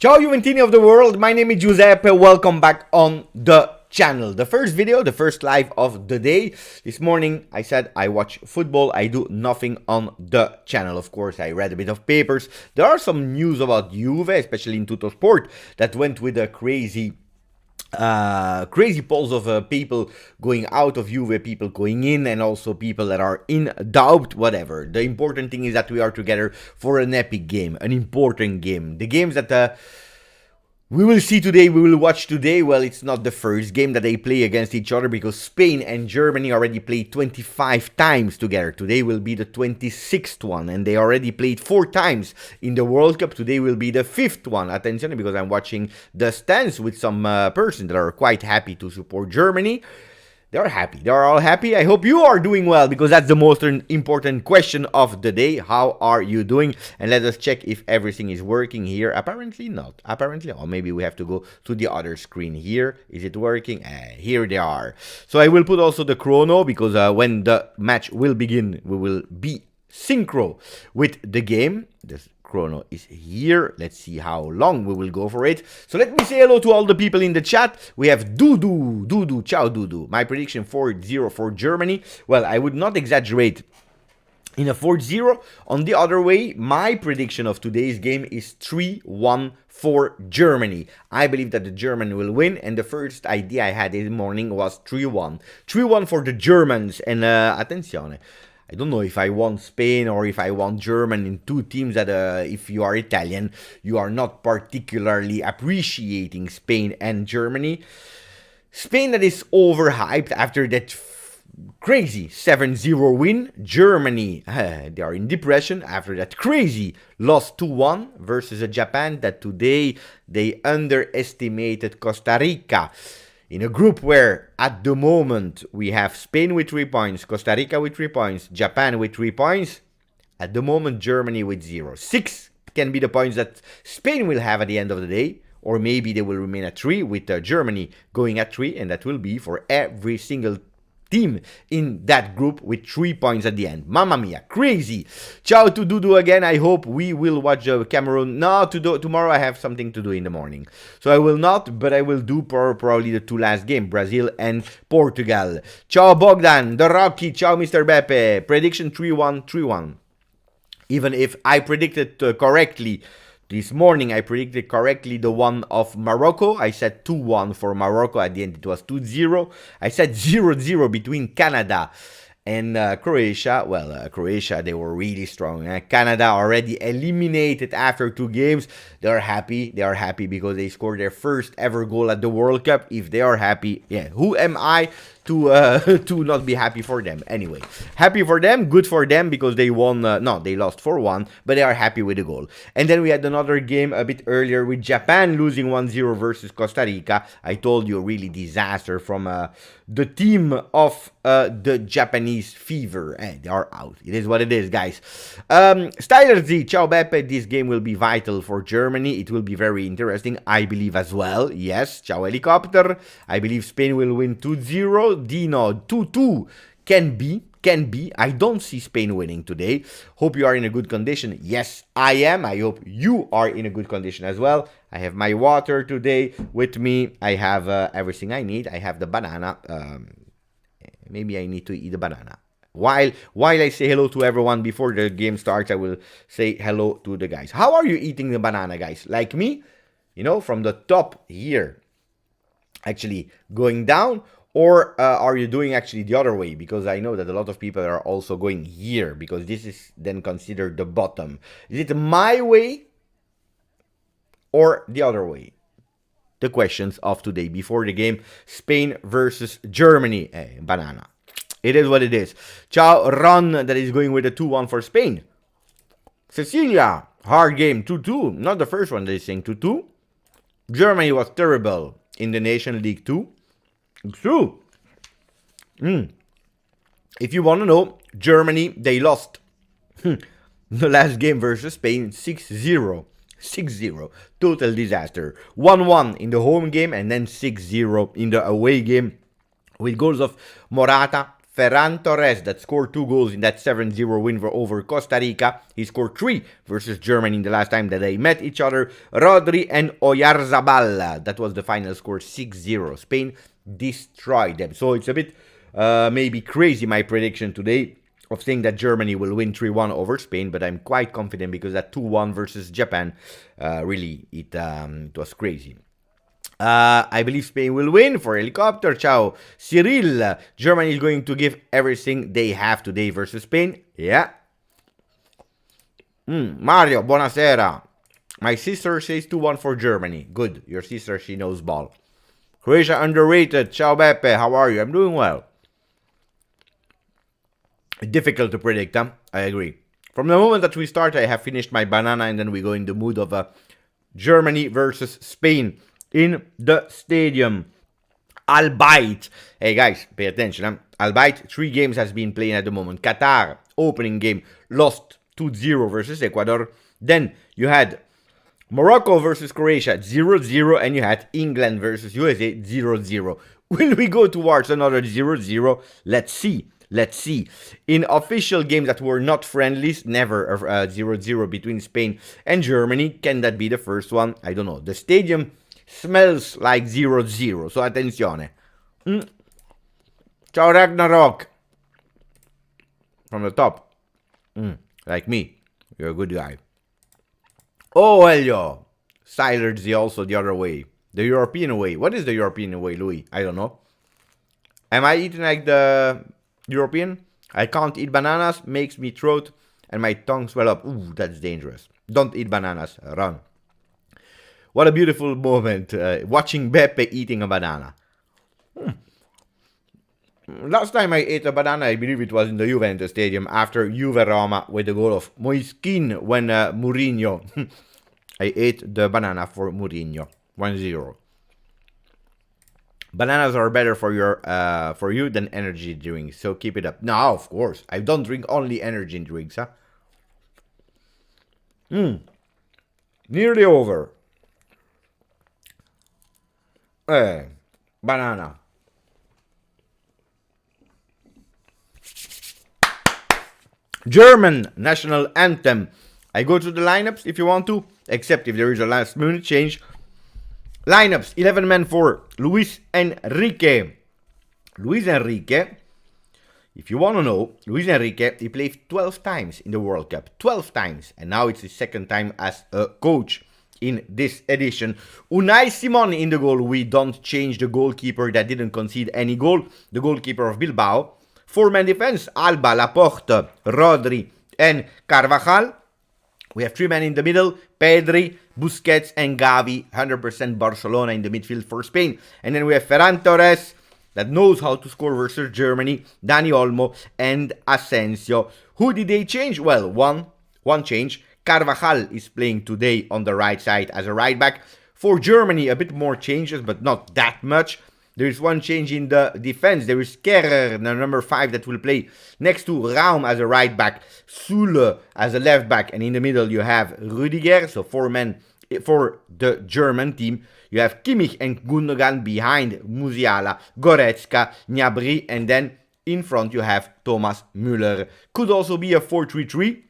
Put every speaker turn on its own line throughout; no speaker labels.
Ciao Juventini of the world, my name is Giuseppe, welcome back on the channel. The first video, the first live of the day. This morning I said I watch football, I do nothing on the channel. Of course, I read a bit of papers. There are some news about Juve, especially in Tuttosport, that went with a crazy polls of people going out of Juve, people going in, and also people that are in doubt, whatever. The important thing is that we are together for an epic game, an important game. The games that we will see today, we will watch today. Well, it's not the first game that they play against each other because Spain and Germany already played 25 times together. Today will be the 26th one, and they already played 4 times in the World Cup. Today will be the 5th one. Attention, because I'm watching the stands with some persons that are quite happy to support Germany. They're happy. They're all happy. I hope you are doing well, because that's the most important question of the day. How are you doing? And let us check if everything is working here. Apparently not. Apparently, or maybe we have to go to the other screen here. Is it working? Here they are. So I will put also the chrono, because when the match will begin, we will be synchro with the game. This chrono is here. Let's see how long we will go for it. So let me say hello to all the people in the chat. We have Dudu, ciao Dudu. My prediction 4-0 for Germany. Well, I would not exaggerate in a 4-0. On the other way, my prediction of today's game is 3-1 for Germany. I believe that the German will win, and the first idea I had this morning was 3-1. 3-1 for the Germans, and attenzione. I don't know if I want Spain or if I want German in two teams that, if you are Italian, you are not particularly appreciating Spain and Germany. Spain that is overhyped after that crazy 7-0 win. Germany, they are in depression after that crazy loss 2-1 versus a Japan that today they underestimated Costa Rica. In a group where, at the moment, we have Spain with 3 points, Costa Rica with 3 points, Japan with 3 points, at the moment, Germany with 0. 6 can be the points that Spain will have at the end of the day, or maybe they will remain at 3, with Germany going at 3, and that will be for every single team in that group with 3 points at the end. Mamma mia, crazy. Ciao to Dudu again. I hope we will watch Cameroon. No, tomorrow I have something to do in the morning. So I will not, but I will do probably the 2 last games, Brazil and Portugal. Ciao Bogdan, the Rocky. Ciao Mr. Beppe. Prediction 3-1, 3-1. Even if I predicted correctly, this morning I predicted correctly the one of Morocco. I said 2-1 for Morocco. At the end it was 2-0. I said 0-0 between Canada and Croatia. Well, Croatia, they were really strong. Canada already eliminated after 2 games. They are happy. They are happy because they scored their first ever goal at the World Cup. If they are happy, yeah, who am I to not be happy for them? Anyway, happy for them, good for them, because they won. No, they lost 4-1, but they are happy with the goal. And then we had another game a bit earlier with Japan losing 1-0 versus Costa Rica. I told you, really disaster from the team of the Japanese fever. They are out. It is what it is, guys. Styler Z, ciao Beppe. This game will be vital for Germany. It will be very interesting, I believe as well. Yes, ciao Helicopter. I believe Spain will win 2-0. Dino, 2-2 can be. I don't see Spain winning today. Hope you are in a good condition. Yes, I am. I hope you are in a good condition as well. I have my water today with me. I have everything I need. I have the banana. Maybe I need to eat the banana. While I say hello to everyone before the game starts, I will say hello to the guys. How are you eating the banana, guys? Like me? You know, from the top here, actually going down? Or are you doing actually the other way? Because I know that a lot of people are also going here, because this is then considered the bottom. Is it my way or the other way? The questions of today before the game. Spain versus Germany. Banana. It is what it is. Ciao Ron, that is going with a 2-1 for Spain. Cecilia, hard game, 2-2. Not the first one that is saying 2-2. Germany was terrible in the Nation League 2. It's true. If you want to know, Germany, they lost the last game versus Spain 6-0. 6-0. Total disaster. 1-1 in the home game and then 6-0 in the away game with goals of Morata, Ferran Torres that scored 2 goals in that 7-0 win over Costa Rica. He scored 3 versus Germany in the last time that they met each other. Rodri and Oyarzabal. That was the final score, 6-0. Spain destroyed them. So it's a bit maybe crazy, my prediction today, of saying that Germany will win 3-1 over Spain, but I'm quite confident because that 2-1 versus Japan, really, it was crazy. I believe Spain will win for helicopter. Ciao. Cyril, Germany is going to give everything they have today versus Spain. Yeah. Mario, buonasera. My sister says 2-1 for Germany. Good. Your sister, she knows ball. Croatia underrated. Ciao, Beppe. How are you? I'm doing well. Difficult to predict, huh? I agree. From the moment that we start, I have finished my banana and then we go in the mood of Germany versus Spain in the stadium. Albeit, hey guys, pay attention. Huh? Albeit, 3 games has been playing at the moment. Qatar, opening game, lost 2-0 versus Ecuador. Then you had Morocco versus Croatia, 0-0. And you had England versus USA, 0-0. Will we go towards another 0-0? Let's see. Let's see. In official games that were not friendlies, never a 0-0 between Spain and Germany. Can that be the first one? I don't know. The stadium smells like 0-0. So attenzione. Ciao Ragnarok. From the top. Like me. You're a good guy. Oh, Elio. Silergy also the other way. The European way. What is the European way, Louis? I don't know. Am I eating like the European? I can't eat bananas, makes me throat and my tongue swell up. Ooh, that's dangerous. Don't eat bananas, run. What a beautiful moment, watching Beppe eating a banana. Last time I ate a banana, I believe it was in the Juventus stadium after Juve Roma with the goal of Moiskin when Mourinho. I ate the banana for Mourinho, 1-0. Bananas are better for you than energy drinks, so keep it up. No, of course. I don't drink only energy drinks, huh? Nearly over. Banana. German national anthem. I go to the lineups if you want to, except if there is a last minute change. Lineups, 11 men for Luis Enrique. Luis Enrique, if you want to know, Luis Enrique, he played 12 times in the World Cup. 12 times. And now it's his second time as a coach in this edition. Unai Simon in the goal. We don't change the goalkeeper that didn't concede any goal. The goalkeeper of Bilbao. 4-man defense, Alba, Laporte, Rodri, and Carvajal. We have 3 men in the middle, Pedri, Busquets, and Gavi, 100% Barcelona in the midfield for Spain. And then we have Ferran Torres, that knows how to score versus Germany, Dani Olmo, and Asensio. Who did they change? Well, one change. Carvajal is playing today on the right side as a right back. For Germany, a bit more changes, but not that much. There is one change in the defense. There is Kerrer, the number 5, that will play next to Raum as a right back, Süle as a left back, and in the middle you have Rüdiger. So 4 men for the German team. You have Kimmich and Gundogan behind Musiala, Goretzka, Gnabry, and then in front you have Thomas Müller. Could also be a 4-3-3.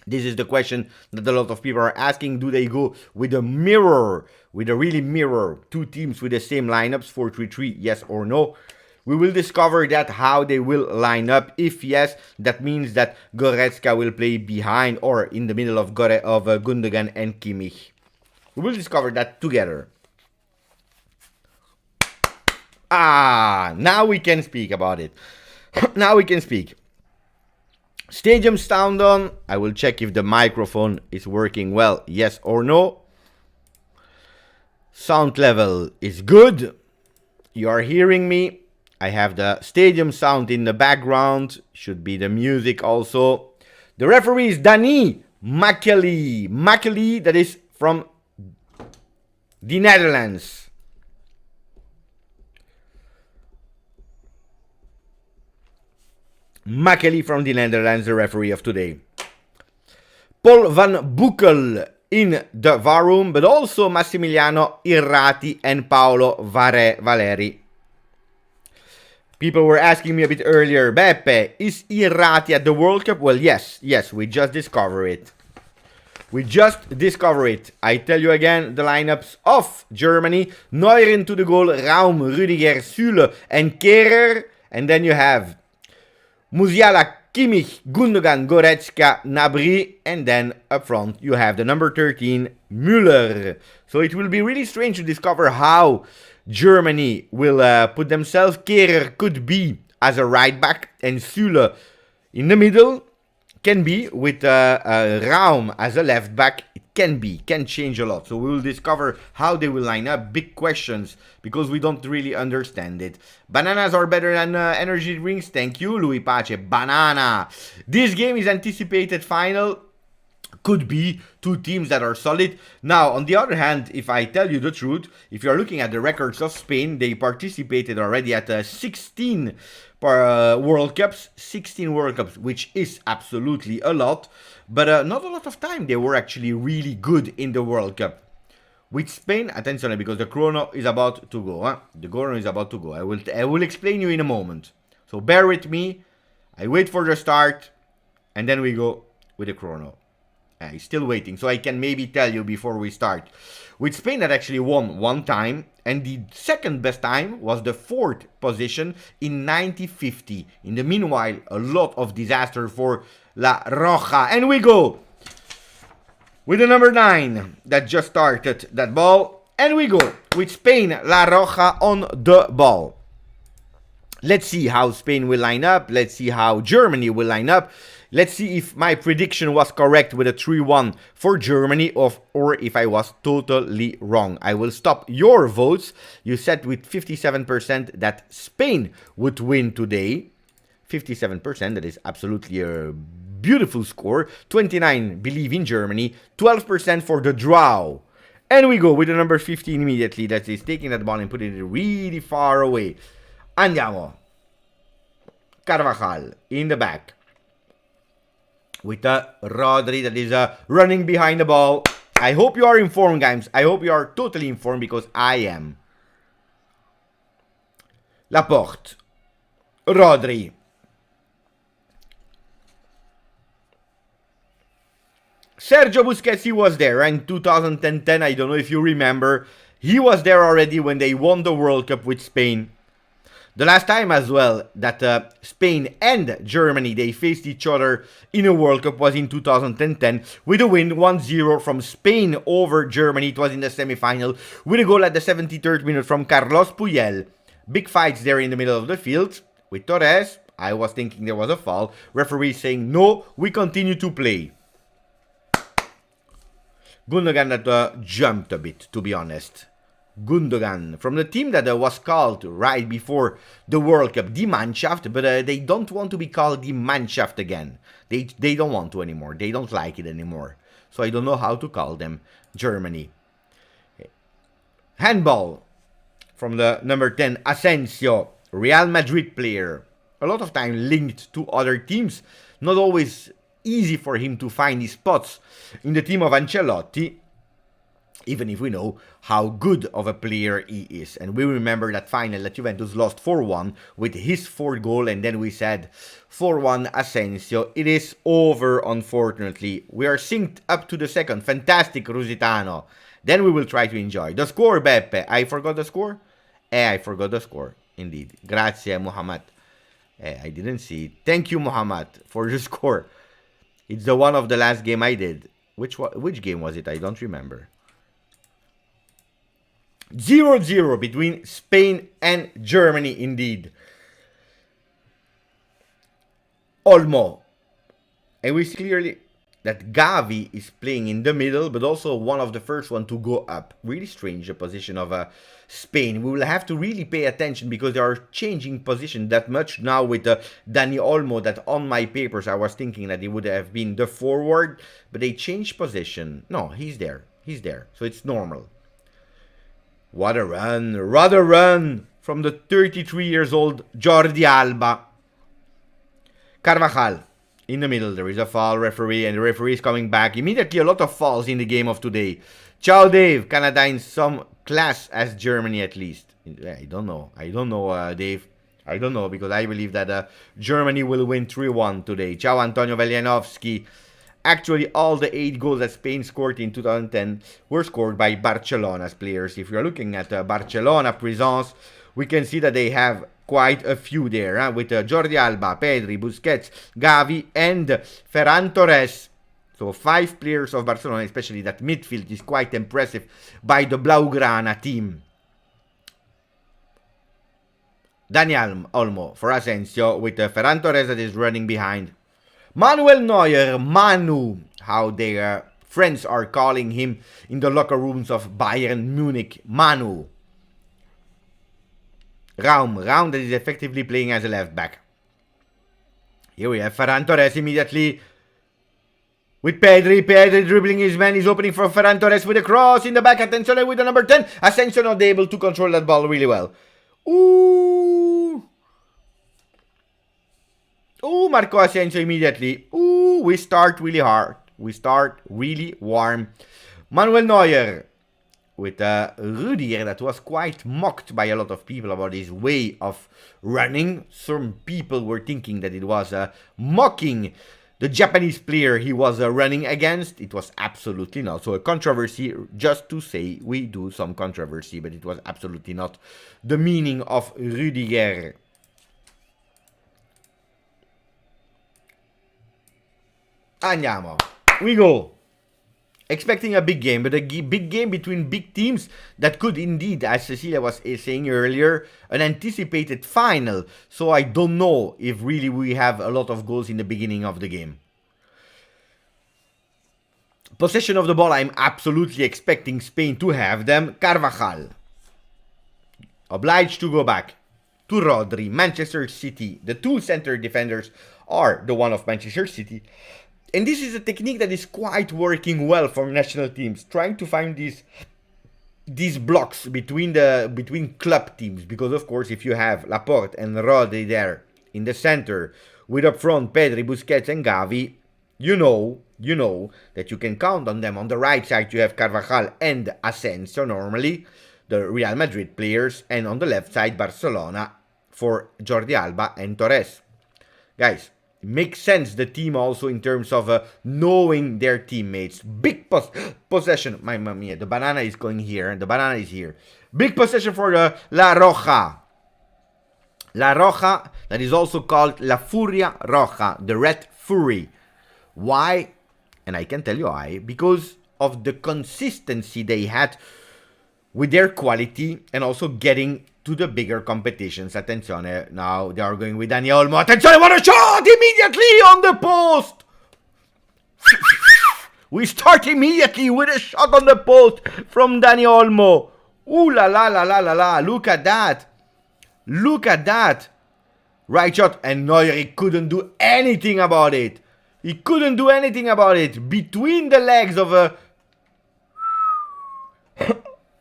This is the question that a lot of people are asking. Do they go with a mirror, with a really mirror, 2 teams with the same lineups, 4-3-3, yes or no? We will discover that how they will line up. If yes, that means that Goretzka will play behind or in the middle of Gundogan and Kimmich. We will discover that together. Now we can speak about it. Now we can speak. Stadium sound on. I will check if the microphone is working well, yes or no. Sound level is good. You are hearing me. I have the stadium sound in the background. Should be the music also. The referee is Danny Makely. Makely, that is from the Netherlands. Makely from the Netherlands, the referee of today. Paul van Boekel in the VAR room, but also Massimiliano Irrati and Paolo Valeri. People were asking me a bit earlier, Beppe, is Irrati at the World Cup? Well, yes, we just discovered it. I tell you again, the lineups of Germany. Neuer into the goal, Raum, Rüdiger, Süle, and Kehrer. And then you have Musiala, Kimmich, Gundogan, Goretzka, Gnabry. And then up front, you have the number 13, Müller. So it will be really strange to discover how Germany will put themselves. Kehrer could be as a right back and Süle in the middle. Can be with Raum as a left back. It can change a lot. So we will discover how they will line up. Big questions because we don't really understand it. Bananas are better than energy drinks. Thank you, Louis Pace. Banana. This game is anticipated final. Could be two teams that are solid. Now, on the other hand, if I tell you the truth, if you're looking at the records of Spain, they participated already at 16 World Cups, which is absolutely a lot, but not a lot of time. They were actually really good in the World Cup. With Spain, attention, because the chrono is about to go. The chrono is about to go. I will explain you in a moment. So bear with me. I wait for the start, and then we go with the chrono. He's still waiting, so I can maybe tell you before we start. With Spain that actually won one time, and the second best time was the 4th position in 1950. In the meanwhile, a lot of disaster for La Roja. And we go with the number 9 that just started that ball. And we go with Spain, La Roja on the ball. Let's see how Spain will line up. Let's see how Germany will line up. Let's see if my prediction was correct with a 3-1 for Germany or if I was totally wrong. I will stop your votes. You said with 57% that Spain would win today. 57%, that is absolutely a beautiful score. 29% believe in Germany. 12% for the draw. And we go with the number 15 immediately. That is taking that ball and putting it really far away. Andiamo. Carvajal in the back. With Rodri that is running behind the ball. I hope you are informed, guys. I hope you are totally informed because I am. Laporte. Rodri. Sergio Busquets, he was there in 2010. I don't know if you remember. He was there already when they won the World Cup with Spain. The last time as well that Spain and Germany, they faced each other in a World Cup was in 2010 with a win 1-0 from Spain over Germany. It was in the semi-final with a goal at the 73rd minute from Carlos Puyol. Big fights there in the middle of the field with Torres. I was thinking there was a foul. Referee saying, no, we continue to play. Gundogan that jumped a bit, to be honest. Gundogan from the team that was called right before the World Cup Die Mannschaft, but they don't want to be called Die Mannschaft again. They don't want to anymore. They don't like it anymore. So I don't know how to call them. Germany. Handball from the number 10 Asensio, Real Madrid player. A lot of time linked to other teams. Not always easy for him to find his spots in the team of Ancelotti. Even if we know how good of a player he is. And we remember that final that Juventus lost 4-1 with his 4th goal. And then we said 4-1 Asensio. It is over, unfortunately. We are synced up to the second. Fantastic, Rusitano. Then we will try to enjoy. The score, Beppe. I forgot the score? I forgot the score. Indeed. Grazie, Muhammad. I didn't see it. Thank you, Muhammad, for the score. It's the one of the last game I did. Which game was it? I don't remember. 0-0 between Spain and Germany, indeed. Olmo. And we see clearly that Gavi is playing in the middle, but also one of the first one to go up. Really strange, the position of Spain. We will have to really pay attention because they are changing position that much now with Dani Olmo, that on my papers I was thinking that he would have been the forward, but they changed position. No, he's there. He's there. So it's normal. What a run from the 33 years old Jordi Alba. Carvajal in the middle. There is a foul, referee, and the referee is coming back. Immediately a lot of fouls in the game of today. Ciao Dave, Canada in some class as Germany at least. I don't know, Dave. I don't know, because I believe that Germany will win 3-1 today. Ciao Antonio Velianovsky. Actually, all the 8 goals that Spain scored in 2010 were scored by Barcelona's players. If you're looking at Barcelona presence, we can see that they have quite a few there, with Jordi Alba, Pedri, Busquets, Gavi, and Ferran Torres. So 5 players of Barcelona, especially that midfield, is quite impressive by the Blaugrana team. Dani Olmo for Asensio, with Ferran Torres that is running behind. Manuel Neuer, Manu, how their friends are calling him in the locker rooms of Bayern Munich. Manu. Raum that is effectively playing as a left back. Here we have Ferran Torres immediately with Pedri. Pedri dribbling his man. He's opening for Ferran Torres with a cross in the back. Attention with the number 10. Asensio not able to control that ball really well. Ooh, Marco Asensio immediately. We start really hard. We start really warm. Manuel Neuer with Rudiger, that was quite mocked by a lot of people about his way of running. Some people were thinking that it was mocking the Japanese player he was running against. It was absolutely not. So a controversy, just to say we do some controversy, but it was absolutely not the meaning of Rudiger. Andiamo. We go. Expecting a big game, but a big game between big teams that could indeed, as Cecilia was saying earlier, an anticipated final. So I don't know if really we have a lot of goals in the beginning of the game. Possession of the ball, I'm absolutely expecting Spain to have them. Carvajal. Obliged to go back to Rodri. Manchester City. The 2 center defenders are the one of Manchester City. And this is a technique that is quite working well for national teams, trying to find these blocks between club teams. Because of course, if you have Laporte and Rodri there in the center, with up front Pedri, Busquets, and Gavi, you know that you can count on them. On the right side, you have Carvajal and Asensio normally, the Real Madrid players, and on the left side, Barcelona for Jordi Alba and Torres. Guys, it makes sense, the team also in terms of knowing their teammates. Big possession. Mamma mia, the banana is going here and the banana is here. Big possession for La Roja. La Roja, that is also called La Furia Roja, the Red Fury. Why? And I can tell you why. Because of the consistency they had with their quality and also getting to the bigger competitions. Attenzione, now they are going with Dani Olmo. Attenzione, what a shot! Immediately on the post! We start immediately with a shot on the post from Dani Olmo. Ooh la la la la la la, look at that. Look at that. Right shot, and Neuer, he couldn't do anything about it. He couldn't do anything about it. Between the legs of a...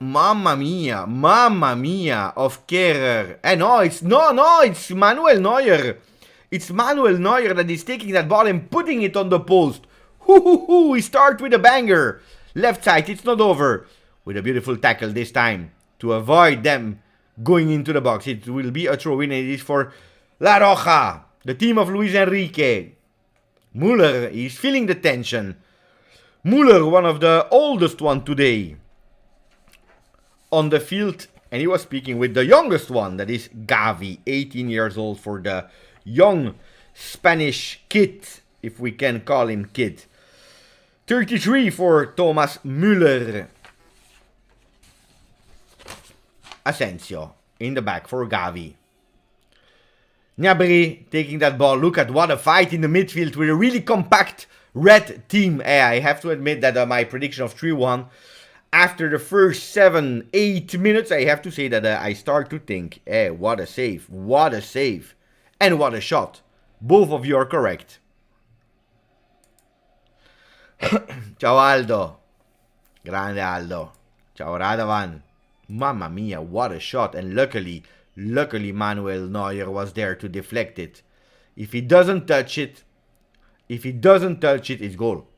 Mamma mia, of Kehrer. No, it's Manuel Neuer. It's Manuel Neuer that is taking that ball and putting it on the post. We start with a banger. Left side, it's not over. With a beautiful tackle this time to avoid them going into the box. It will be a throw-in, and it is for La Roja, the team of Luis Enrique. Müller is feeling the tension. Müller, one of the oldest one today on the field, and he was speaking with the youngest one, that is Gavi, 18 years old, for the young Spanish kid, if we can call him kid. 33 for Thomas Müller. Asensio in the back for Gavi. Gnabry taking that ball. Look at what a fight in the midfield with a really compact red team. I have to admit that my prediction of 3-1, after the first 7-8 minutes, I have to say that I start to think, what a save, and what a shot. Both of you are correct. Ciao Aldo. Grande Aldo. Ciao Radovan. Mamma mia, what a shot. And luckily Manuel Neuer was there to deflect it. If he doesn't touch it, it's goal.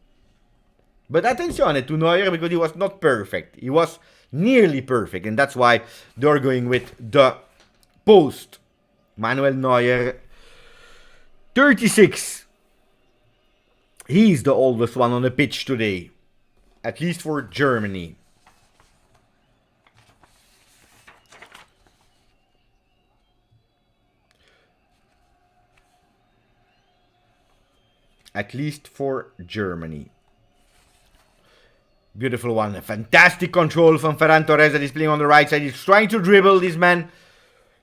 But attenzione to Neuer, because he was not perfect. He was nearly perfect, and that's why they're going with the post. Manuel Neuer, 36. He's the oldest one on the pitch today. At least for Germany. At least for Germany. Beautiful one. Fantastic control from Ferran Torres that is playing on the right side. He's trying to dribble, this man.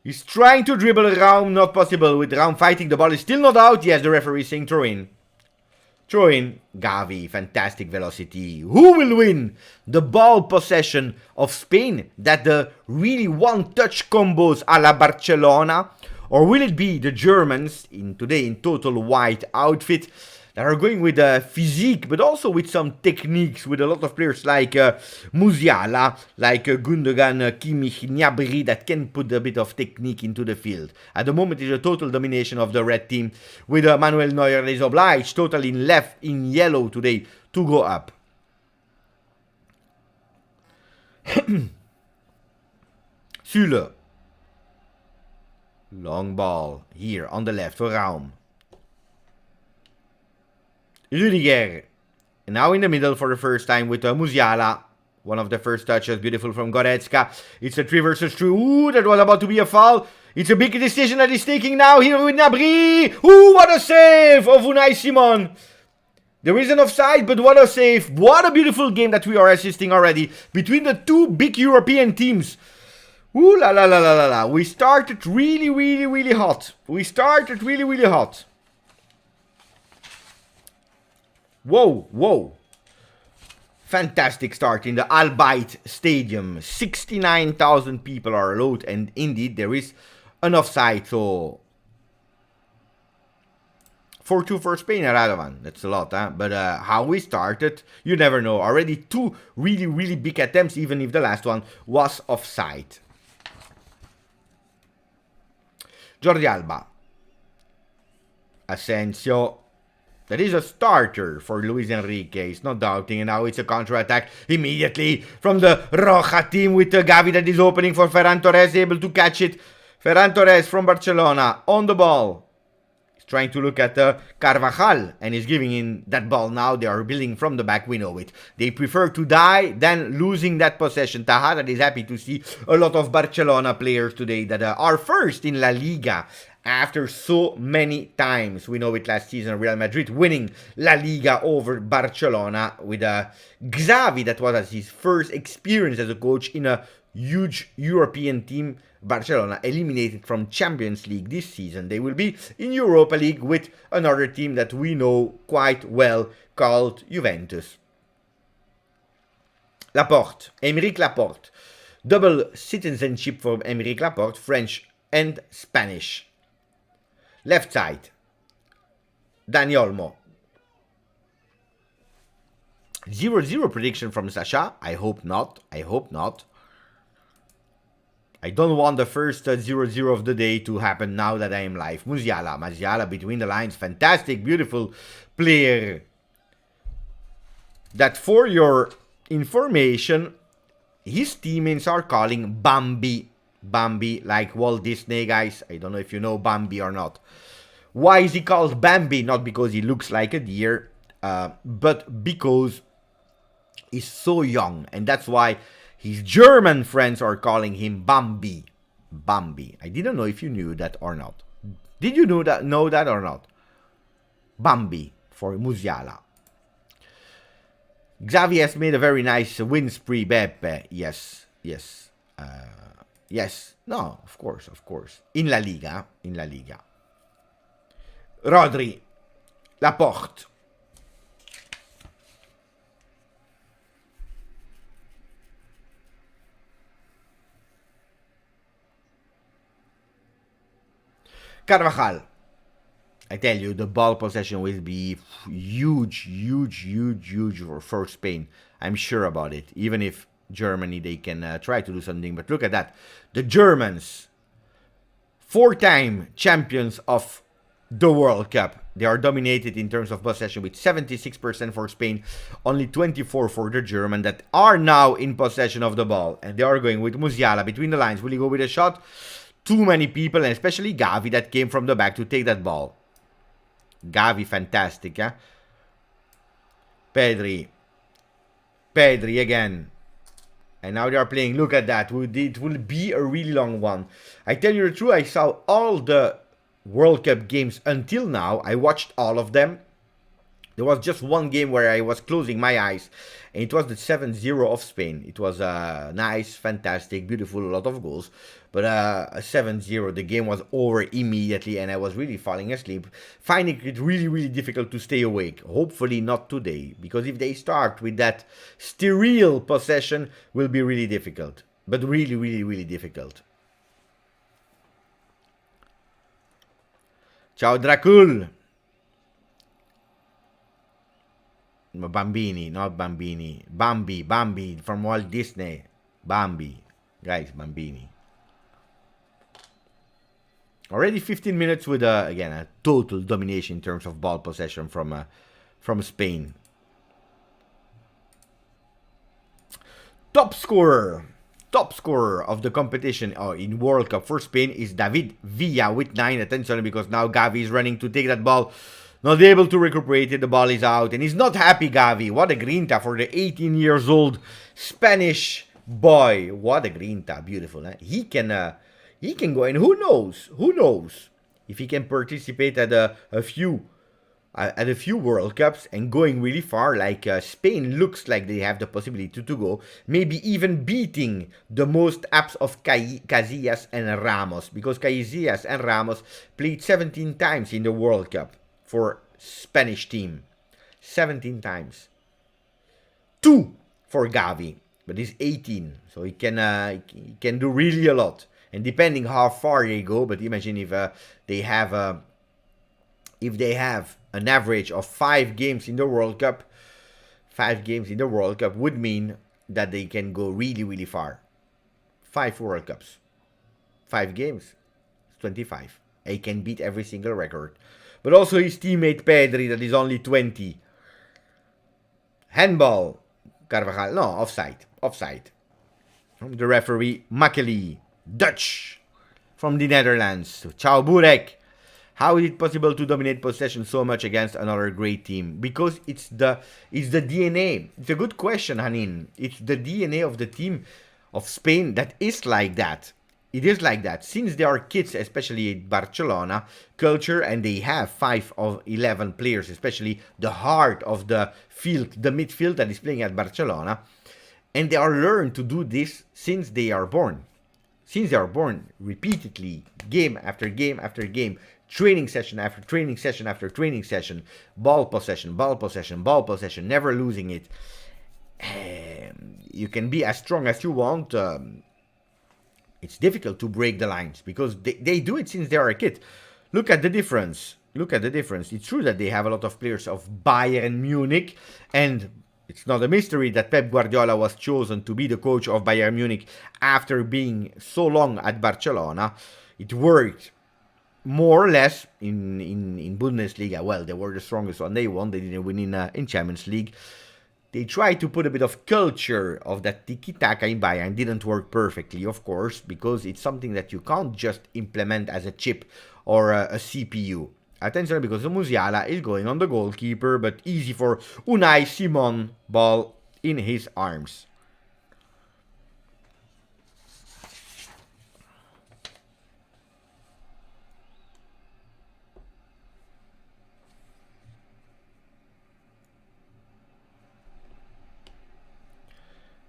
He's trying to dribble around. Not possible with Raum fighting. The ball is still not out. Yes, the referee is saying throw in. Throw in. Gavi. Fantastic velocity. Who will win the ball possession of Spain? That the really one-touch combos a la Barcelona? Or will it be the Germans today in total white outfit that are going with physique, but also with some techniques, with a lot of players like Musiala, like Gundogan, Kimmich, Gnabry, that can put a bit of technique into the field. At the moment, it's a total domination of the red team, with Manuel Neuer that is obliged, total in yellow today, to go up. Süle. Long ball here on the left for Raum. Rüdiger. And now in the middle for the first time with Musiala. One of the first touches, beautiful from Goretzka. It's a 3 versus 3. Ooh, that was about to be a foul. It's a big decision that he's taking now here with Gnabry. Ooh, what a save of Unai Simon. There is an offside, but what a save. What a beautiful game that we are assisting already between the two big European teams. Ooh la la la la la la. We started really hot. We started really hot. Whoa, whoa. Fantastic start in the Al Bayt Stadium. 69,000 people are allowed, and indeed there is an offside, so 4-2 for Spain, Radovan. That's a lot, huh? But how we started, you never know. Already two really big attempts, even if the last one was offside. Jordi Alba. Asensio. That is a starter for Luis Enrique. He's not doubting. And now it's a counter-attack immediately from the Roja team with Gavi that is opening for Ferran Torres. Able to catch it. Ferran Torres from Barcelona on the ball. He's trying to look at Carvajal. And he's giving in that ball now. They are building from the back. We know it. They prefer to die than losing that possession. Tahada is happy to see a lot of Barcelona players today that are first in La Liga. After so many times, we know it last season, Real Madrid winning La Liga over Barcelona with Xavi, that was his first experience as a coach in a huge European team. Barcelona eliminated from Champions League this season. They will be in Europa League with another team that we know quite well called Juventus. Laporte, Aymeric Laporte. Double citizenship for Aymeric Laporte, French and Spanish. Left side, Dani Olmo. 0-0 prediction from Sasha. I hope not. I hope not. I don't want the first 0-0 of the day to happen now that I am live. Musiala between the lines. Fantastic, beautiful player. That, for your information, his teammates are calling Bambi. Bambi, like Walt Disney, guys. I don't know if you know Bambi or not. Why is he called Bambi? Not because he looks like a deer, but because he's so young. And that's why his German friends are calling him Bambi. Bambi. I didn't know if you knew that or not. Did you know that or not? Bambi for Musiala. Xavi has made a very nice win spree, Beppe. Yes. Yes. No, of course. In La Liga. Rodri. Laporte. Carvajal. I tell you, the ball possession will be huge for Spain. I'm sure about it. Even if Germany, they can try to do something. But look at that. The Germans, 4-time champions of the World Cup. They are dominated in terms of possession with 76% for Spain, only 24% for the German that are now in possession of the ball. And they are going with Musiala between the lines. Will he go with a shot? too many people, and especially Gavi that came from the back to take that ball. Gavi, fantastic, yeah? Pedri. Pedri again. And now they are playing. Look at that. It will be a really long one. I tell you the truth, I saw all the World Cup games until now. I watched all of them. There was just one game where I was closing my eyes, and it was the 7-0 of Spain. It was nice, fantastic, beautiful, a lot of goals. But a 7-0, the game was over immediately, and I was really falling asleep, finding it really, really difficult to stay awake. Hopefully not today, because if they start with that sterile possession, will be really difficult. But really, really, really difficult. Ciao Dracul! Bambini, not Bambini. Bambi from Walt Disney. Bambi. Guys, Bambini. Already 15 minutes with, again, a total domination in terms of ball possession from Spain. Top scorer of the competition in World Cup for Spain is David Villa with 9. Attention, because now Gavi is running to take that ball. Not able to recuperate it, the ball is out, and he's not happy, Gavi. What a grinta for the 18 years old Spanish boy. What a grinta, beautiful, eh? He can go, and who knows if he can participate at a few World Cups and going really far, like Spain looks like they have the possibility to go, maybe even beating the most apps of Casillas and Ramos, because Casillas and Ramos played 17 times in the World Cup for Spanish team. 17 times. 2 for Gavi, but he's 18, so he can do really a lot. And depending how far they go, but imagine if they have an average of 5 games in the World Cup, 5 games in the World Cup would mean that they can go really, really far. 5 World Cups. 5 games. 25. He can beat every single record. But also his teammate Pedri, that is only 20. Handball. Carvajal. No, offside. Offside. From the referee, Makeli. Dutch. From the Netherlands. Ciao Burek. How is it possible to dominate possession so much against another great team? Because it's the DNA. It's a good question, Hanin. It's the DNA of the team of Spain that is like that. It is like that. Since they are kids, especially at Barcelona, culture, and they have 5 of 11 players, especially the heart of the field, the midfield that is playing at Barcelona, and they are learned to do this since they are born. Since they are born, repeatedly, game after game after game, training session after training session after training session, ball possession, ball possession, ball possession, never losing it. You can be as strong as you want. It's difficult to break the lines because they do it since they are a kid. Look at the difference. Look at the difference. It's true that they have a lot of players of Bayern Munich, and it's not a mystery that Pep Guardiola was chosen to be the coach of Bayern Munich after being so long at Barcelona. It worked more or less in Bundesliga. Well, they were the strongest one. They won. They didn't win in Champions League. They tried to put a bit of culture of that tiki-taka in Bayern. Didn't work perfectly, of course, because it's something that you can't just implement as a chip or a CPU. Attention, because Musiala is going on the goalkeeper, but easy for Unai Simon. Ball in his arms.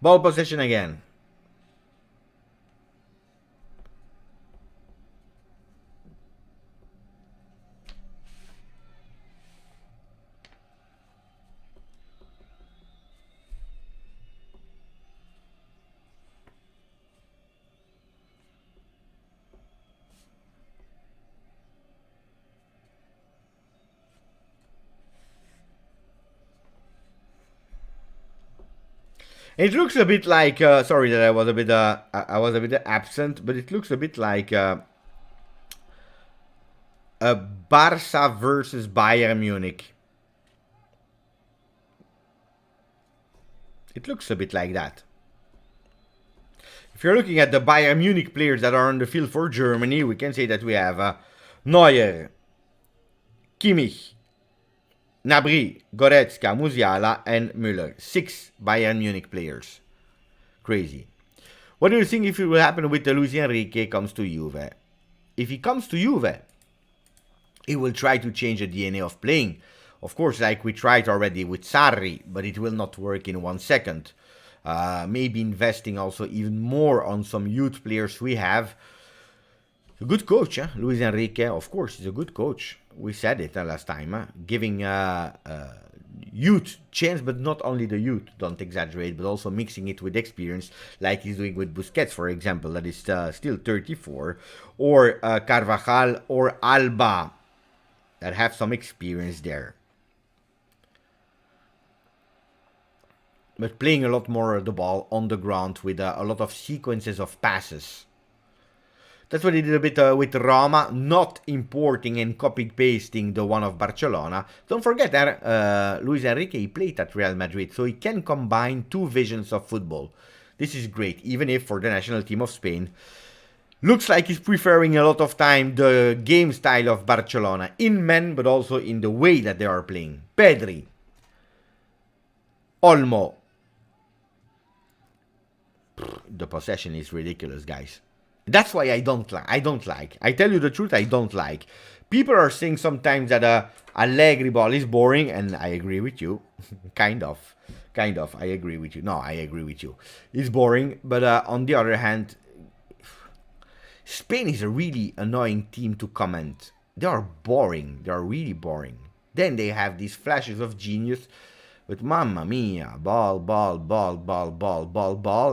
Ball possession again. It looks a bit like sorry that I was a bit absent, but it looks a bit like a Barca versus Bayern Munich. It looks a bit like that. if you're looking at the Bayern Munich players that are on the field for Germany, we can say that we have Neuer, Kimmich, Gnabry, Goretzka, Musiala, and Müller. 6 Bayern Munich players. Crazy. What do you think if it will happen with the Luis Enrique comes to Juve? If he comes to Juve, he will try to change the DNA of playing. Of course, like we tried already with Sarri, but it will not work in 1 second. Maybe investing also even more on some youth players we have. A good coach, Luis Enrique, of course, he's a good coach. We said it last time, giving youth chance, but not only the youth, don't exaggerate, but also mixing it with experience, like he's doing with Busquets, for example, that is still 34, or Carvajal or Alba, that have some experience there. But playing a lot more of the ball on the ground with a lot of sequences of passes. That's what he did a bit with Roma, not importing and copy-pasting the one of Barcelona. Don't forget that Luis Enrique, he played at Real Madrid, so he can combine 2 visions of football. This is great, even if for the national team of Spain, looks like he's preferring a lot of time the game style of Barcelona, in men, but also in the way that they are playing. Pedri, Olmo. The possession is ridiculous, guys. That's why I don't like. I tell you the truth, I don't like. People are saying sometimes that Allegri ball is boring, and I agree with you. kind of. I agree with you. No, I agree with you. It's boring, but on the other hand, Spain is a really annoying team to comment. They are boring. They are really boring. Then they have these flashes of genius. But mamma mia, ball,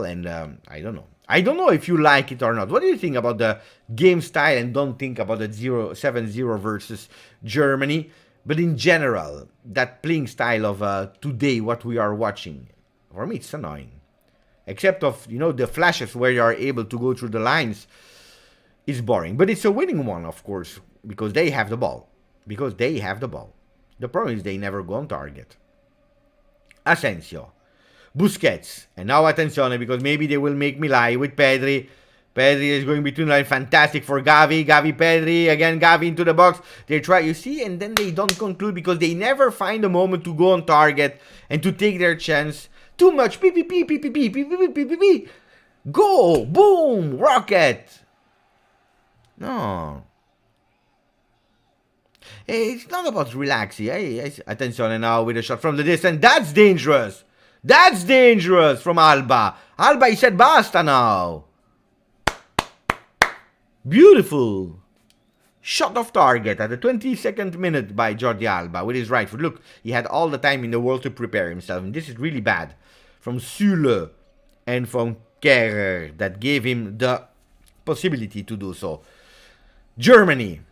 and I don't know. I don't know if you like it or not. What do you think about the game style? And don't think about the 7-0 versus Germany. But in general, that playing style of today, what we are watching, for me it's annoying. Except of, the flashes where you are able to go through the lines, is boring. But it's a winning one, of course, because they have the ball. The problem is they never go on target. Asensio, Busquets, and now attenzione, because maybe they will make me lie with Pedri. Pedri is going between line, fantastic for Gavi, Pedri, again Gavi into the box, they try, you see, and then they don't conclude because they never find a moment to go on target and to take their chance. Too much, go, boom, rocket. No. It's not about relaxing. Attenzione now with a shot from the distance. That's dangerous. From Alba. He said basta now. Beautiful. Shot off target at the 22nd minute by Jordi Alba with his right foot. Look, he had all the time in the world to prepare himself. And this is really bad. From Süle and from Kehrer that gave him the possibility to do so. Germany.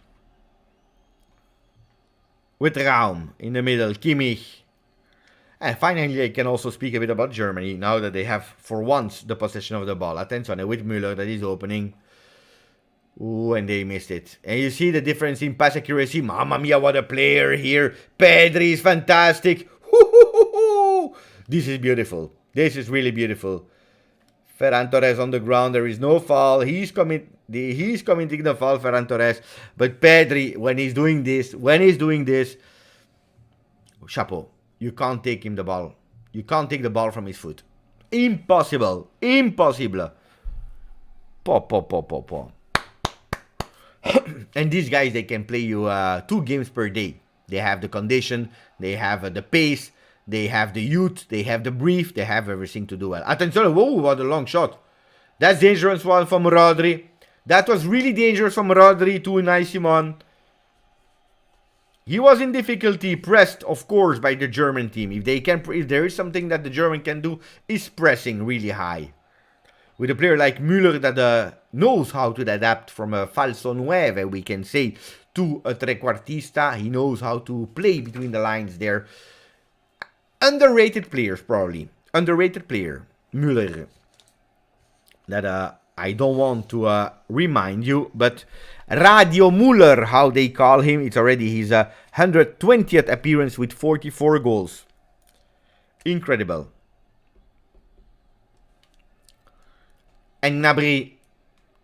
With Raum in the middle, Kimmich. And finally, I can also speak a bit about Germany, now that they have, for once, the possession of the ball. Attenzione with Müller that is opening. Ooh, and they missed it. And you see the difference in pass accuracy. Mamma mia, what a player here. Pedri is fantastic. This is beautiful. This is really beautiful. Ferran Torres on the ground. There is no foul. He's committing the foul, Ferran Torres. But Pedri, when he's doing this, chapeau. You can't take him the ball. You can't take the ball from his foot. Impossible. Po. And these guys, they can play you 2 games per day. They have the condition. They have the pace. They have the youth, they have the brief, they have everything to do well. Attenzione, whoa, what a long shot. That's dangerous one from Rodri. That was really dangerous from Rodri to Unai Simon. He was in difficulty, pressed, of course, by the German team. If there is something that the German can do, is pressing really high. With a player like Müller that knows how to adapt from a falso nueve, we can say, to a trequartista. He knows how to play between the lines there. Underrated players, probably. Underrated player, Müller. That I don't want to remind you, but Radio Müller, how they call him, it's already his 120th appearance with 44 goals. Incredible. And Gnabry.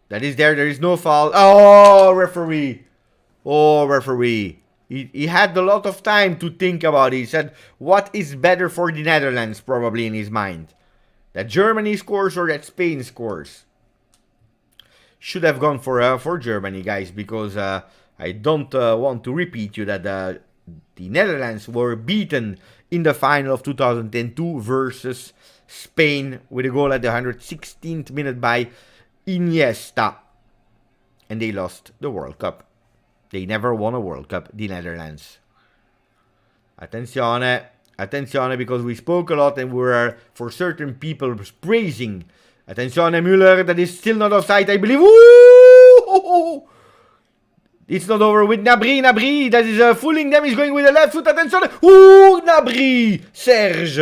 That is there. There is no foul. Oh, referee. Oh, referee. He had a lot of time to think about it. He said, what is better for the Netherlands, probably in his mind. That Germany scores or that Spain scores. Should have gone for Germany, guys, because I don't want to repeat you that the Netherlands were beaten in the final of 2002 versus Spain with a goal at the 116th minute by Iniesta. And they lost the World Cup. They never won a World Cup, the Netherlands. Attenzione, attenzione, because we spoke a lot and we were, for certain people, praising. Attenzione, Müller, that is still not offside, I believe. Ooh! It's not over with Gnabry. Gnabry, that is fooling them. He's going with the left foot. Attenzione. Ooh, Gnabry. Serge.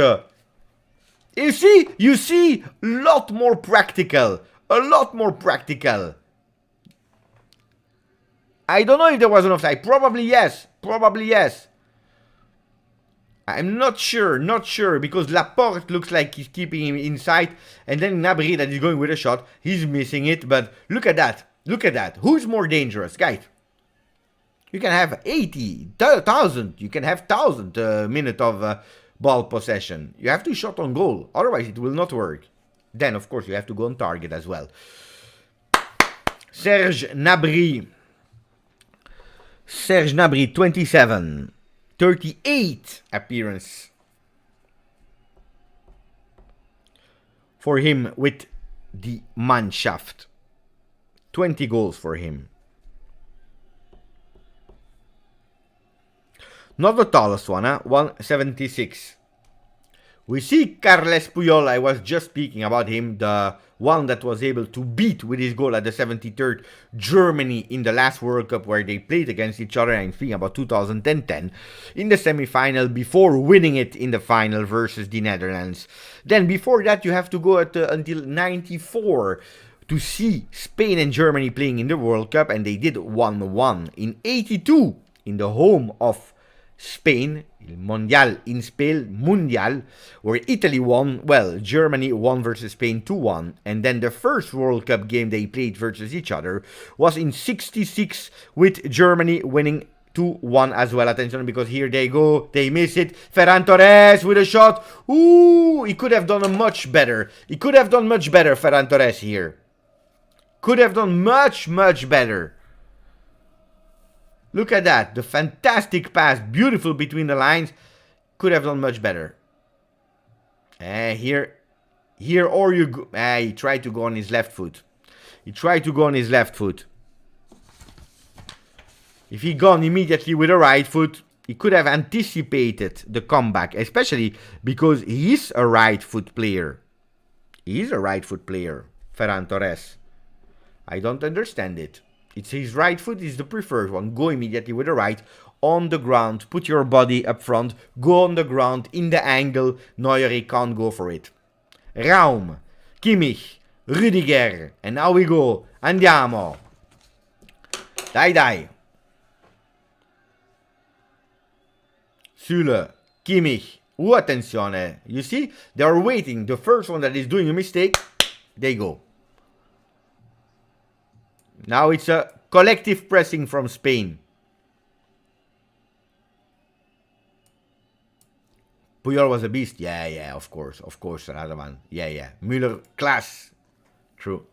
You see, a lot more practical. A lot more practical. I don't know if there was an offside. Probably yes. Probably yes. I'm not sure, because Laporte looks like he's keeping him inside, and then Gnabry that is going with a shot, he's missing it, but look at that, who's more dangerous, guys? You can have 80,000, you can have 1,000 minutes of ball possession. You have to shot on goal, otherwise it will not work. Then, of course, you have to go on target as well. Serge Gnabry, 27. 38 appearance for him with the Mannschaft. 20 goals for him. Not the tallest one, 176. We see Carles Puyol, I was just speaking about him, the one that was able to beat with his goal at the 73rd Germany in the last World Cup where they played against each other. I'm speaking about 2010 in the semi-final before winning it in the final versus the Netherlands. Then before that you have to go until 94 to see Spain and Germany playing in the World Cup, and they did 1-1 in 82 in the home of Spain, il Mondial in Spain, Mundial, where Italy won, well, Germany won versus Spain 2-1, and then the first World Cup game they played versus each other was in 66 with Germany winning 2-1 as well. Attention, because here they go, they miss it. Ferran Torres with a shot. Ooh, he could have done much better. Ferran Torres here. Could have done much better. Look at that. The fantastic pass. Beautiful between the lines. Could have done much better. Here or you go. He tried to go on his left foot. If he gone immediately with the right foot, he could have anticipated the comeback. Especially because he's a right foot player. Ferran Torres. I don't understand it. It's his right foot is the preferred one. Go immediately with the right on the ground. Put your body up front. Go on the ground in the angle. Neuer can't go for it. Raum, Kimmich, Rüdiger. And now we go. Andiamo. Dai. Süle, Kimmich. Attenzione. You see? They are waiting. The first one that is doing a mistake, they go. Now it's a collective pressing from Spain. Puyol was a beast. Yeah, of course, another one. Yeah. Müller, class. True.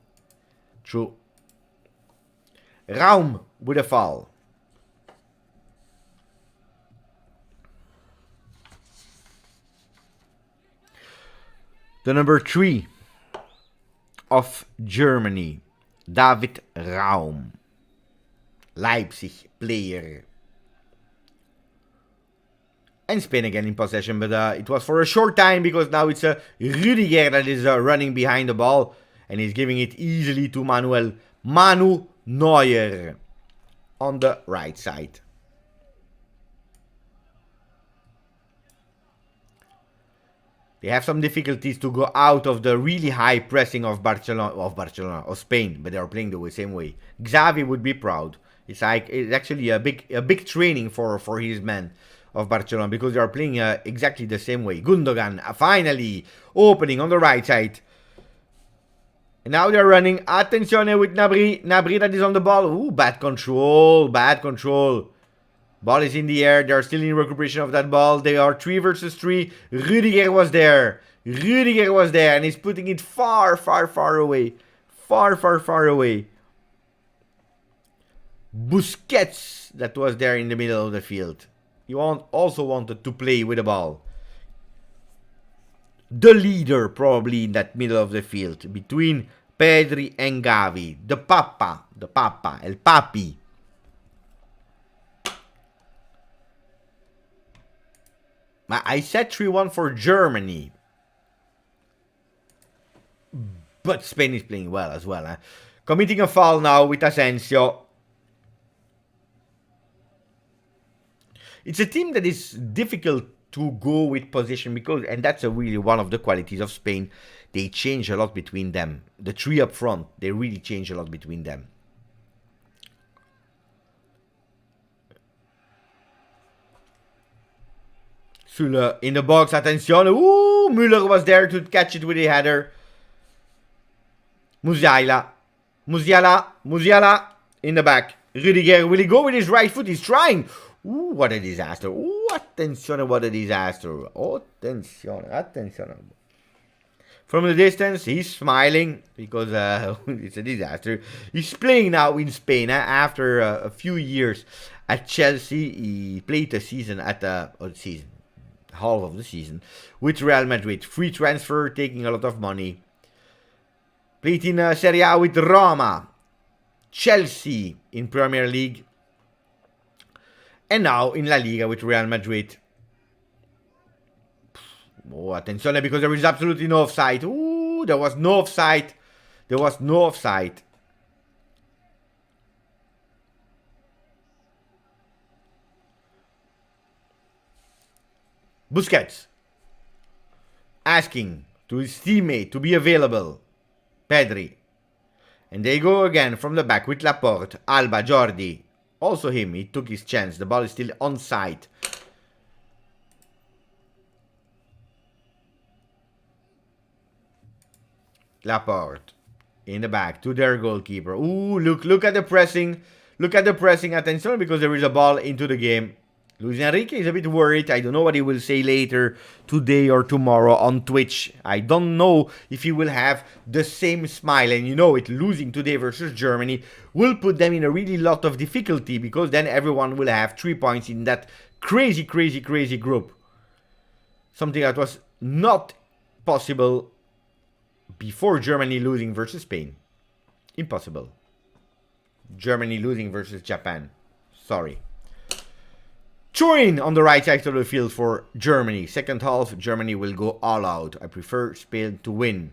Raum with a foul. The number 3 of Germany. David Raum, Leipzig player. And Spain again in possession, but it was for a short time because now it's Rüdiger that is running behind the ball and he's giving it easily to Manu Neuer on the right side. They have some difficulties to go out of the really high pressing of Spain, but they are playing the same way. Xavi would be proud. It's actually a big training for his men of Barcelona because they are playing exactly the same way. Gundogan finally opening on the right side. And now they're running. Attenzione with Nabri. Nabri that is on the ball. Ooh, bad control. Bad control. Ball is in the air. They're still in recuperation of that ball. They are 3 versus 3. Rudiger was there. Rudiger was there. And he's putting it far, far, far away. Far, far, far away. Busquets that was there in the middle of the field. He also wanted to play with the ball. The leader probably in that middle of the field. Between Pedri and Gavi. The Papa. El Papi. I said 3-1 for Germany. But Spain is playing well as well. Committing a foul now with Asensio. It's a team that is difficult to go with possession because, and that's really one of the qualities of Spain. They change a lot between them. The 3 up front, they really change a lot between them. Süle in the box, attenzione. Ooh, Müller was there to catch it with a header. Musiala in the back. Rudiger, will he go with his right foot? He's trying. Ooh, what a disaster. Ooh, attenzione, what a disaster. Attenzione. From the distance, he's smiling because it's a disaster. He's playing now in Spain after a few years at Chelsea. He played a season at half of the season with Real Madrid. Free transfer, taking a lot of money. Played in Serie A with Roma. Chelsea in Premier League. And now in La Liga with Real Madrid. Oh, attenzione, because there is absolutely no offside. Ooh, there was no offside. There was no offside. Busquets. Asking to his teammate to be available. Pedri. And they go again from the back with Laporte. Alba, Jordi. Also him, he took his chance. The ball is still onside. Laporte. In the back to their goalkeeper. Ooh, look at the pressing. Look at the pressing. Attention, because there is a ball into the game. Luis Enrique is a bit worried. I don't know what he will say later today or tomorrow on Twitch. I don't know if he will have the same smile. And you know it, losing today versus Germany will put them in a really lot of difficulty, because then everyone will have 3 points in that crazy group. Something that was not possible before Germany losing versus Spain. Impossible. Germany losing versus Japan. Sorry. Turin on the right side of the field for Germany. Second half, Germany will go all out. I prefer Spain to win.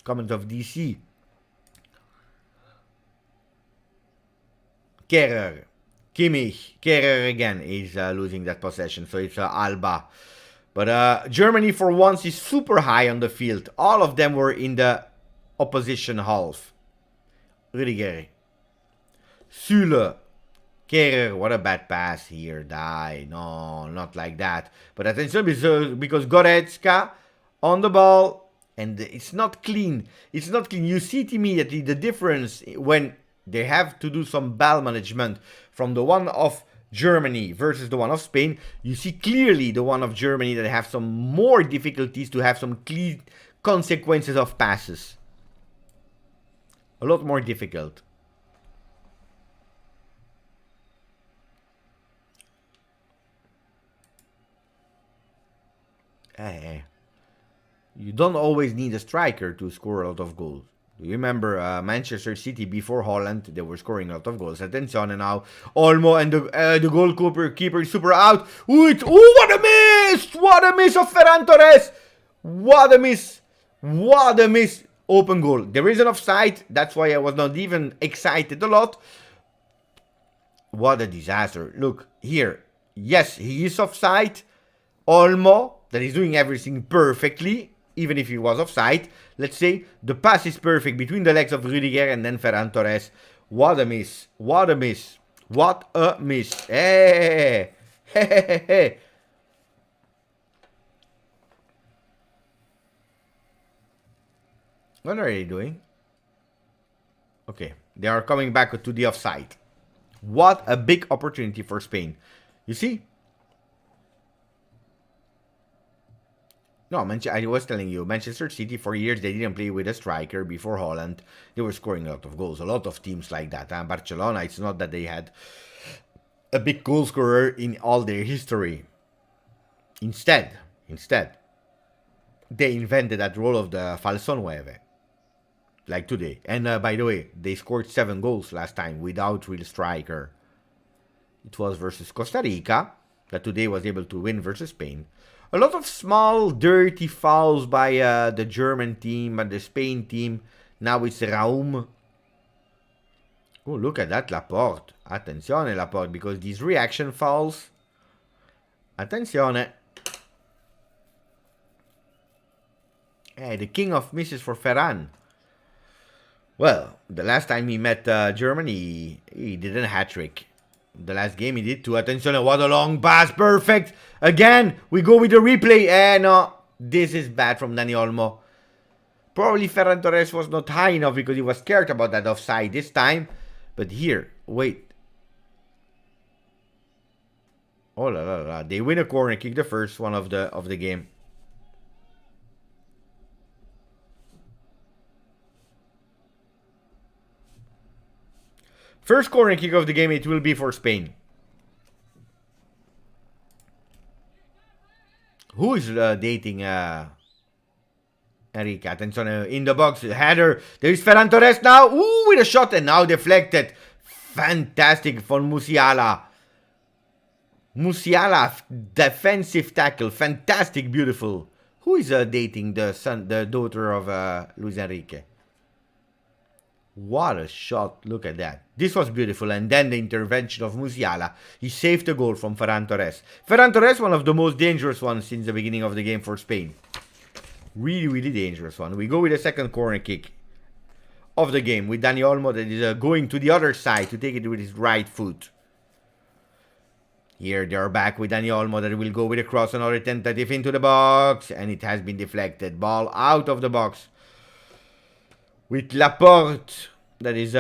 Comment of DC. Kehrer. Kimmich. Kehrer again is losing that possession. So it's Alba. But Germany for once is super high on the field. All of them were in the opposition half. Rudiger. Süle. Kehrer, what a bad pass here. Die. No, not like that. But attention, because Goretzka on the ball. And it's not clean. It's not clean. You see it immediately, the difference when they have to do some ball management from the one of Germany versus the one of Spain. You see clearly the one of Germany that have some more difficulties to have some clean consequences of passes. A lot more difficult. You don't always need a striker to score a lot of goals. You remember Manchester City before Holland, they were scoring a lot of goals. Attenzione now, Olmo and the goalkeeper is super out. Ooh, what a miss! What a miss of Ferran Torres! What a miss! What a miss! Open goal. There is an offside. That's why I was not even excited a lot. What a disaster. Look, here. Yes, he is offside. Olmo, that is doing everything perfectly, even if he was offside. Let's say the pass is perfect between the legs of Rudiger and then Ferran Torres. What a miss. What a miss. What a miss. Hey. Hey. What are they doing? Okay, they are coming back to the offside. What a big opportunity for Spain. You see? No, I was telling you, Manchester City for years they didn't play with a striker before Holland. They were scoring a lot of goals. A lot of teams like that. And Barcelona, it's not that they had a big goal scorer in all their history. Instead, they invented that role of the falso nueve. Like today. And by the way, they scored 7 goals last time without real striker. It was versus Costa Rica that today was able to win versus Spain. A lot of small, dirty fouls by the German team and the Spain team. Now it's Raum. Oh, look at that, Laporte. Attenzione, Laporte, because these reaction fouls. Attenzione. Hey, the king of misses for Ferran. Well, the last time he met Germany, he did a hat-trick. The last game he did too. Attenzione, what a long pass. Perfect. Again, we go with the replay. No, this is bad from Dani Olmo. Probably Ferran Torres was not high enough because he was scared about that offside this time. But here, wait. Oh la la la. They win a corner kick, the first one of the game. First corner kick of the game, it will be for Spain. Who is dating Enrique? Attenzione, in the box, header. There is Ferran Torres now. Ooh, with a shot and now deflected. Fantastic from Musiala. Musiala, defensive tackle. Fantastic, beautiful. Who is dating the daughter of Luis Enrique? What a shot, look at that. This was beautiful, and then the intervention of Musiala. He saved the goal from Ferran Torres. Ferran Torres, one of the most dangerous ones since the beginning of the game for Spain. Really, really dangerous one. We go with the second corner kick of the game with Dani Olmo that is going to the other side to take it with his right foot. Here they are back with Dani Olmo that will go with a cross, another tentative into the box, and it has been deflected. Ball out of the box. With Laporte, that is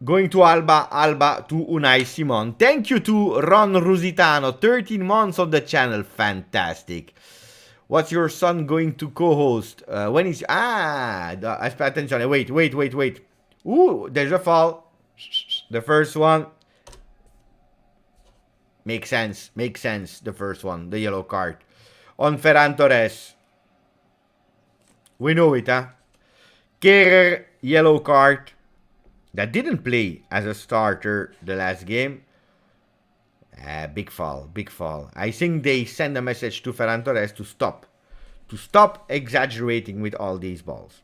going to Alba to Unai Simon. Thank you to Ron Rusitano, 13 months on the channel, fantastic. What's your son going to co-host? When is... attention, wait. Ooh, there's a foul. The first one. Makes sense, the first one, the yellow card. On Ferran Torres. We know it, huh? Kehrer, yellow card. That didn't play as a starter the last game. Big foul. I think they send a message to Ferran Torres to stop. To stop exaggerating with all these balls.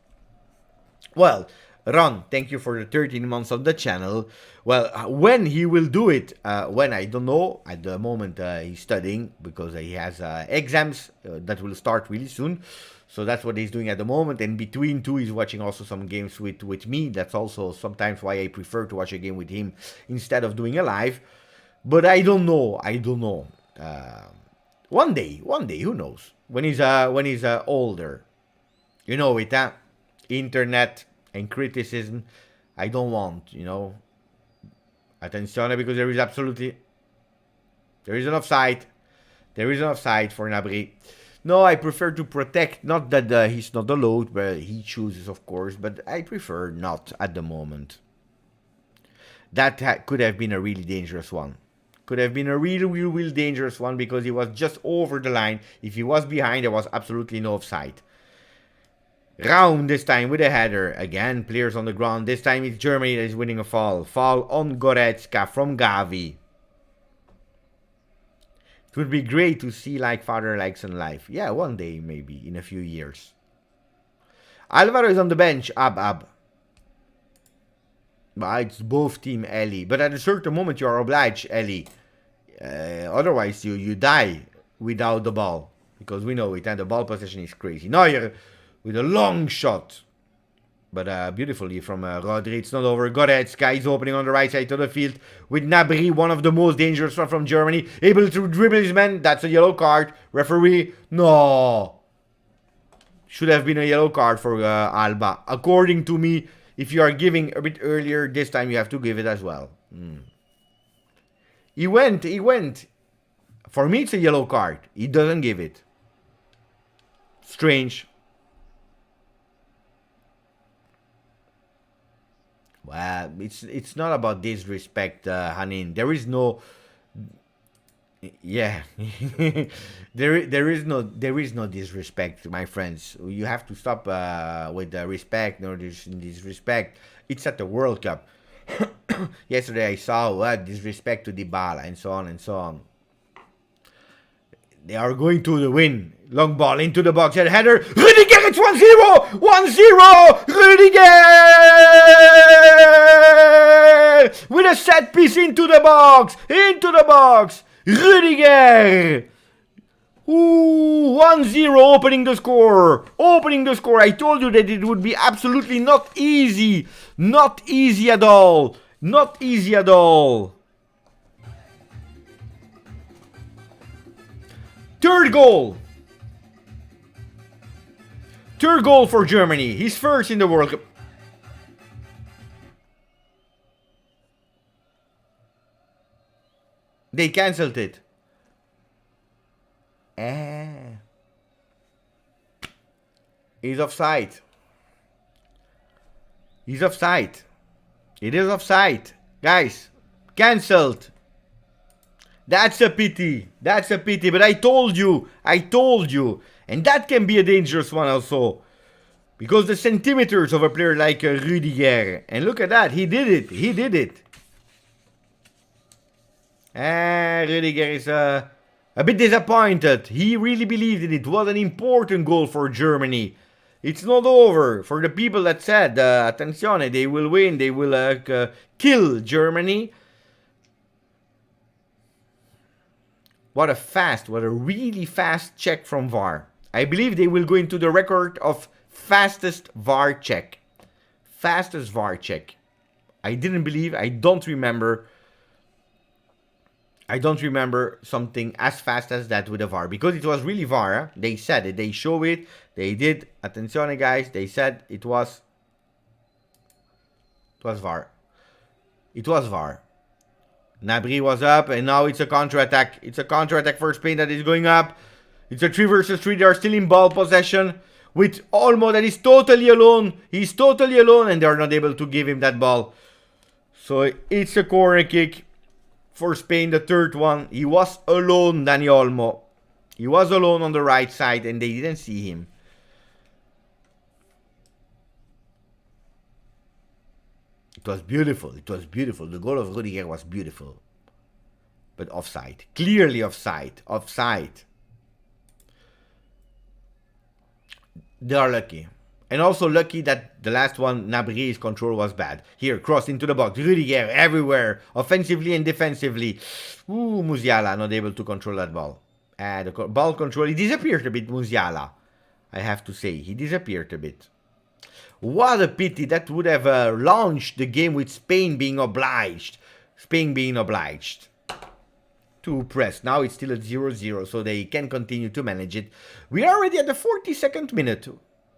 Well, Ron, thank you for the 13 months on the channel. Well, when he will do it, when I don't know. At the moment he's studying because he has exams that will start really soon. So that's what he's doing at the moment. And between two, he's watching also some games with me. That's also sometimes why I prefer to watch a game with him instead of doing a live. But I don't know. One day, who knows? When he's older, you know it, huh? Internet and criticism. I don't want, Attenzione, because there is an offside. There is an offside for Gnabry. No, I prefer to protect. Not that he's not allowed, but he chooses, of course. But I prefer not at the moment. That could have been a really dangerous one. Could have been a real dangerous one because he was just over the line. If he was behind, there was absolutely no offside. Raum this time with a header. Again, players on the ground. This time it's Germany that is winning a foul. Foul on Goretzka from Gavi. It would be great to see like father, like son life. Yeah, one day maybe, in a few years. Alvaro is on the bench. Ab. But it's both team Ellie. But at a certain moment you are obliged, Ellie. Otherwise you die without the ball. Because we know it, and the ball possession is crazy. Neuer with a long shot. But beautifully from Rodri. It's not over. Goretzka is opening on the right side of the field with Gnabry, one of the most dangerous ones from Germany. Able to dribble his man. That's a yellow card. Referee, no. Should have been a yellow card for Alba. According to me, If you are giving a bit earlier, this time you have to give it as well. He went. For me, it's a yellow card. He doesn't give it. Strange. Well, it's not about disrespect, Hanin. There is no. Yeah, there is no disrespect, my friends. You have to stop with the respect nor disrespect. It's at the World Cup. Yesterday I saw disrespect to Dybala and so on and so on. They are going to the win. Long ball into the box. And header. Rudiger, it's 1-0. 1-0. Rudiger! With a set piece into the box. Into the box. Rudiger! Ooh, 1-0 opening the score. Opening the score. I told you that it would be absolutely not easy. Not easy at all. Not easy at all. Third goal. Third goal for Germany. He's first in the World Cup. They cancelled it. He's offside. He's offside. It is offside. Guys, cancelled. That's a pity. That's a pity. But I told you. I told you. And that can be a dangerous one also. Because the centimeters of a player like Rudiger. And look at that. He did it. He did it. Rudiger is a bit disappointed. He really believed in it. It was an important goal for Germany. It's not over. For the people that said, attenzione, they will win. They will kill Germany. What a really fast check from VAR. I believe they will go into the record of fastest VAR check. Fastest VAR check. I don't remember something as fast as that with a VAR. Because it was really VAR. Huh? They said it. They show it. They did. Attenzione, guys. They said it was VAR. It was VAR. Gnabry was up, and now it's a counter-attack. It's a counter-attack for Spain that is going up. It's a 3 versus 3. They are still in ball possession with Olmo that is totally alone. He's totally alone, and they are not able to give him that ball. So it's a corner kick for Spain, the third one. He was alone, Dani Olmo. He was alone on the right side, and they didn't see him. It was beautiful. It was beautiful. The goal of Rudiger was beautiful. But offside. Clearly offside. Offside. They are lucky. And also lucky that the last one, Gnabry's control was bad. Here, cross into the box. Rudiger everywhere. Offensively and defensively. Ooh, Musiala not able to control that ball. The ball control. He disappeared a bit, Musiala. I have to say. He disappeared a bit. What a pity. That would have launched the game with Spain being obliged. Spain being obliged to press. Now it's still at 0-0, so they can continue to manage it. We are already at the 42nd minute.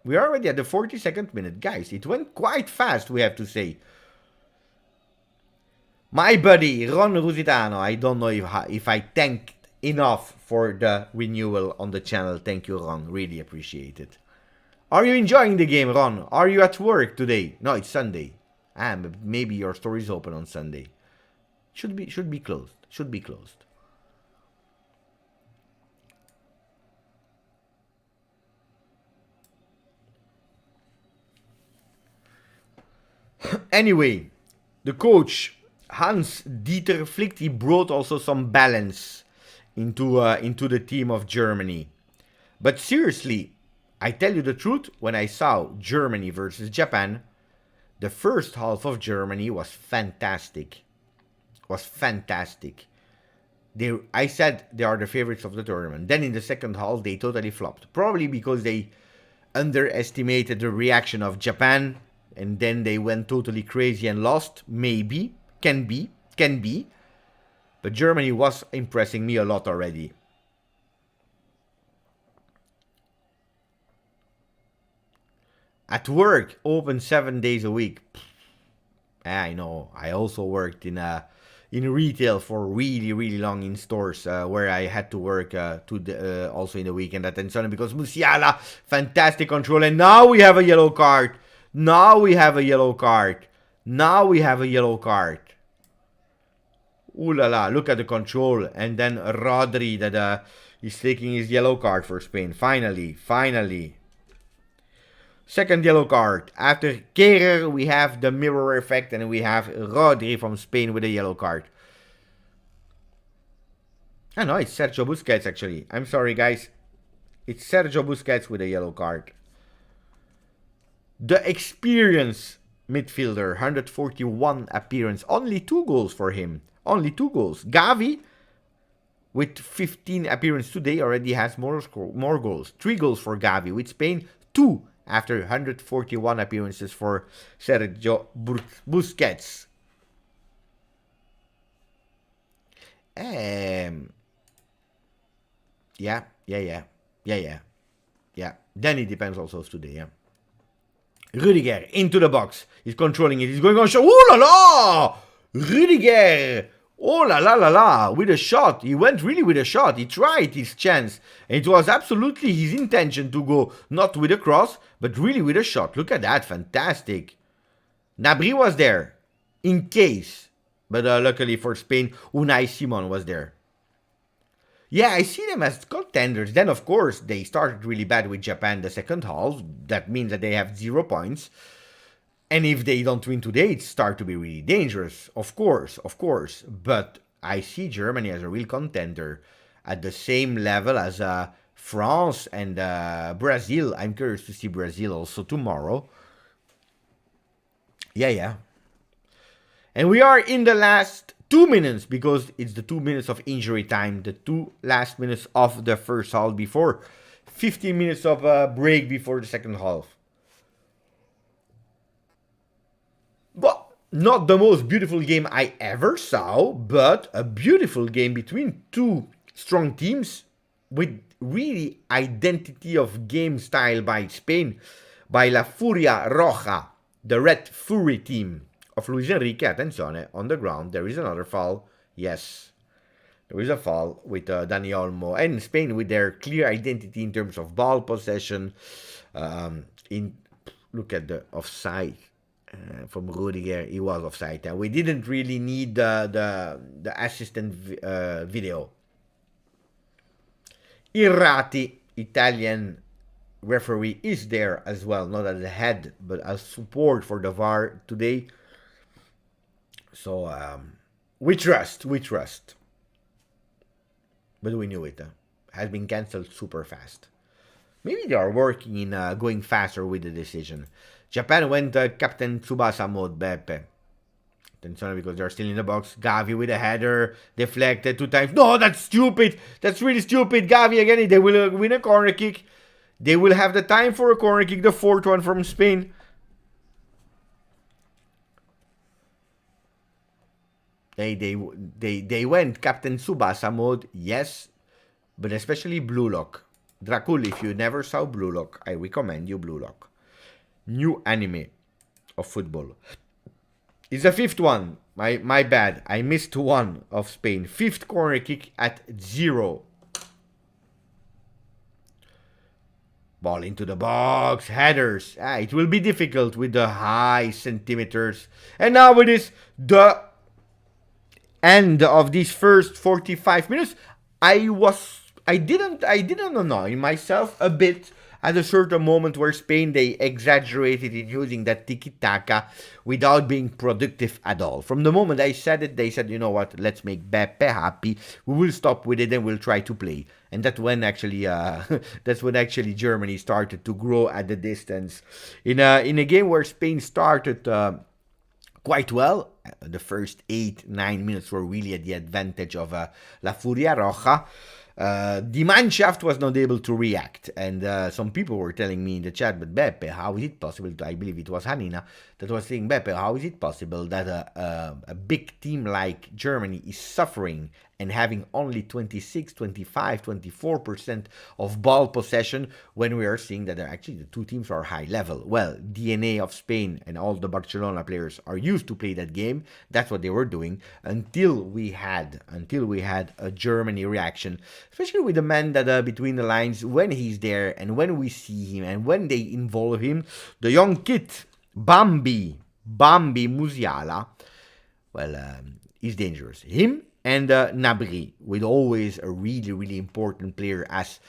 We are already at the 42nd minute. Guys, it went quite fast, we have to say. My buddy, Ron Rusitano. I don't know if I thanked enough for the renewal on the channel. Thank you, Ron. Really appreciate it. Are you enjoying the game, Ron? Are you at work today? No, it's Sunday. Maybe your store is open on Sunday. Should be closed. Should be closed. Anyway, the coach Hans-Dieter Flick, he brought also some balance into the team of Germany. But seriously, I tell you the truth, when I saw Germany versus Japan, the first half of Germany was fantastic. Was fantastic. I said they are the favorites of the tournament. Then in the second half, they totally flopped. Probably because they underestimated the reaction of Japan. And then they went totally crazy and lost. Maybe. Can be. But Germany was impressing me a lot already. At work, open 7 days a week. I know. I also worked in retail for really, really long in stores where I had to work also in the weekend. Attenzione, because Musiala, fantastic control. And now we have a yellow card. Now we have a yellow card. Now we have a yellow card. Ooh la la, look at the control. And then Rodri that is taking his yellow card for Spain. Finally, finally. Second yellow card. After Kehrer, we have the mirror effect, and we have Rodri from Spain with a yellow card. Oh no, it's Sergio Busquets actually. I'm sorry, guys. It's Sergio Busquets with a yellow card. The experienced midfielder, 141 appearance. Only 2 goals for him. Only 2 goals. Gavi, with 15 appearances today, already has more goals. 3 goals for Gavi. With Spain, 2 after 141 appearances for Sergio Busquets. Yeah. Then it depends also today, yeah. Rudiger into the box. He's controlling it. He's going on shot. Oh la la! Rudiger! Oh la la la la! With a shot. He went really with a shot. He tried his chance. And it was absolutely his intention to go not with a cross, but really with a shot. Look at that. Fantastic. Nabri was there. In case. But luckily for Spain, Unai Simon was there. Yeah, I see them as contenders. Then, of course, they started really bad with Japan the second half. That means that they have 0 points. And if they don't win today, it starts to be really dangerous. Of course. But I see Germany as a real contender at the same level as France and Brazil. I'm curious to see Brazil also tomorrow. Yeah. And we are in the last 2 minutes, because it's the 2 minutes of injury time, the 2 last minutes of the first half before 15 minutes of break before the second half. But not the most beautiful game I ever saw, but a beautiful game between 2 strong teams with really identity of game style by Spain, by La Furia Roja, the Red Fury team of Luis Enrique. Attenzione, on the ground, there is another foul. Yes, there is a foul with Dani Olmo. And Spain with their clear identity in terms of ball possession. Look at the offside from Rudiger. He was offside. We didn't really need the assistant video. Irrati, Italian referee, is there as well. Not as a head, but as support for the VAR today. So, we trust. But we knew it. Has been cancelled super fast. Maybe they are working in going faster with the decision. Japan went Captain Tsubasa mode, Beppe. Attenzione, because they're still in the box. Gavi with a header. Deflected 2 times. No, that's stupid. That's really stupid. Gavi again. They will win a corner kick. They will have the time for a corner kick. The 4th one from Spain. They went Captain Tsubasa mode, yes, but especially Blue Lock. Dracul, if you never saw Blue Lock, I recommend you Blue Lock. New anime of football. It's the 5th one. My bad. I missed 1 of Spain. 5th corner kick at 0. Ball into the box. Headers. It will be difficult with the high centimeters. And now it is the end of these first 45 minutes. I didn't annoy myself a bit at a certain moment where Spain, they exaggerated in using that tiki-taka without being productive at all. From the moment I said it, they said, you know what, let's make Beppe happy. We will stop with it and we'll try to play. And that's when actually Germany started to grow at the distance. In a game where Spain started quite well. The first 8-9 minutes were really at the advantage of La Furia Roja. The Mannschaft was not able to react, and some people were telling me in the chat, but Beppe, how is it possible? I believe it was Hanina that was saying, Beppe, how is it possible that a big team like Germany is suffering and having only 26, 25, 24% of ball possession when we are seeing that actually the two teams are high level? Well, DNA of Spain and all the Barcelona players are used to play that game. That's what they were doing until we had a Germany reaction, especially with the man that between the lines, when he's there and when we see him and when they involve him, the young kid Bambi Musiala, well, he's dangerous. Him and Nabri, with always a really, really important player as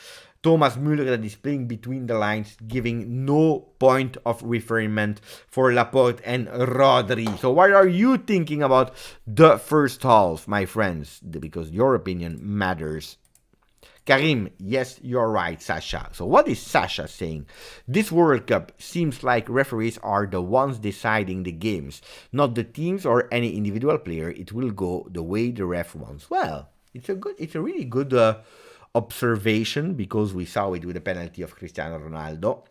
Thomas Müller that is playing between the lines, giving no point of referment for Laporte and Rodri. So what are you thinking about the first half, my friends? Because your opinion matters. Karim, yes, you're right, Sasha. So what is Sasha saying? This World Cup seems like referees are the ones deciding the games, not the teams or any individual player. It will go the way the ref wants. Well, it's a really good observation, because we saw it with the penalty of Cristiano Ronaldo.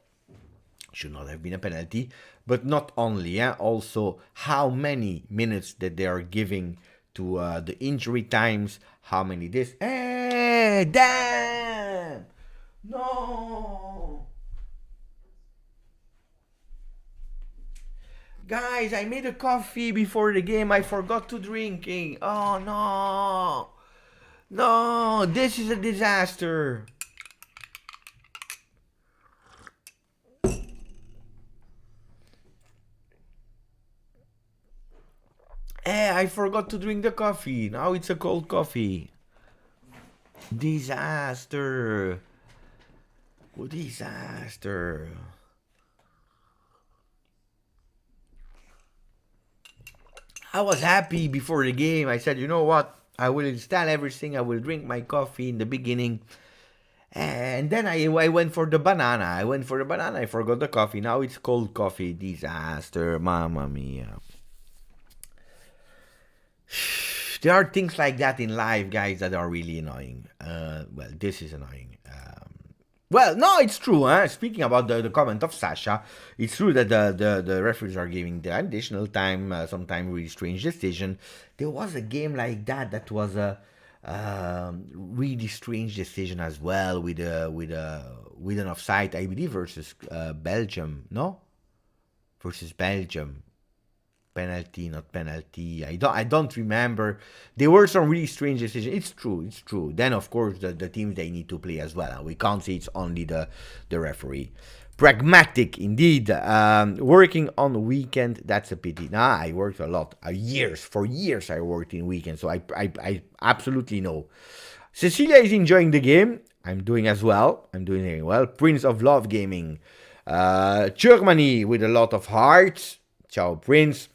Should not have been a penalty, but not only, also how many minutes that they are giving to the injury times, how many this. Hey, damn! No! Guys, I made a coffee before the game. I forgot to drinking. Oh no! No, this is a disaster. I forgot to drink the coffee. Now it's a cold coffee. Disaster. Disaster. I was happy before the game. I said, you know what? I will install everything. I will drink my coffee in the beginning. And then I went for the banana. I forgot the coffee. Now it's cold coffee. Disaster. Mamma mia. There are things like that in life, guys, that are really annoying. Well, this is annoying. Well, no, it's true. Speaking about the comment of Sasha, it's true that the referees are giving the additional time, sometimes really strange decision. There was a game like that was a really strange decision as well, with an offside, I believe, versus Belgium. No, versus Belgium. Penalty, not penalty. I don't remember. There were some really strange decisions. It's true. Then of course the teams, they need to play as well. We can't say it's only the referee. Pragmatic indeed. Working on weekend, that's a pity. Nah, I worked a lot. For years I worked in weekend, so I absolutely know. Cecilia is enjoying the game. I'm doing as well. I'm doing very well. Prince of Love Gaming. Germany with a lot of hearts. Ciao Prince.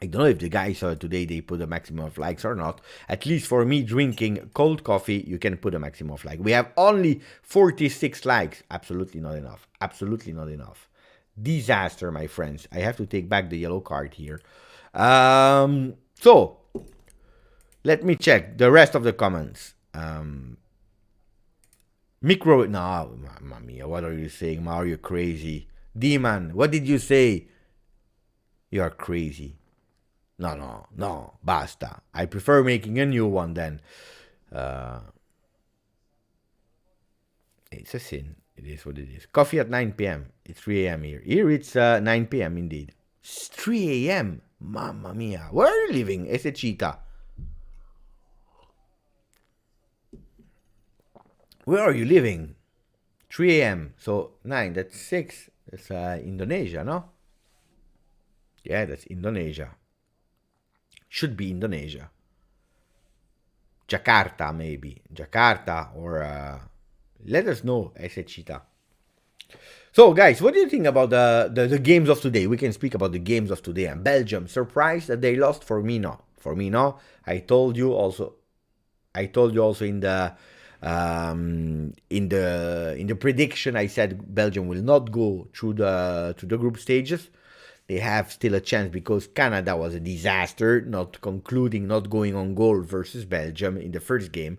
I don't know if the guys today they put a maximum of likes or not. At least for me drinking cold coffee, you can put a maximum of likes. We have only 46 likes. Absolutely not enough. Absolutely not enough. Disaster, my friends. I have to take back the yellow card here. So, let me check the rest of the comments. Micro... No, mamma mia, what are you saying? Mario, crazy. D-Man, what did you say? You are crazy. No, basta. I prefer making a new one then. It's a sin. It is what it is. Coffee at 9 p.m. It's 3 a.m. here. Here it's 9 p.m. indeed. It's 3 a.m. Mamma mia. Where are you living, Esechita? Where are you living? 3 a.m. So 9, that's 6. That's Indonesia, no? Yeah, that's Indonesia. Should be Indonesia. Jakarta, maybe. Jakarta, or let us know, Esechita. So, guys, what do you think about the games of today? We can speak about the games of today. And Belgium, surprised that they lost? For me, no. For me, no. I told you also in the prediction, I said Belgium will not go through the group stages. They have still a chance because Canada was a disaster, not going on goal versus Belgium in the first game.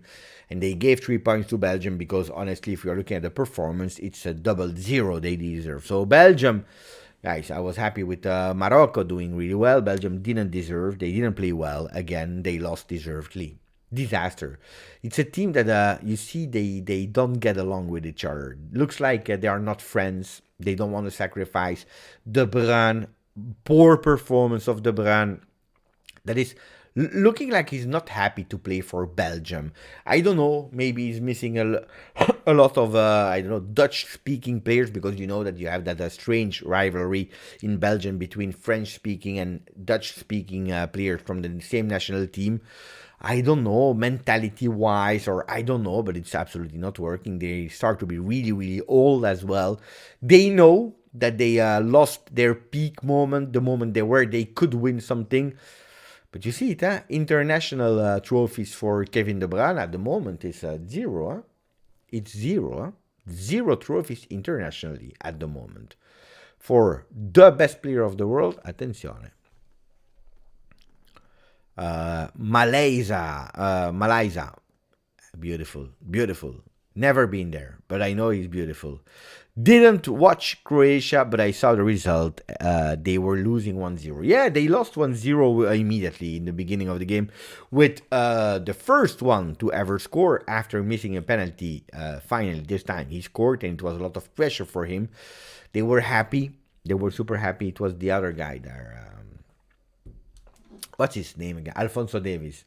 And they gave 3 points to Belgium because, honestly, if you're looking at the performance, it's a 0-0 they deserve. So Belgium, Guys, I was happy with Morocco doing really well. Belgium didn't deserve. They didn't play well. Again, they lost deservedly. Disaster. It's a team that you see they don't get along with each other. Looks like they are not friends. They don't want to sacrifice De Bruyne. Poor performance of De Bruyne. That is looking like he's not happy to play for Belgium. I don't know. Maybe he's missing a lot of I don't know Dutch-speaking players, because you know that you have that strange rivalry in Belgium between French-speaking and Dutch-speaking players from the same national team. I don't know, mentality-wise, or I don't know, but it's absolutely not working. They start to be really, really old as well. They know that they lost their peak moment, the moment they could win something. But you see it, huh? International trophies for Kevin De Bruyne at the moment is zero. Huh? It's zero. Huh? Zero trophies internationally at the moment. For the best player of the world, attenzione. Malaysia. Beautiful, beautiful. Never been there, but I know he's beautiful. Didn't watch Croatia, but I saw the result. They were losing 1-0. Yeah, they lost 1-0 immediately in the beginning of the game, with the first one to ever score after missing a penalty. Finally, this time he scored, and it was a lot of pressure for him. They were happy. They were super happy. It was the other guy there. What's his name again? Alfonso Davies.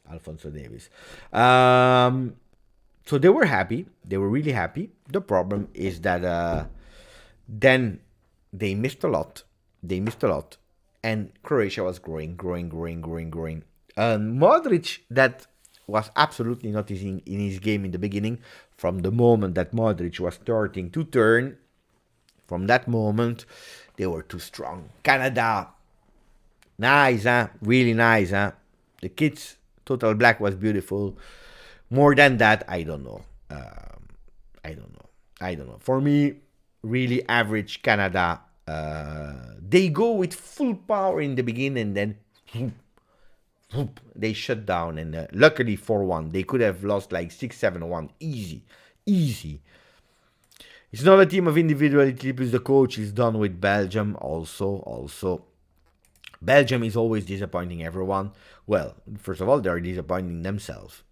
So they were happy. They were really happy. The problem is that then they missed a lot. And Croatia was growing. Modric, that was absolutely not in his game in the beginning. From the moment that Modric was starting to turn, from that moment, they were too strong. Canada, nice, huh? Really nice, huh? The kids, Total Black was beautiful. More than that, I don't know. I don't know. For me, really average Canada. They go with full power in the beginning, and then they shut down. And luckily 4-1. They could have lost like 6-7-1. Easy. It's not a team of individuality, because the coach is done with Belgium. Also. Belgium is always disappointing everyone. Well, first of all, they're disappointing themselves.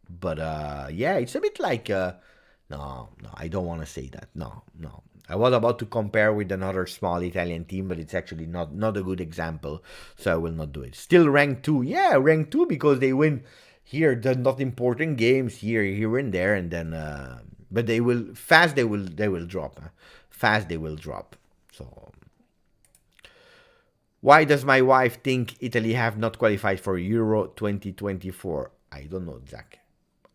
But yeah, it's a bit like no, I don't want to say that. No. I was about to compare with another small Italian team, but it's actually not a good example, so I will not do it. Still ranked 2. Yeah, ranked 2 because they win here the not important games here and there, and then but they will drop. Huh? Fast they will drop. So why does my wife think Italy have not qualified for Euro 2024? I don't know, Zach.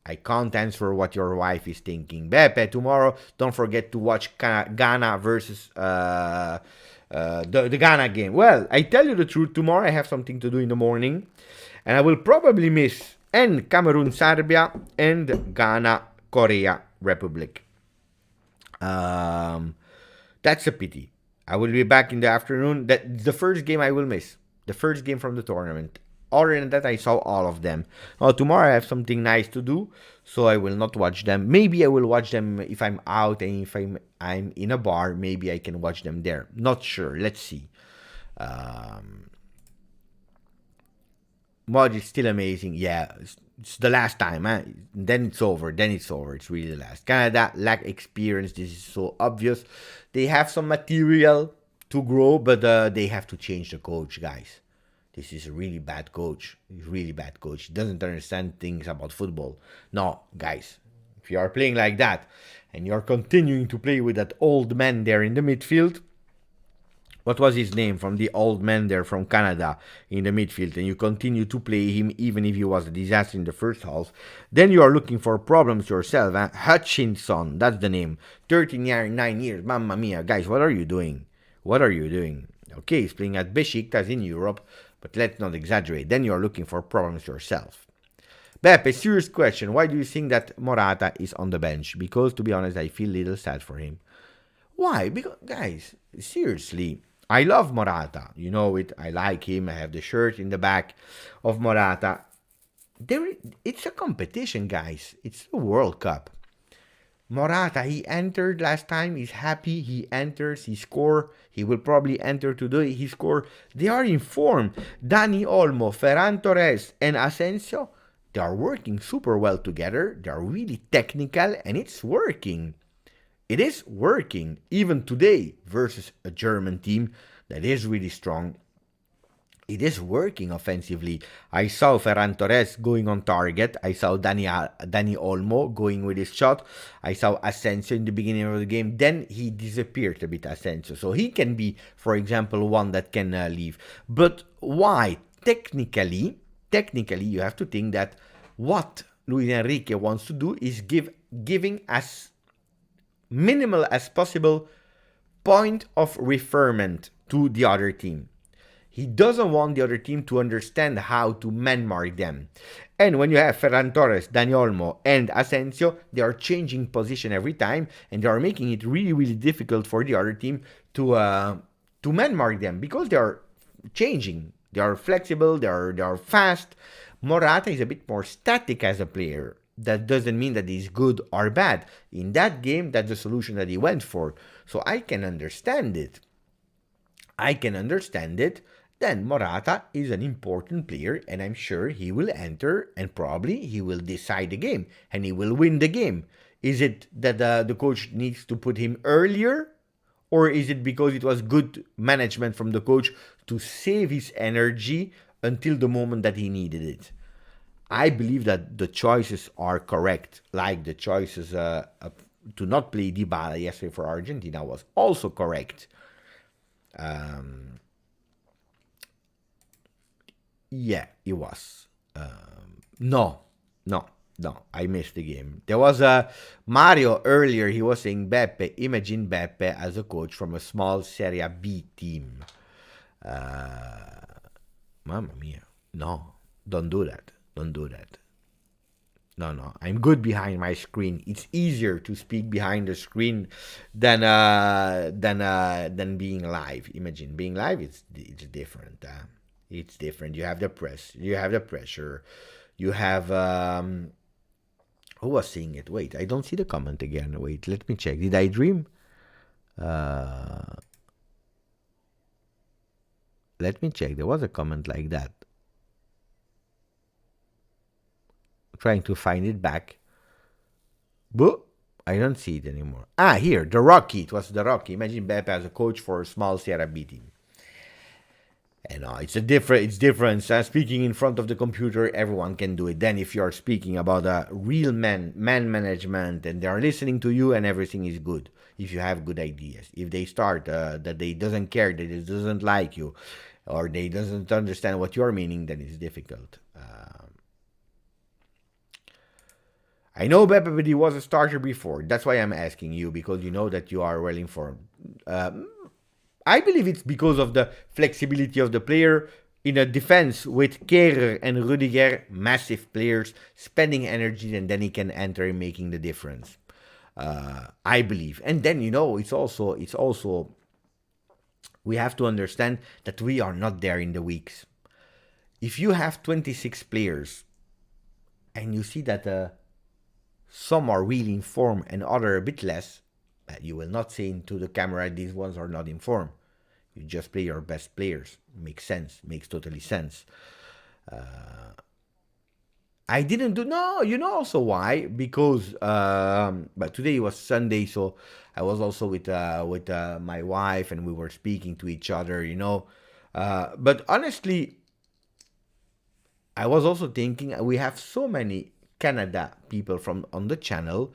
I can't answer what your wife is thinking. Beppe, tomorrow, don't forget to watch Ghana versus the Ghana game. Well, I tell you the truth, tomorrow I have something to do in the morning, and I will probably miss and Cameroon, Serbia, and Ghana, Korea Republic. That's a pity. I will be back in the afternoon. That's the first game I will miss. The first game from the tournament. Other than that, I saw all of them. Now, tomorrow I have something nice to do, so I will not watch them. Maybe I will watch them if I'm out, and if I'm in a bar, maybe I can watch them there. Not sure. Let's see. Mod is still amazing. Yeah, it's the last time. Huh? Then it's over. It's really the last. Canada lack experience. This is so obvious. They have some material to grow, but they have to change the coach, guys. This is a really bad coach. He's a really bad coach. He doesn't understand things about football. No, guys, if you are playing like that and you're continuing to play with that old man there in the midfield, what was his name from the old man there from Canada in the midfield, and you continue to play him even if he was a disaster in the first half, then you are looking for problems yourself. Huh? Hutchinson, that's the name. 39 years, mamma mia. Guys, what are you doing? Okay, he's playing at Besiktas in Europe, but let's not exaggerate. Then you're looking for problems yourself. Beppe, serious question. Why do you think that Morata is on the bench? Because, to be honest, I feel a little sad for him. Why? Because, guys, seriously, I love Morata. You know it. I like him. I have the shirt in the back of Morata. It's a competition, guys. It's the World Cup. Morata, he entered last time. He's happy. He enters. He score. He will probably enter today. He score. They are in form. Dani Olmo, Ferran Torres, and Asensio. They are working super well together. They are really technical, and it's working. It is working even today versus a German team that is really strong. It is working offensively. I saw Ferran Torres going on target. I saw Dani Olmo going with his shot. I saw Asensio in the beginning of the game. Then he disappeared a bit, Asensio. So he can be, for example, one that can leave. But why? Technically, you have to think that what Luis Enrique wants to do is giving as minimal as possible point of referment to the other team. He doesn't want the other team to understand how to man mark them. And when you have Ferran Torres, Dani Olmo, and Asensio, they are changing position every time, and they are making it really, really difficult for the other team to man mark them because they are changing. They are flexible. They are fast. Morata is a bit more static as a player. That doesn't mean that he's good or bad. In that game, that's the solution that he went for. So I can understand it. Then Morata is an important player, and I'm sure he will enter and probably he will decide the game and he will win the game. Is it that the coach needs to put him earlier, or is it because it was good management from the coach to save his energy until the moment that he needed it? I believe that the choices are correct, like the choices to not play Dybala yesterday for Argentina was also correct. Yeah, it was. No, no, no. I missed the game. There was a Mario earlier. He was saying Beppe. Imagine Beppe as a coach from a small Serie B team. Mamma mia. No, don't do that. Don't do that. No. I'm good behind my screen. It's easier to speak behind the screen than being live. Imagine being live. It's different. It's different. You have the press. You have the pressure. You have who was saying it? Wait, I don't see the comment again. Wait, let me check. Did I dream? Let me check. There was a comment like that. Trying to find it back. But I don't see it anymore. Here, the Rocky. It was the Rocky. Imagine Beppe as a coach for a small Serie B team. And it's different. Speaking in front of the computer, everyone can do it. Then if you're speaking about a real man management, and they are listening to you and everything is good, if you have good ideas. If they start that they doesn't care, that they doesn't like you, or they doesn't understand what you're meaning, then it's difficult. I know Beppe, but he was a starter before. That's why I'm asking you, because you know that you are well informed. I believe it's because of the flexibility of the player in a defense with Kehrer and Rudiger, massive players, spending energy, and then he can enter making the difference. I believe. And then, it's also, we have to understand that we are not there in the weeks. If you have 26 players and you see that some are really in form and other a bit less, you will not say into the camera these ones are not in form. You just play your best players. Makes sense. Makes totally sense. I didn't do no. You know also why? Because but today was Sunday, so I was also with my wife and we were speaking to each other. But honestly, I was also thinking we have so many Canada people from on the channel.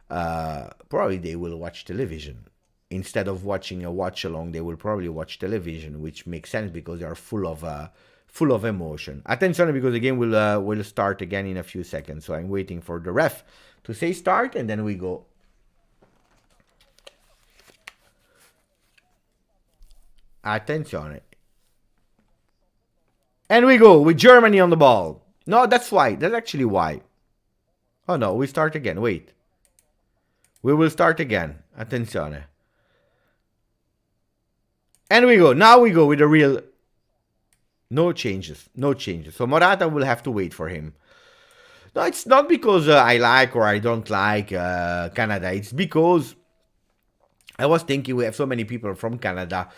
Probably they will watch television instead of watching a watch along. They will probably watch television, which makes sense because they are full of emotion. Attention, because the game will start again in a few seconds. So I'm waiting for the ref to say start, and then we go. Attention. And we go with Germany on the ball. No, that's why. That's actually why. Oh no, we start again. Wait. We will start again. Attenzione. And we go. Now we go with the real. No changes. No changes. So Morata will have to wait for him. No, it's not because I like or I don't like Canada. It's because I was thinking we have so many people from Canada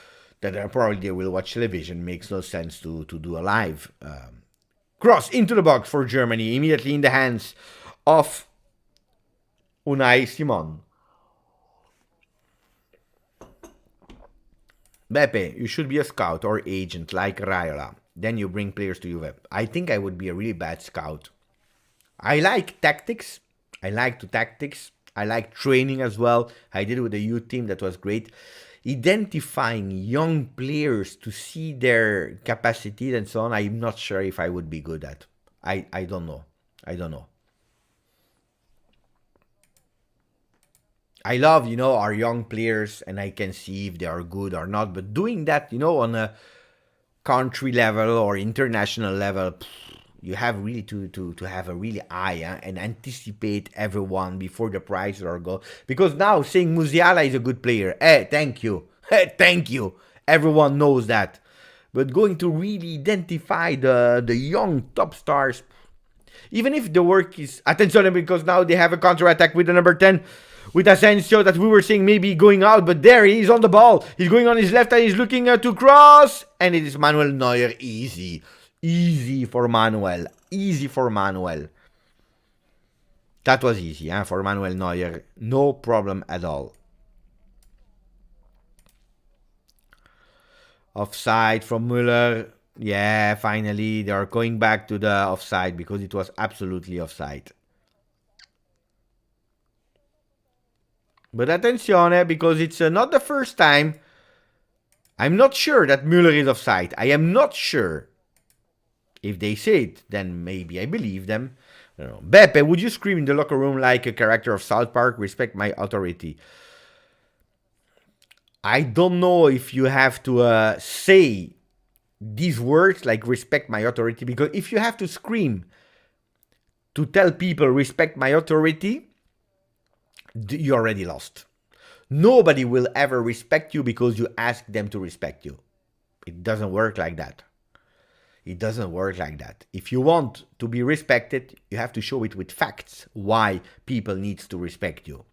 that probably they will watch television. Makes no sense to do a live cross into the box for Germany, immediately in the hands of Unai Simon. Beppe, you should be a scout or agent like Raiola. Then you bring players to Juve. I think I would be a really bad scout. I like tactics. I like to tactics. I like training as well. I did it with the youth team. That was great. Identifying young players to see their capacities and so on, I'm not sure if I would be good at. I don't know. I don't know. I love, our young players and I can see if they are good or not. But doing that, on a country level or international level, you have really to have a really eye and anticipate everyone before the prize or go. Because now saying Musiala is a good player, thank you. Thank you. Everyone knows that. But going to really identify the young top stars, even if the work is... Attention, because now they have a counter-attack with the number 10, with Asensio that we were seeing maybe going out, but there he is on the ball. He's going on his left and he's looking to cross, and it is Manuel Neuer. Easy. Easy for Manuel. Easy for Manuel. That was easy for Manuel Neuer. No problem at all. Offside from Müller. Yeah, finally they are going back to the offside because it was absolutely offside. But attenzione, because it's not the first time. I'm not sure that Müller is offside. I am not sure. If they say it, then maybe I believe them. I don't know. Beppe, would you scream in the locker room like a character of South Park? Respect my authority. I don't know if you have to say these words like respect my authority, because if you have to scream to tell people respect my authority, you already lost. Nobody will ever respect you because you ask them to respect you. It doesn't work like that. It doesn't work like that. If you want to be respected, you have to show it with facts why people need to respect you.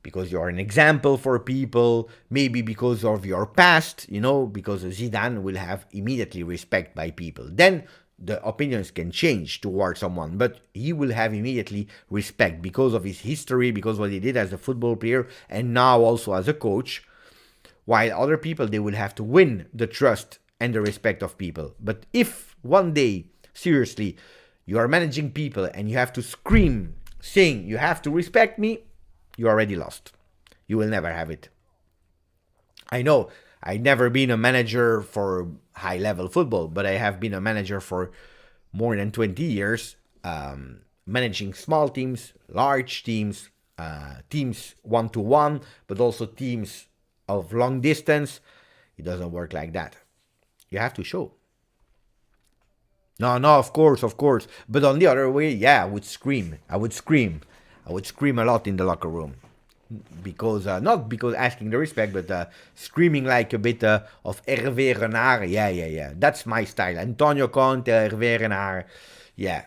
Because you're an example for people, maybe because of your past, because Zidane will have immediately respect by people. Then the opinions can change towards someone, but he will have immediately respect because of his history, because of what he did as a football player, and now also as a coach. While other people, they will have to win the trust and the respect of people. But if one day, seriously, you are managing people and you have to scream, saying, you have to respect me, you already lost. You will never have it. I know I've never been a manager for high-level football, but I have been a manager for more than 20 years, managing small teams, large teams, teams one-to-one, but also teams of long distance. It doesn't work like that. You have to show. No, of course. But on the other way, yeah, I would scream. I would scream a lot in the locker room. Because, not because asking the respect, but screaming like a bit of Hervé Renard. Yeah. That's my style. Antonio Conte, Hervé Renard. Yeah.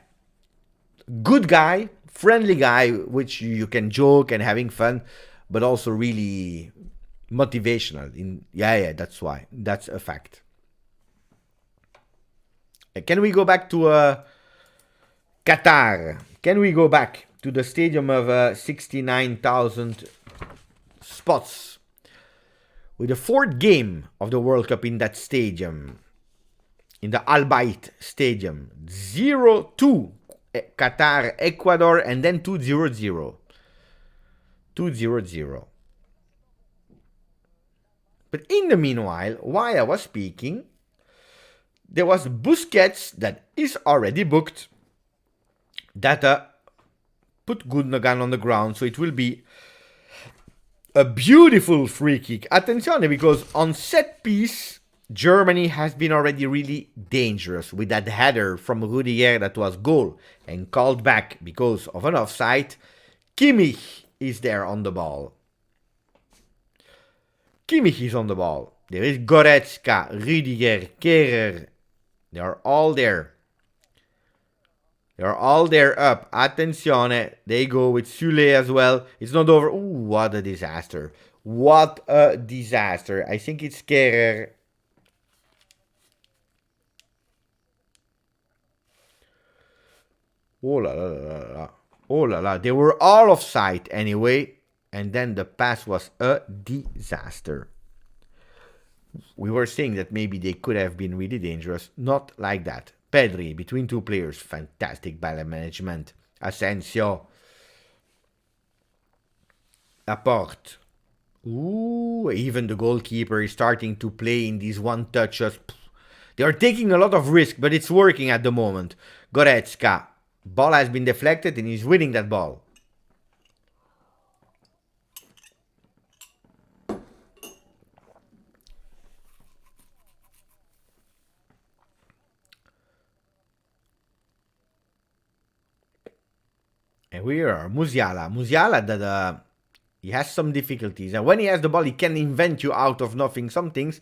Good guy, friendly guy, which you can joke and having fun, but also really motivational. Yeah, that's why. That's a fact. Can we go back to Qatar? Can we go back to the stadium of 69,000 spots with the fourth game of the World Cup in that stadium, in the Al Bayt Stadium? 0-2 Qatar, Ecuador, and then 2-0-0. 2-0-0. But in the meanwhile, while I was speaking, there was Busquets that is already booked, that put Gundogan on the ground, so it will be a beautiful free kick. Attenzione, because on set piece, Germany has been already really dangerous with that header from Rudiger that was goal and called back because of an offside. Kimmich is there on the ball. Kimmich is on the ball. There is Goretzka, Rudiger, Kehrer. They are all there. They're all there up. Attenzione. They go with Sule as well. It's not over. Ooh, what a disaster. What a disaster. I think it's Kerrer. Oh la la la la. Oh la la. They were all offside anyway. And then the pass was a disaster. We were saying that maybe they could have been really dangerous. Not like that. Pedri, between two players. Fantastic ball management. Asensio. Laporte. Ooh, even the goalkeeper is starting to play in these one touches. They are taking a lot of risk, but it's working at the moment. Goretzka. Ball has been deflected and he's winning that ball. And we are Musiala. Musiala that he has some difficulties. And when he has the ball, he can invent you out of nothing some things.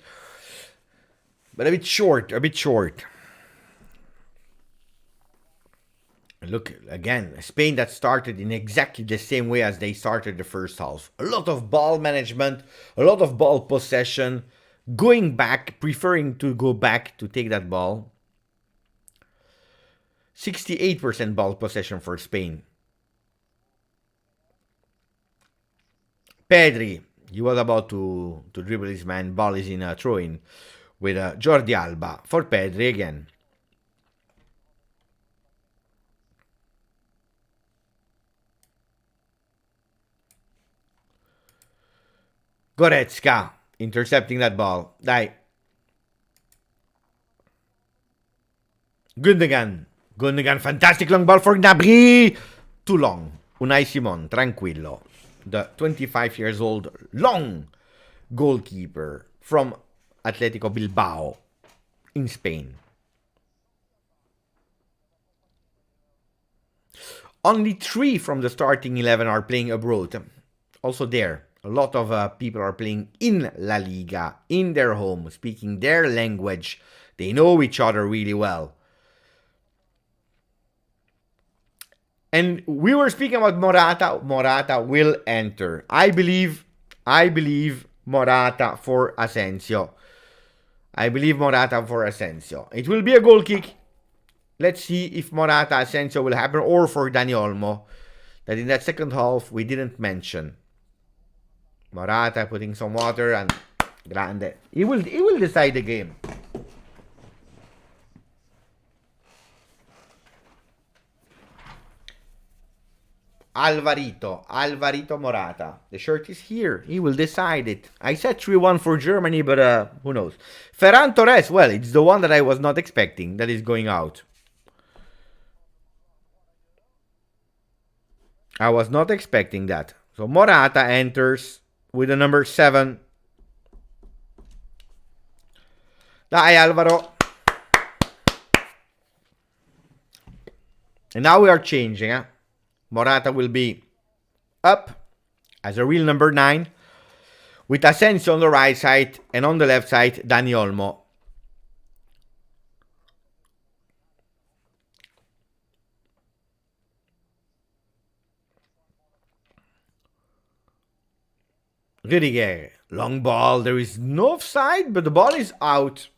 But a bit short, a bit short. Look, again, Spain that started in exactly the same way as they started the first half. A lot of ball management, a lot of ball possession, going back, preferring to go back to take that ball. 68% ball possession for Spain. Pedri, he was about to dribble his man. Ball is in a throw-in with Jordi Alba. For Pedri again. Goretzka intercepting that ball. Dai. Gundogan. Gundogan, fantastic long ball for Gnabry. Too long. Unai Simon, tranquillo. The 25 years old long goalkeeper from Atletico Bilbao in Spain. Only 3 from the starting 11 are playing abroad. Also there, a lot of people are playing in La Liga, in their home, speaking their language. They know each other really well. And we were speaking about Morata. Morata will enter. I believe Morata for Asensio. I believe Morata for Asensio. It will be a goal kick. Let's see if Morata Asensio will happen, or for Dani Olmo, that in that second half we didn't mention. Morata putting some water and grande. He will decide the game. Alvarito Morata. The shirt is here. He will decide it. I said 3-1 for Germany, but who knows? Ferran Torres, well, it's the one that I was not expecting that is going out. I was not expecting that. So Morata enters with the number 7. Dai, Alvaro. And now we are changing, huh? Morata will be up as a real number 9, with Asensio on the right side and on the left side, Dani Olmo. Rudiger, long ball. There is no offside, but the ball is out.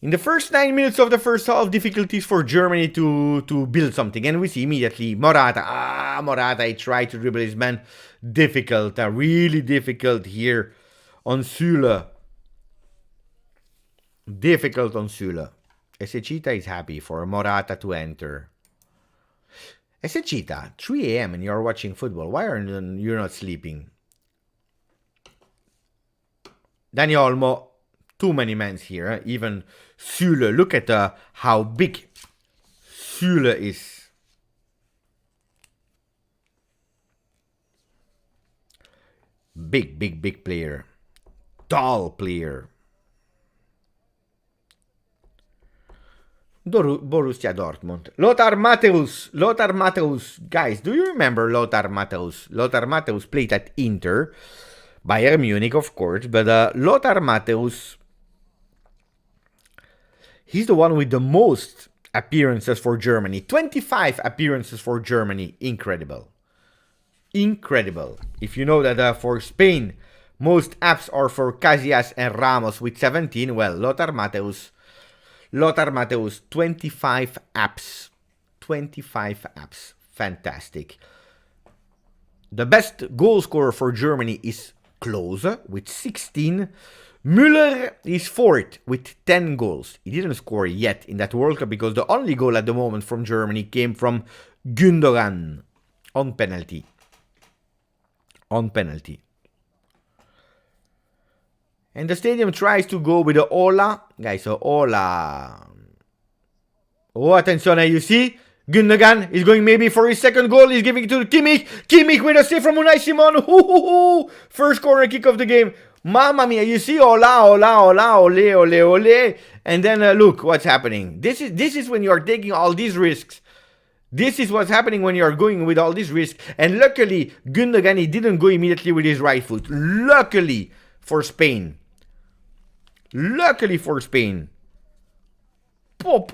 In the first 9 minutes of the first half, difficulties for Germany to build something. And we see immediately Morata. Morata, he tried to dribble his man. Difficult, really difficult here on Süle. Difficult on Süle. Esechita is happy for Morata to enter. Esechita, 3 a.m. and you're watching football. Why are you not sleeping? Dani Olmo. Too many men here. Even Süle. Look at how big Süle is. Big player. Tall player. Borussia Dortmund. Lothar Matthäus. Guys, do you remember Lothar Matthäus? Lothar Matthäus played at Inter. Bayern Munich, of course. But Lothar Matthäus, he's the one with the most appearances for Germany. 25 appearances for Germany. Incredible. Incredible. If you know that for Spain, most apps are for Casillas and Ramos with 17. Well, Lothar Matthäus, 25 apps. 25 apps. Fantastic. The best goal scorer for Germany is Klose with 16. Müller is fourth with 10 goals. He didn't score yet in that World Cup because the only goal at the moment from Germany came from Gündogan on penalty. On penalty. And the stadium tries to go with the Ola. Guys, so Ola. Oh, attention, you see? Gündogan is going maybe for his second goal. He's giving it to Kimmich. Kimmich with a save from Unai Simon. First corner kick of the game. Mamma mia, you see? Ola, ole. And then look what's happening. This is when you are taking all these risks. This is what's happening when you are going with all these risks. And luckily, Gündogan, he didn't go immediately with his right foot. Luckily for Spain. Luckily for Spain. Po.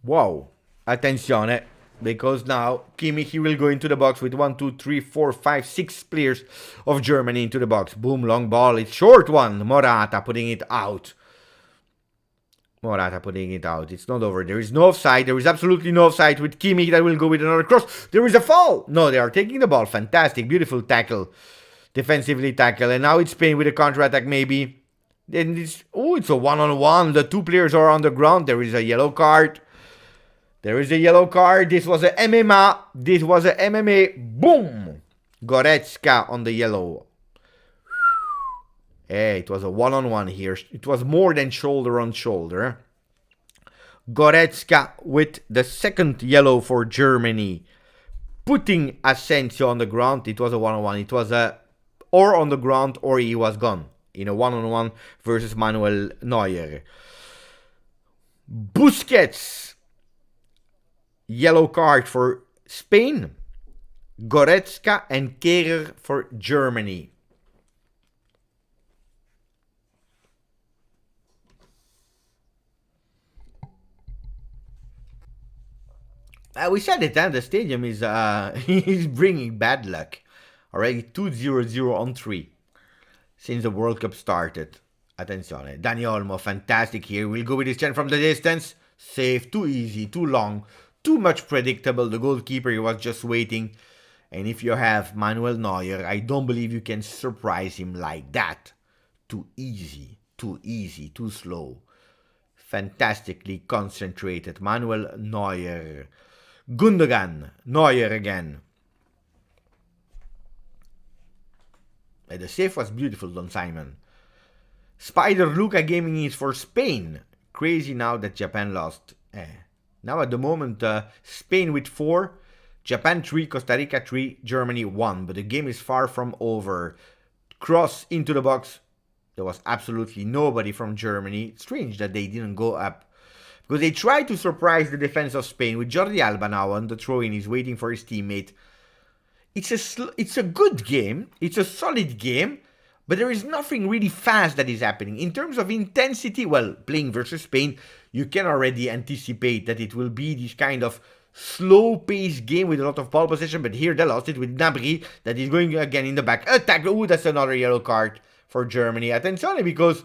Wow. Attenzione. Because now Kimmich, he will go into the box with 1, 2, 3, 4, 5, 6 players of Germany into the box. Boom, long ball. It's short one. Morata putting it out. It's not over. There is no offside. There is absolutely no offside with Kimmich that will go with another cross. There is a foul. No, they are taking the ball. Fantastic. Beautiful tackle. Defensively tackle. And now it's Spain with a counter-attack maybe. Then it's a one-on-one. The two players are on the ground. There is a yellow card. This was a MMA. Boom. Goretzka on the yellow. Hey, it was a one-on-one here. It was more than shoulder on shoulder. Goretzka with the second yellow for Germany. Putting Asensio on the ground. It was a one-on-one. It was or on the ground or he was gone. In a one-on-one versus Manuel Neuer. Busquets. Yellow card for Spain. Goretzka and Kehrer for Germany. We said it, the stadium is is bringing bad luck. Already 2-0-0 on 3 since the World Cup started. Attenzione. Dani Olmo, fantastic here. We'll go with his chance from the distance. Save, too easy, too long, too much predictable. The goalkeeper, he was just waiting. And if you have Manuel Neuer, I don't believe you can surprise him like that. Too easy, too slow. Fantastically concentrated. Manuel Neuer. Gündogan. Neuer again. And the save was beautiful, Don Simon. Spider Luca gaming is for Spain. Crazy now that Japan lost. Now at the moment, Spain with 4, Japan 3, Costa Rica 3, Germany 1. But the game is far from over. Cross into the box. There was absolutely nobody from Germany. It's strange that they didn't go up. Because they tried to surprise the defense of Spain with Jordi Alba now on the throw-in. He's waiting for his teammate. It's a good game. It's a solid game. But there is nothing really fast that is happening. In terms of intensity, well, playing versus Spain, you can already anticipate that it will be this kind of slow-paced game with a lot of ball possession. But here they lost it with Gnabry that is going again in the back. Attack. Ooh, that's another yellow card for Germany. Attenzione, because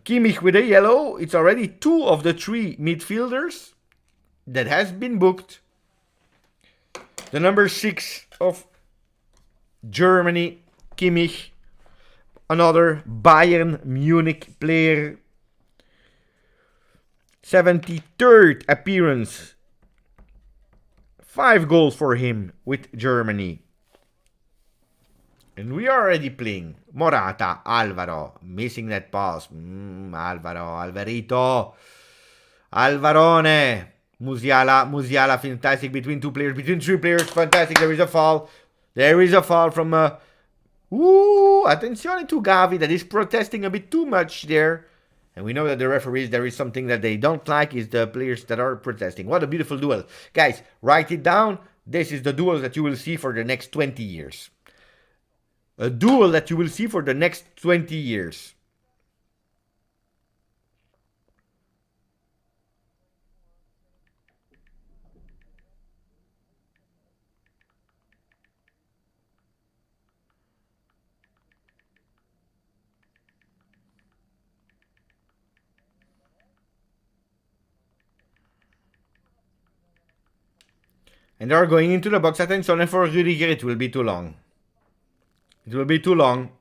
Kimmich with a yellow. It's already 2 of the 3 midfielders that has been booked. The number 6 of Germany, Kimmich, another Bayern Munich player. 73rd appearance. 5 goals for him with Germany. And we are already playing. Morata, Alvaro, missing that pass. Alvarito. Alvarone. Musiala, fantastic between 2 players, between 3 players, fantastic. There is a foul. From attenzione to Gavi that is protesting a bit too much there. And we know that the referees, there is something that they don't like, is the players that are protesting. What a beautiful duel. Guys, write it down. This is the duel that you will see for the next 20 years. A duel that you will see for the next 20 years. And they are going into the box. Attention for Rudiger, it will be too long. It will be too long.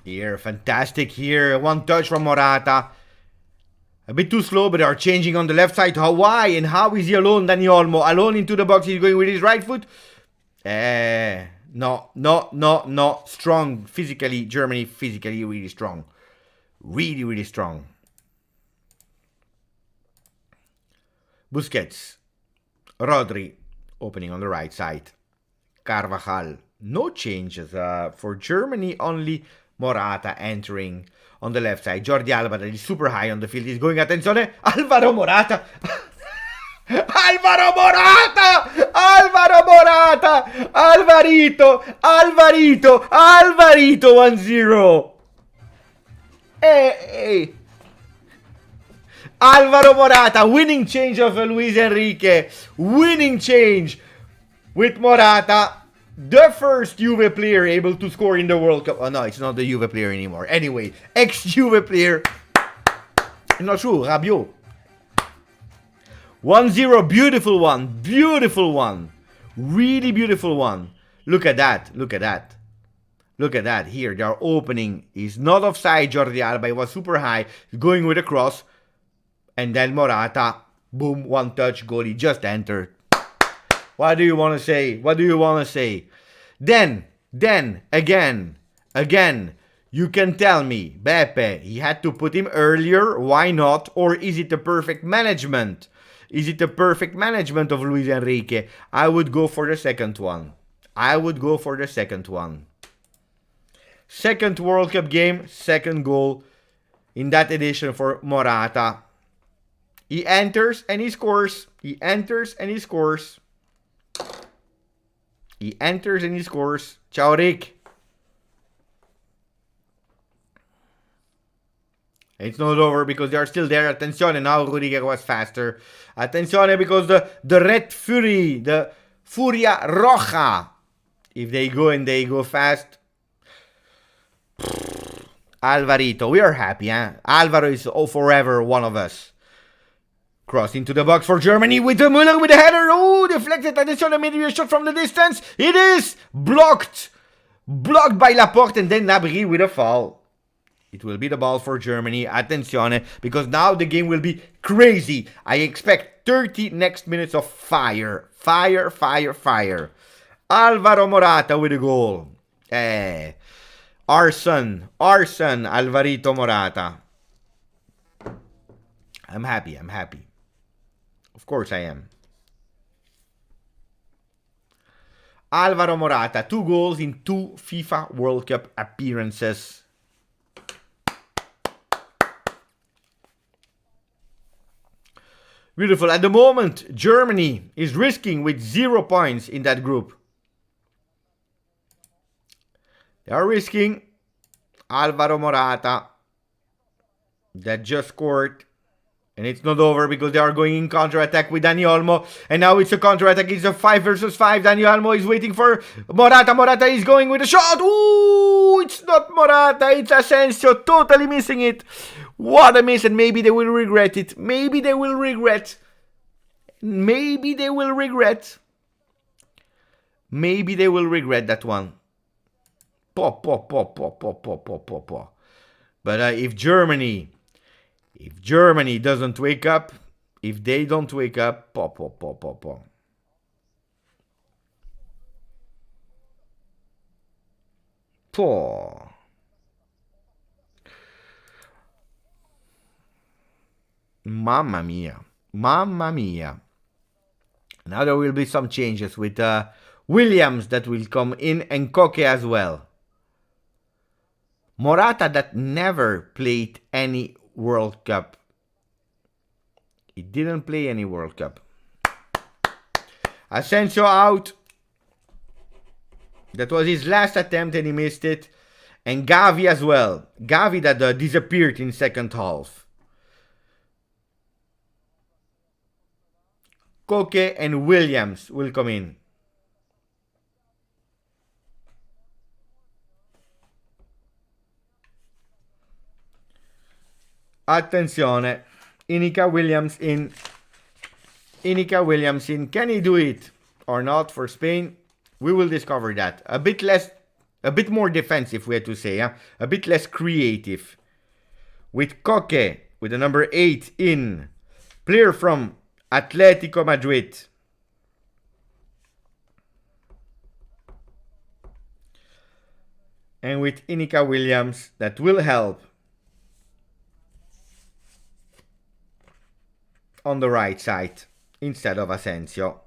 Here, fantastic here. One touch from Morata. A bit too slow, but they are changing on the left side. How? Why? And how is he alone, Dani Olmo? Alone into the box. He's going with his right foot. No. Strong. Physically, Germany, physically really strong. Really, really strong. Busquets. Rodri. Opening on the right side. Carvajal. No changes for Germany. Only Morata entering on the left side. Jordi Alba, that is super high on the field, is going, attenzione, Alvaro Morata. Alvaro Morata! Alvaro Morata! Alvarito! 1-0. Hey. Alvaro Morata, winning change of Luis Enrique. Winning change with Morata. The first Juve player able to score in the World Cup. Oh no, it's not the Juve player anymore. Anyway, ex-Juve player. I'm not sure, Rabiot. 1-0, beautiful one. Beautiful one. Really beautiful one. Look at that. Look at that. Look at that. Here, they are opening. He's not offside, Jordi Alba. He was super high. He's going with a cross. And then Morata. Boom, one touch, goal. He just entered. What do you want to say? What do you want to say? Then, again, you can tell me, Beppe, he had to put him earlier. Why not? Or is it the perfect management? Is it the perfect management of Luis Enrique? I would go for the second one. Second World Cup game, second goal in that edition for Morata. He enters and he scores. He enters and he scores. Ciao, Rick. It's not over because they are still there. Attenzione, now Rudiger was faster. Attenzione because the Red Fury, the Furia Roja. If they go and they go fast. Alvarito, we are happy, huh? Alvaro is forever one of us. Cross into the box for Germany with the Müller with the header. Oh, deflected. Attenzione, maybe a shot from the distance. It is blocked. Blocked by Laporte and then Nabri with a foul. It will be the ball for Germany. Attenzione, because now the game will be crazy. I expect 30 next minutes of fire. Fire. Alvaro Morata with a goal. Our son, Alvarito Morata. I'm happy. Of course I am. Alvaro Morata, 2 goals in 2 FIFA World Cup appearances. Beautiful. At the moment, Germany is risking with 0 points in that group. They are risking. Alvaro Morata, that just scored. And it's not over because they are going in counter-attack with Dani Olmo. And now it's a counter-attack. It's a 5 versus 5. Dani Olmo is waiting for Morata. Morata is going with a shot. Ooh, it's not Morata. It's Asensio. Totally missing it. What a miss. And maybe they will regret it. Maybe they will regret that one. But if Germany doesn't wake up, if they don't wake up, Mamma mia. Mamma mia. Now there will be some changes with Williams that will come in and Koke as well. Morata that never played any World Cup. He didn't play any World Cup. Asensio out. That was his last attempt and he missed it. And Gavi as well. Gavi that disappeared in second half. Koke and Williams will come in. Attenzione. Inika Williams in. Inika Williams in. Can he do it or not for Spain? We will discover that. A bit more defensive, we have to say. A bit less creative. With Koke, with the number 8 in. Player from Atletico Madrid. And with Inika Williams, that will help. On the right side, instead of Asensio.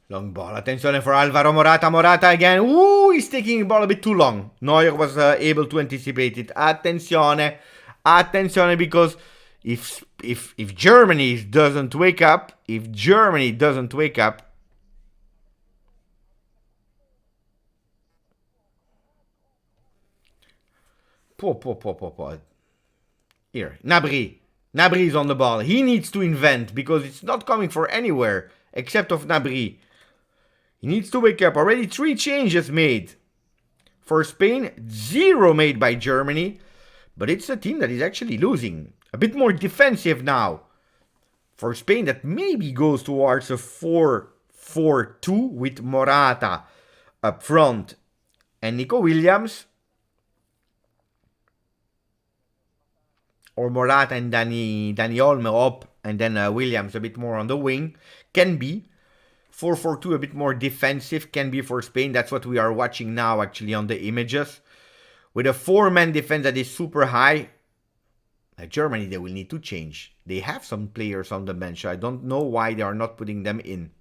Long ball. Attenzione for Alvaro Morata. Morata again. Ooh, he's taking the ball a bit too long. Neuer was able to anticipate it. Attenzione. Attenzione, because if Germany doesn't wake up, Here, Nabri. Nabri is on the ball. He needs to invent because it's not coming from anywhere except of Nabri. He needs to wake up. Already 3 changes made for Spain. 0 made by Germany. But it's a team that is actually losing. A bit more defensive now. For Spain that maybe goes towards a 4-4-2 with Morata up front and Nico Williams. Or Morata and Dani Olmo up and then Williams a bit more on the wing. Can be. 4-4-2 a bit more defensive can be for Spain. That's what we are watching now actually on the images. With a 4-man defense that is super high. Like Germany, they will need to change. They have some players on the bench. I don't know why they are not putting them in.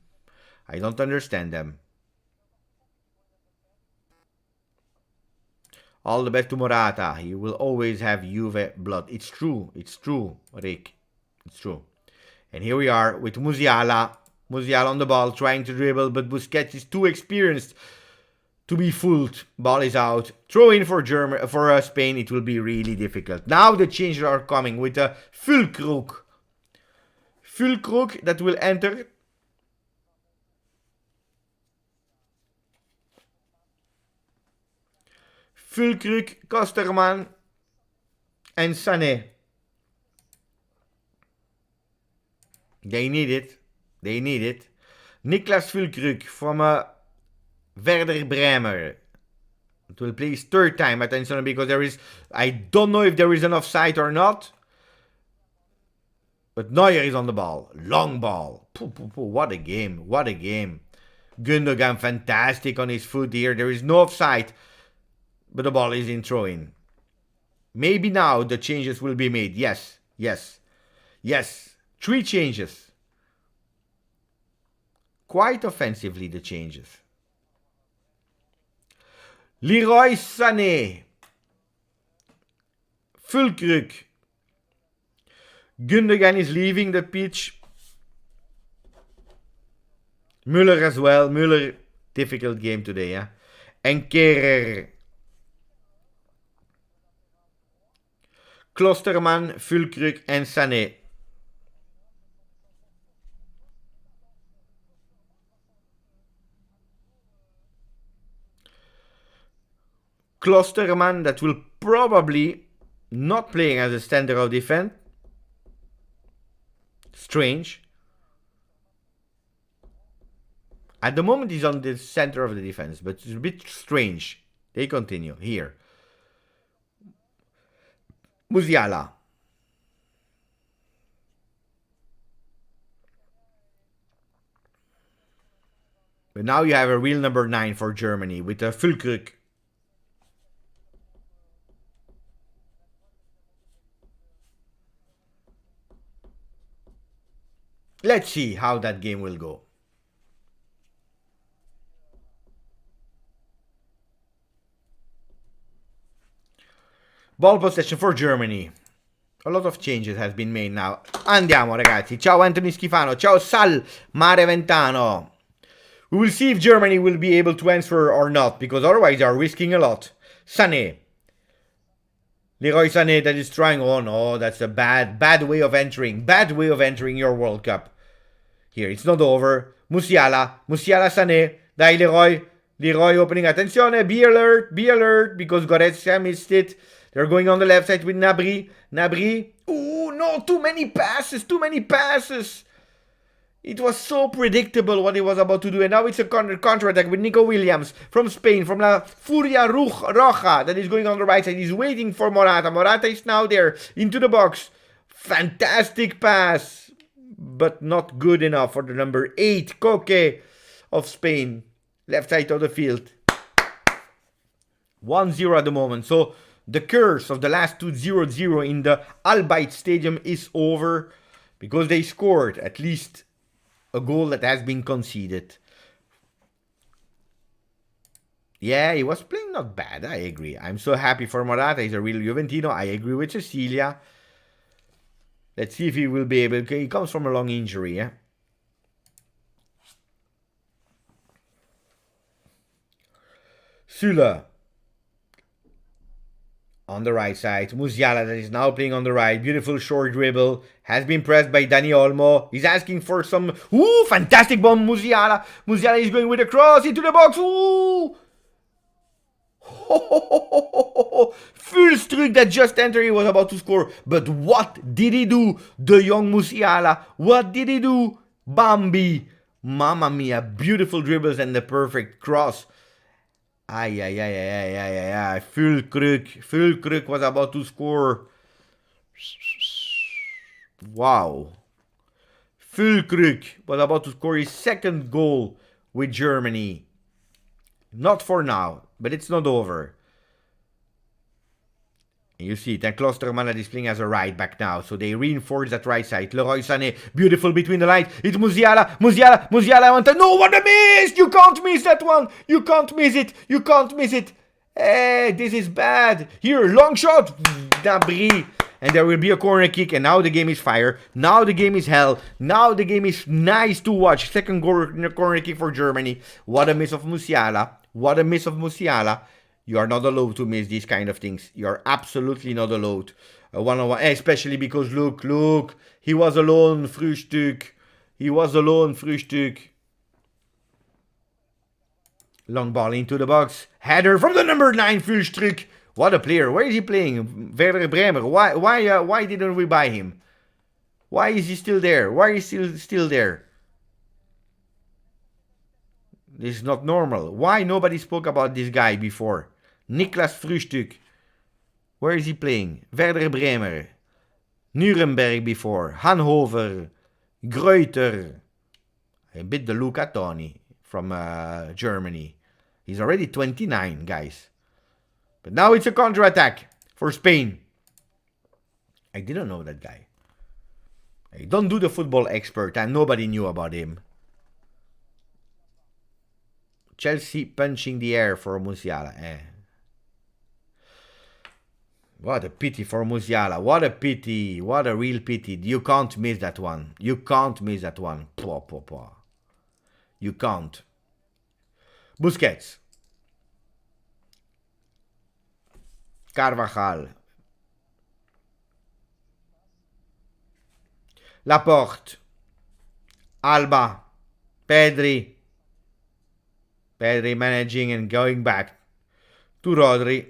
I don't understand them. All the best to Morata. He will always have Juve blood. It's true. It's true, Rick. It's true. And here we are with Musiala. Musiala on the ball, trying to dribble, but Busquets is too experienced to be fooled. Ball is out. Throw in for Spain. It will be really difficult. Now the changes are coming with a Füllkrug. Füllkrug that will enter. Füllkrug, Kosterman, and Sané. They need it. They need it. Niklas Füllkrug from Werder Bremer. It will play his 3rd time. Attention, because there is... I don't know if there is an offside or not. But Neuer is on the ball. Long ball. What a game. What a game. Gundogan, fantastic on his foot here. There is no offside. But the ball is in throw-in. Maybe now the changes will be made. Yes. Yes. Yes. 3 changes. Quite offensively, the changes. Leroy Sané. Füllkrug. Gundogan is leaving the pitch. Müller as well. Müller, difficult game today, yeah. And Kehrer. Klosterman, Füllkrug and Sané. Klosterman that will probably not playing as a center of defense. Strange. At the moment he's on the center of the defense, but it's a bit strange. They continue here. Musiala. But now you have a real number 9 for Germany with a Füllkrug. Let's see how that game will go. Ball possession for Germany. A lot of changes has been made now. Andiamo ragazzi. Ciao Anthony Schifano. Ciao Sal Mareventano. We will see if Germany will be able to answer or not, because otherwise they are risking a lot. Sané. Leroy Sané that is trying. Oh no, that's a bad way of entering. Bad way of entering your World Cup. Here, it's not over. Musiala Sané. Dai Leroy opening. Attenzione, be alert, because Goretzka missed it. They're going on the left side with Nabri. Ooh, no, too many passes. It was so predictable what he was about to do. And now it's a counter-attack with Nico Williams from Spain, from La Furia Roja, that is going on the right side. He's waiting for Morata. Morata is now there, into the box. Fantastic pass, but not good enough for the number 8, Koke of Spain. Left side of the field. 1-0 at the moment. So the curse of the last 2-0-0 in the Al Bayt Stadium is over, because they scored at least a goal that has been conceded. Yeah, he was playing not bad, I agree. I'm so happy for Morata, he's a real Juventino. I agree with Cecilia. Let's see if he will be able. Okay, he comes from a long injury, yeah? Süle. On the right side, Musiala that is now playing on the right. Beautiful short dribble. Has been pressed by Dani Olmo. He's asking for some... Ooh, fantastic bomb, Musiala. Musiala is going with a cross into the box. Ooh! Füllstruck that just entered. He was about to score. But what did he do? The young Musiala. What did he do? Bambi. Mamma mia. Beautiful dribbles and the perfect cross. Füllkrug was about to score. Wow. Füllkrug was about to score his second goal with Germany. Not for now, but it's not over. You see, Ten Klosterman is playing as a right back now, so they reinforce that right side. Leroy Sané, beautiful between the lines. It's Musiala, I want to... No, what a miss! You can't miss that one! You can't miss it! Hey, this is bad. Here, long shot. Nabri. And there will be a corner kick, and now the game is fire. Now the game is hell. Now the game is nice to watch. Second corner kick for Germany. What a miss of Musiala. You are not allowed to miss these kind of things. You are absolutely not allowed. One-on-one, especially because look. He was alone, Frühstück. Long ball into the box. Header from the number 9, Füllstruck. What a player. Where is he playing? Werder Bremer. Why didn't we buy him? Why is he still there? Why is he still there? This is not normal. Why nobody spoke about this guy before? Niklas Frühstück. Where is he playing? Werder Bremer. Nuremberg before. Hannover. Greuter. A bit the Luca Toni from Germany. He's already 29, guys. But now it's a counter-attack for Spain. I didn't know that guy. I don't do the football expert, and nobody knew about him. Chelsea punching the air for Musiala. What a pity for Musiala. What a pity. What a real pity. You can't miss that one. You can't. Busquets. Carvajal. Laporte. Alba. Pedri managing and going back to Rodri.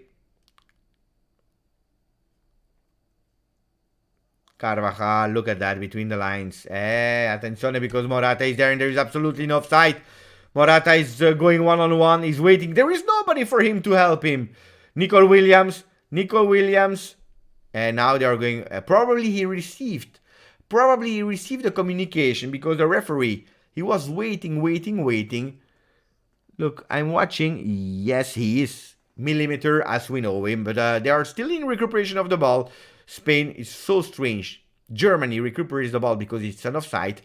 Carvajal, look at that between the lines. Attenzione, because Morata is there and there is absolutely no offside. Morata is going one-on-one. He's waiting. There is nobody for him to help him. Nico Williams. And now they are going... Probably he received a communication, because the referee, he was waiting. Look, I'm watching. Yes, he is millimeter as we know him, but they are still in recuperation of the ball. Spain is so strange. Germany recuperates the ball because it's an offside.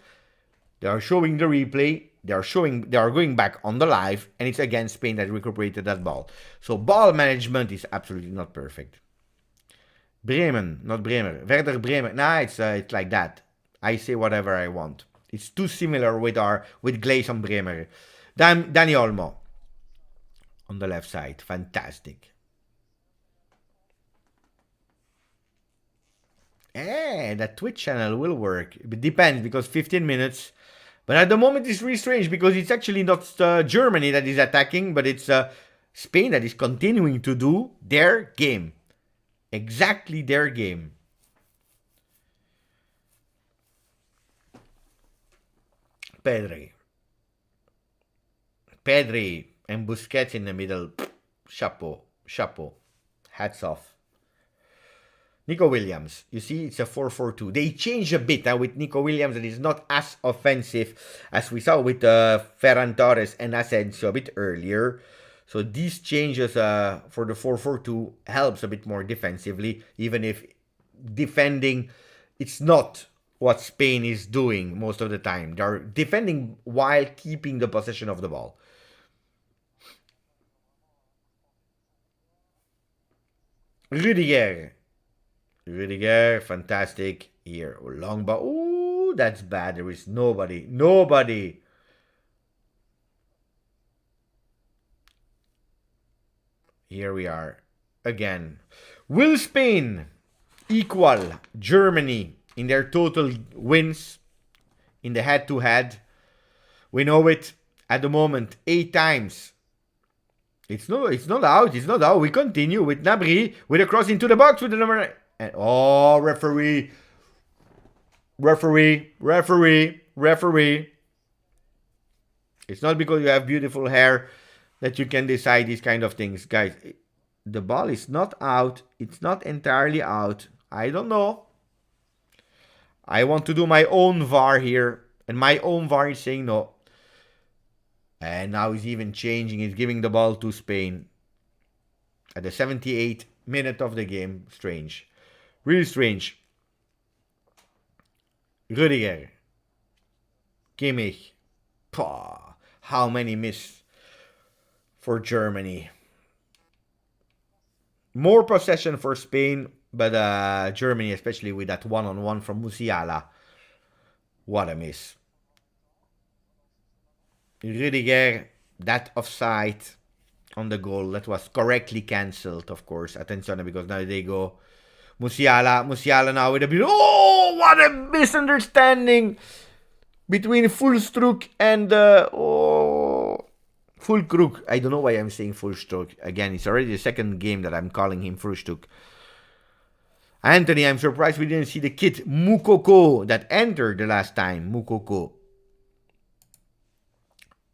They are showing the replay. They are going back on the live, and it's again Spain that recuperated that ball. So ball management is absolutely not perfect. Bremen, not Bremer. Werder Bremen. Nah, it's like that. I say whatever I want. It's too similar with Glaze on Bremer. Dani Olmo on the left side. Fantastic. That Twitch channel will work. It depends, because 15 minutes. But at the moment it's really strange, because it's actually not Germany that is attacking, but it's Spain that is continuing to do their game. Exactly their game. Pedri and Busquets in the middle. Chapeau. Hats off. Nico Williams. You see, it's a 4-4-2. They changed a bit with Nico Williams. That is not as offensive as we saw with Ferran Torres and Asensio a bit earlier. So these changes for the 4-4-2 helps a bit more defensively, even if defending, it's not what Spain is doing most of the time. They're defending while keeping the possession of the ball. Rudiger, fantastic. Here, long ball. Ooh, that's bad. There is nobody. Here we are again. Will Spain equal Germany in their total wins in the head-to-head? We know it at the moment 8 times. It's not out. We continue with Gnabry with a cross into the box with the number. And referee. It's not because you have beautiful hair that you can decide these kind of things, guys. The ball is not out. It's not entirely out. I don't know. I want to do my own VAR here, and my own VAR is saying no. And now he's even changing. He's giving the ball to Spain at the 78th minute of the game. Strange. Really strange. Rudiger. Kimmich. Pah. How many miss for Germany? More possession for Spain, but Germany, especially with that one-on-one from Musiala. What a miss. Rudiger, that offside on the goal, that was correctly cancelled, of course. Attenzione, because now they go. Musiala now with a bit. Oh, what a misunderstanding between Fulstruck and Fulkrug. I don't know why I'm saying Fulstruck. Again, it's already the second game that I'm calling him Fulstruck. Anthony, I'm surprised we didn't see the kid Moukoko that entered the last time. Moukoko.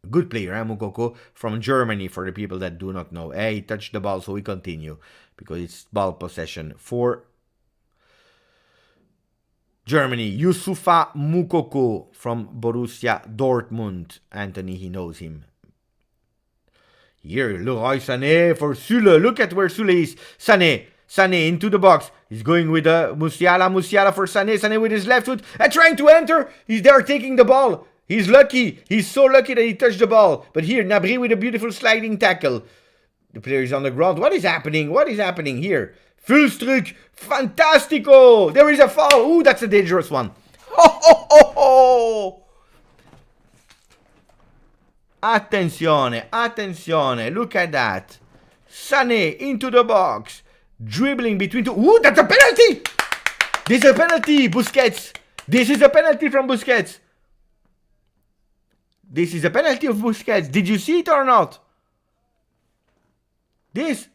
Good player, Moukoko, from Germany, for the people that do not know. He touched the ball, so we continue, because it's ball possession for Germany. Youssoufa Moukoko from Borussia Dortmund. Anthony, he knows him. Here, Leroy Sané for Sule. Look at where Sule is. Sané into the box. He's going with Musiala for Sané. Sané with his left foot and trying to enter. He's there taking the ball. He's lucky. He's so lucky that he touched the ball. But here, Gnabry with a beautiful sliding tackle. The player is on the ground. What is happening? Here? Fulstruck. Fantastico. There is a foul. Ooh, that's a dangerous one. Oh. Attenzione. Look at that. Sané into the box. Dribbling between two. Ooh, that's a penalty. This is a penalty, Busquets. This is a penalty from Busquets. This is a penalty of Busquets. Did you see it or not? This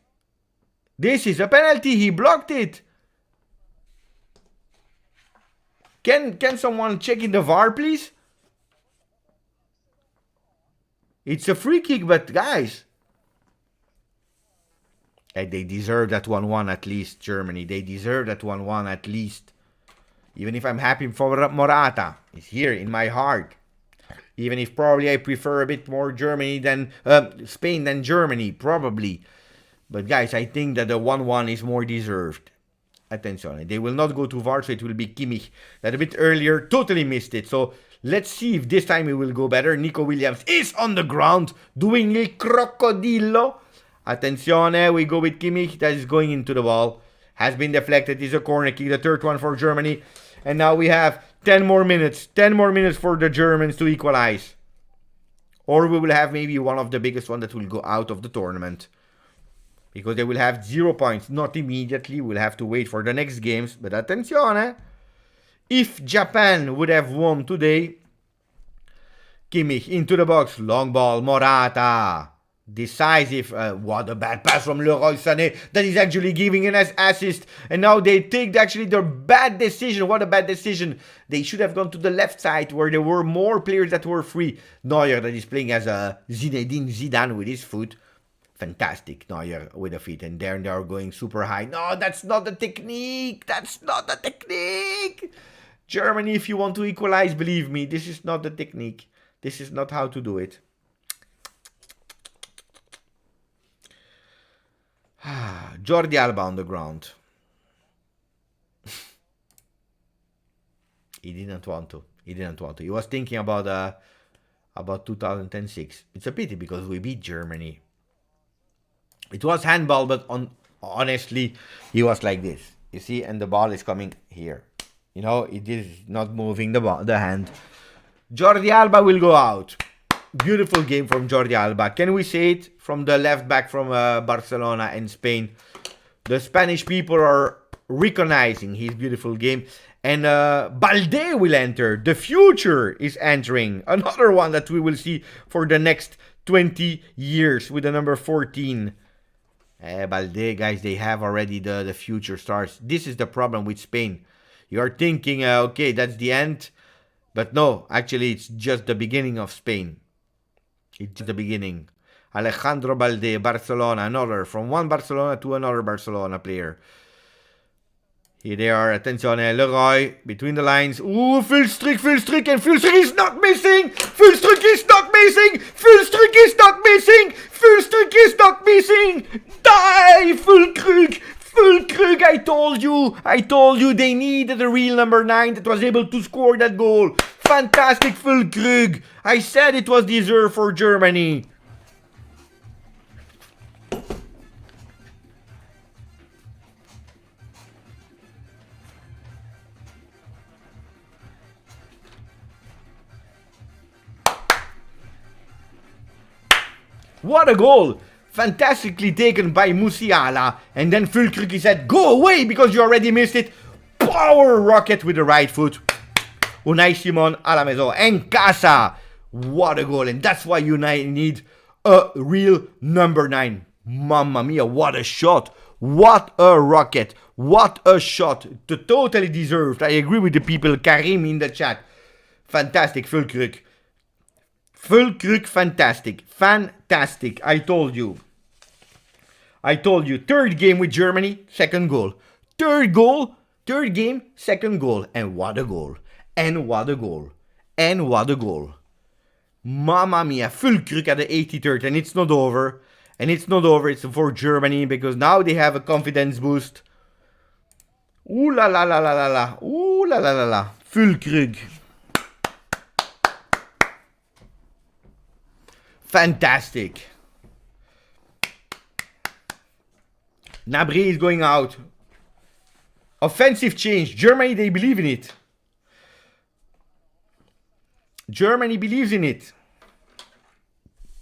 is a penalty. He blocked it. Can someone check in the VAR, please? It's a free kick, but guys, and they deserve that 1-1 at least, Germany. They deserve that 1-1 at least. Even if I'm happy for Morata, it's here in my heart. Even if probably I prefer a bit more Spain than Germany, probably. But guys, I think that the 1-1 is more deserved. Attenzione, they will not go too far, so it will be Kimmich. That a bit earlier, totally missed it. So let's see if this time it will go better. Nico Williams is on the ground, doing il crocodillo. Attenzione, we go with Kimmich, that is going into the wall. Has been deflected, is a corner kick, the third one for Germany. And now we have 10 more minutes. 10 more minutes for the Germans to equalize. Or we will have maybe one of the biggest one that will go out of the tournament. Because they will have 0 points. Not immediately. We'll have to wait for the next games. But attenzione. If Japan would have won today. Kimmich into the box. Long ball. Morata. Decisive. What a bad pass from Leroy Sané. That is actually giving an assist. And now they take actually their bad decision. What a bad decision. They should have gone to the left side where there were more players that were free. Neuer that is playing as a Zinedine Zidane with his foot. Fantastic, Neuer with the feet. And there they are going super high. No, that's not the technique. That's not the technique. Germany, if you want to equalize, believe me, this is not the technique. This is not how to do it. Jordi Alba on the ground. He didn't want to. He didn't want to. He was thinking about 2006. It's a pity because we beat Germany. It was handball, but honestly, he was like this. You see, and the ball is coming here. You know, it is not moving the hand. Jordi Alba will go out. Beautiful game from Jordi Alba. Can we say it? From the left back from Barcelona and Spain. The Spanish people are recognizing his beautiful game. And Balde will enter. The future is entering. Another one that we will see for the next 20 years with the number 14. Balde, guys, they have already the future stars. This is the problem with Spain. You are thinking, okay, that's the end. But no, actually, it's just the beginning of Spain. It's just the beginning. Alejandro Balde, Barcelona, another. From one Barcelona to another Barcelona player. Here they are. Attenzione, Leroy. Between the lines. Ooh, Füllstrik. And Füllstrik is not missing. Füllstrik is not missing. Die, Füllkrug. I told you they needed a real number 9 that was able to score that goal. Fantastic Füllkrug. I said it was deserved for Germany. What a goal! Fantastically taken by Musiala. And then Füllkrug said, go away because you already missed it. Power rocket with the right foot. Unai Simon à la maison. En casa. What a goal. And that's why you need a real number 9. Mamma mia, what a shot. What a rocket. What a shot. Totally deserved. I agree with the people. Karim in the chat. Fantastic Füllkrug. Fantastic. I told you. Third game with Germany, second goal. Third game, second goal. And what a goal. Mamma mia, Füllkrug at the 83rd. And it's not over. It's for Germany because now they have a confidence boost. Ooh la la la la la la. Füllkrug. Fantastic. Gnabry is going out. Offensive change. Germany, they believe in it. Germany believes in it.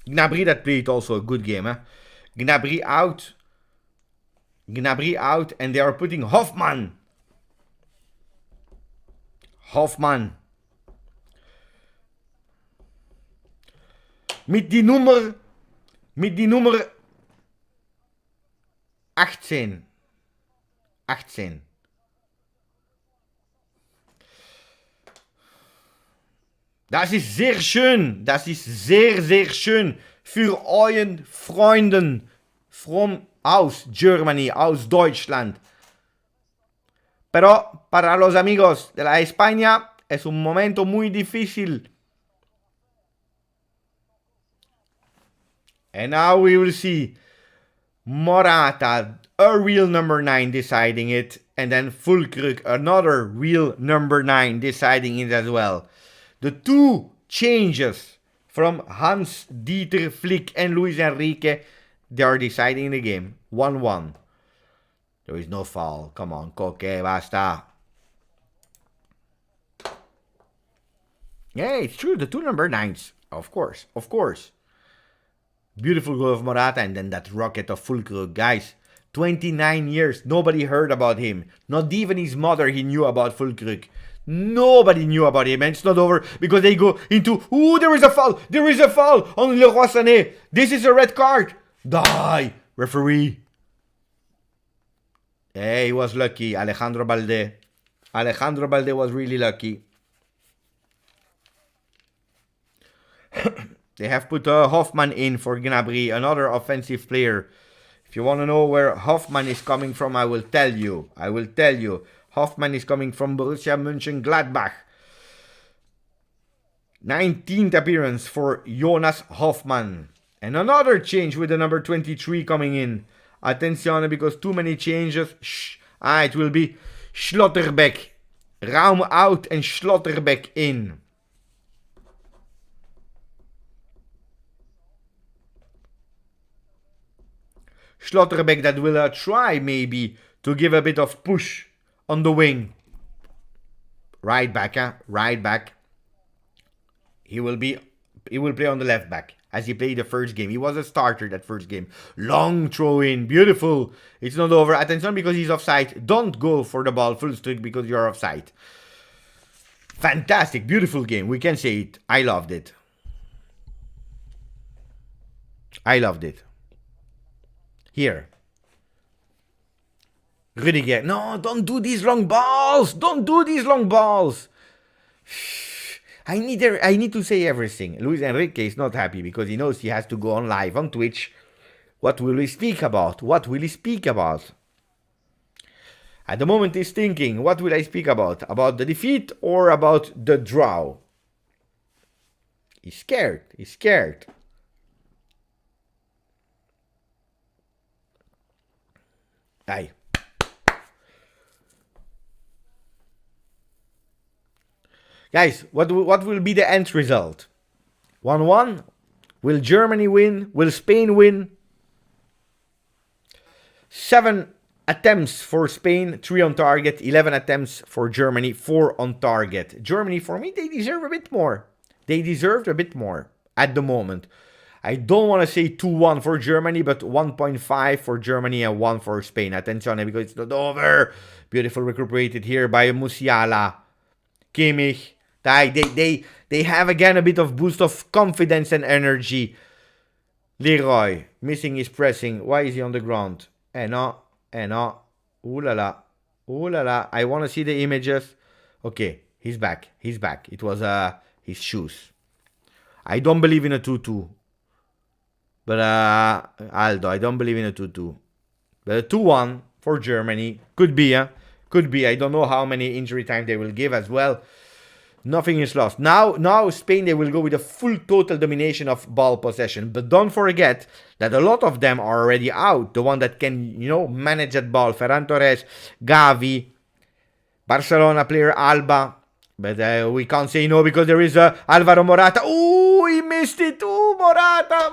Gnabry that played also a good game. Gnabry out. And they are putting Hoffmann. Mit die Nummer 18. Das ist sehr schön. Das ist sehr, sehr schön für euren Freunden aus Germany, aus Deutschland. Pero para los amigos de la España es un momento muy difícil. And now we will see Morata, a real number 9, deciding it. And then Fulkrug, another real number 9, deciding it as well. The two changes from Hans-Dieter Flick and Luis Enrique, they are deciding the game. 1-1. There is no foul. Come on, Koke, basta. Yeah, it's true. The two number 9s. Of course. Of course. Beautiful goal of Morata, and then that rocket of Fulkrug. Guys, 29 years. Nobody heard about him. Not even his mother he knew about Fulkrug. Nobody knew about him, and it's not over because they go into... Ooh, there is a foul! There is a foul on Leroy Sané! This is a red card! Die! Referee! Hey, he was lucky, Alejandro Balde. Alejandro Balde was really lucky. They have put Hoffman in for Gnabry, another offensive player. If you want to know where Hoffman is coming from, I will tell you. I will tell you. Hoffman is coming from Borussia Mönchengladbach. 19th appearance for Jonas Hoffman. And another change with the number 23 coming in. Attenzione, because too many changes. It will be Schlotterbeck. Raum out and Schlotterbeck in. Schlotterbeck that will try maybe to give a bit of push on the wing. Right back, right back. He will play on the left back as he played the first game. He was a starter that first game. Long throw in, beautiful. It's not over. Attention, because he's offside. Don't go for the ball full streak because you're offside. Fantastic, beautiful game. We can say it. I loved it. I loved it. Here. Rudiger. No, don't do these long balls. Don't do these long balls. I need to say everything. Luis Enrique is not happy because he knows he has to go on live on Twitch. What will he speak about? What will he speak about? At the moment he's thinking, what will I speak about? About the defeat or about the draw? He's scared. He's scared. Aye. Guys, what will be the end result? 1-1? Will Germany win? Will Spain win? 7 attempts for Spain, 3 on target. 11 attempts for Germany, 4 on target. Germany, for me, they deserve a bit more. They deserved a bit more at the moment. I don't want to say 2-1 for Germany, but 1.5 for Germany and 1 for Spain. Attention, because it's not over. Beautiful recuperated here by Musiala. Kimmich. They have again a bit of boost of confidence and energy. Leroy, missing his pressing. Why is he on the ground? No. Ooh la la. Ooh la la. I want to see the images. Okay, he's back. He's back. It was his shoes. I don't believe in a 2-2. But Aldo, I don't believe in a 2-2. But a 2-1 for Germany. Could be, Could be. I don't know how many injury time they will give as well. Nothing is lost. Now Spain, they will go with a full total domination of ball possession. But don't forget that a lot of them are already out. The one that can, manage that ball. Ferran Torres, Gavi, Barcelona player Alba. But we can't say no because there is Alvaro Morata. Ooh, he missed it. Ooh, Morata.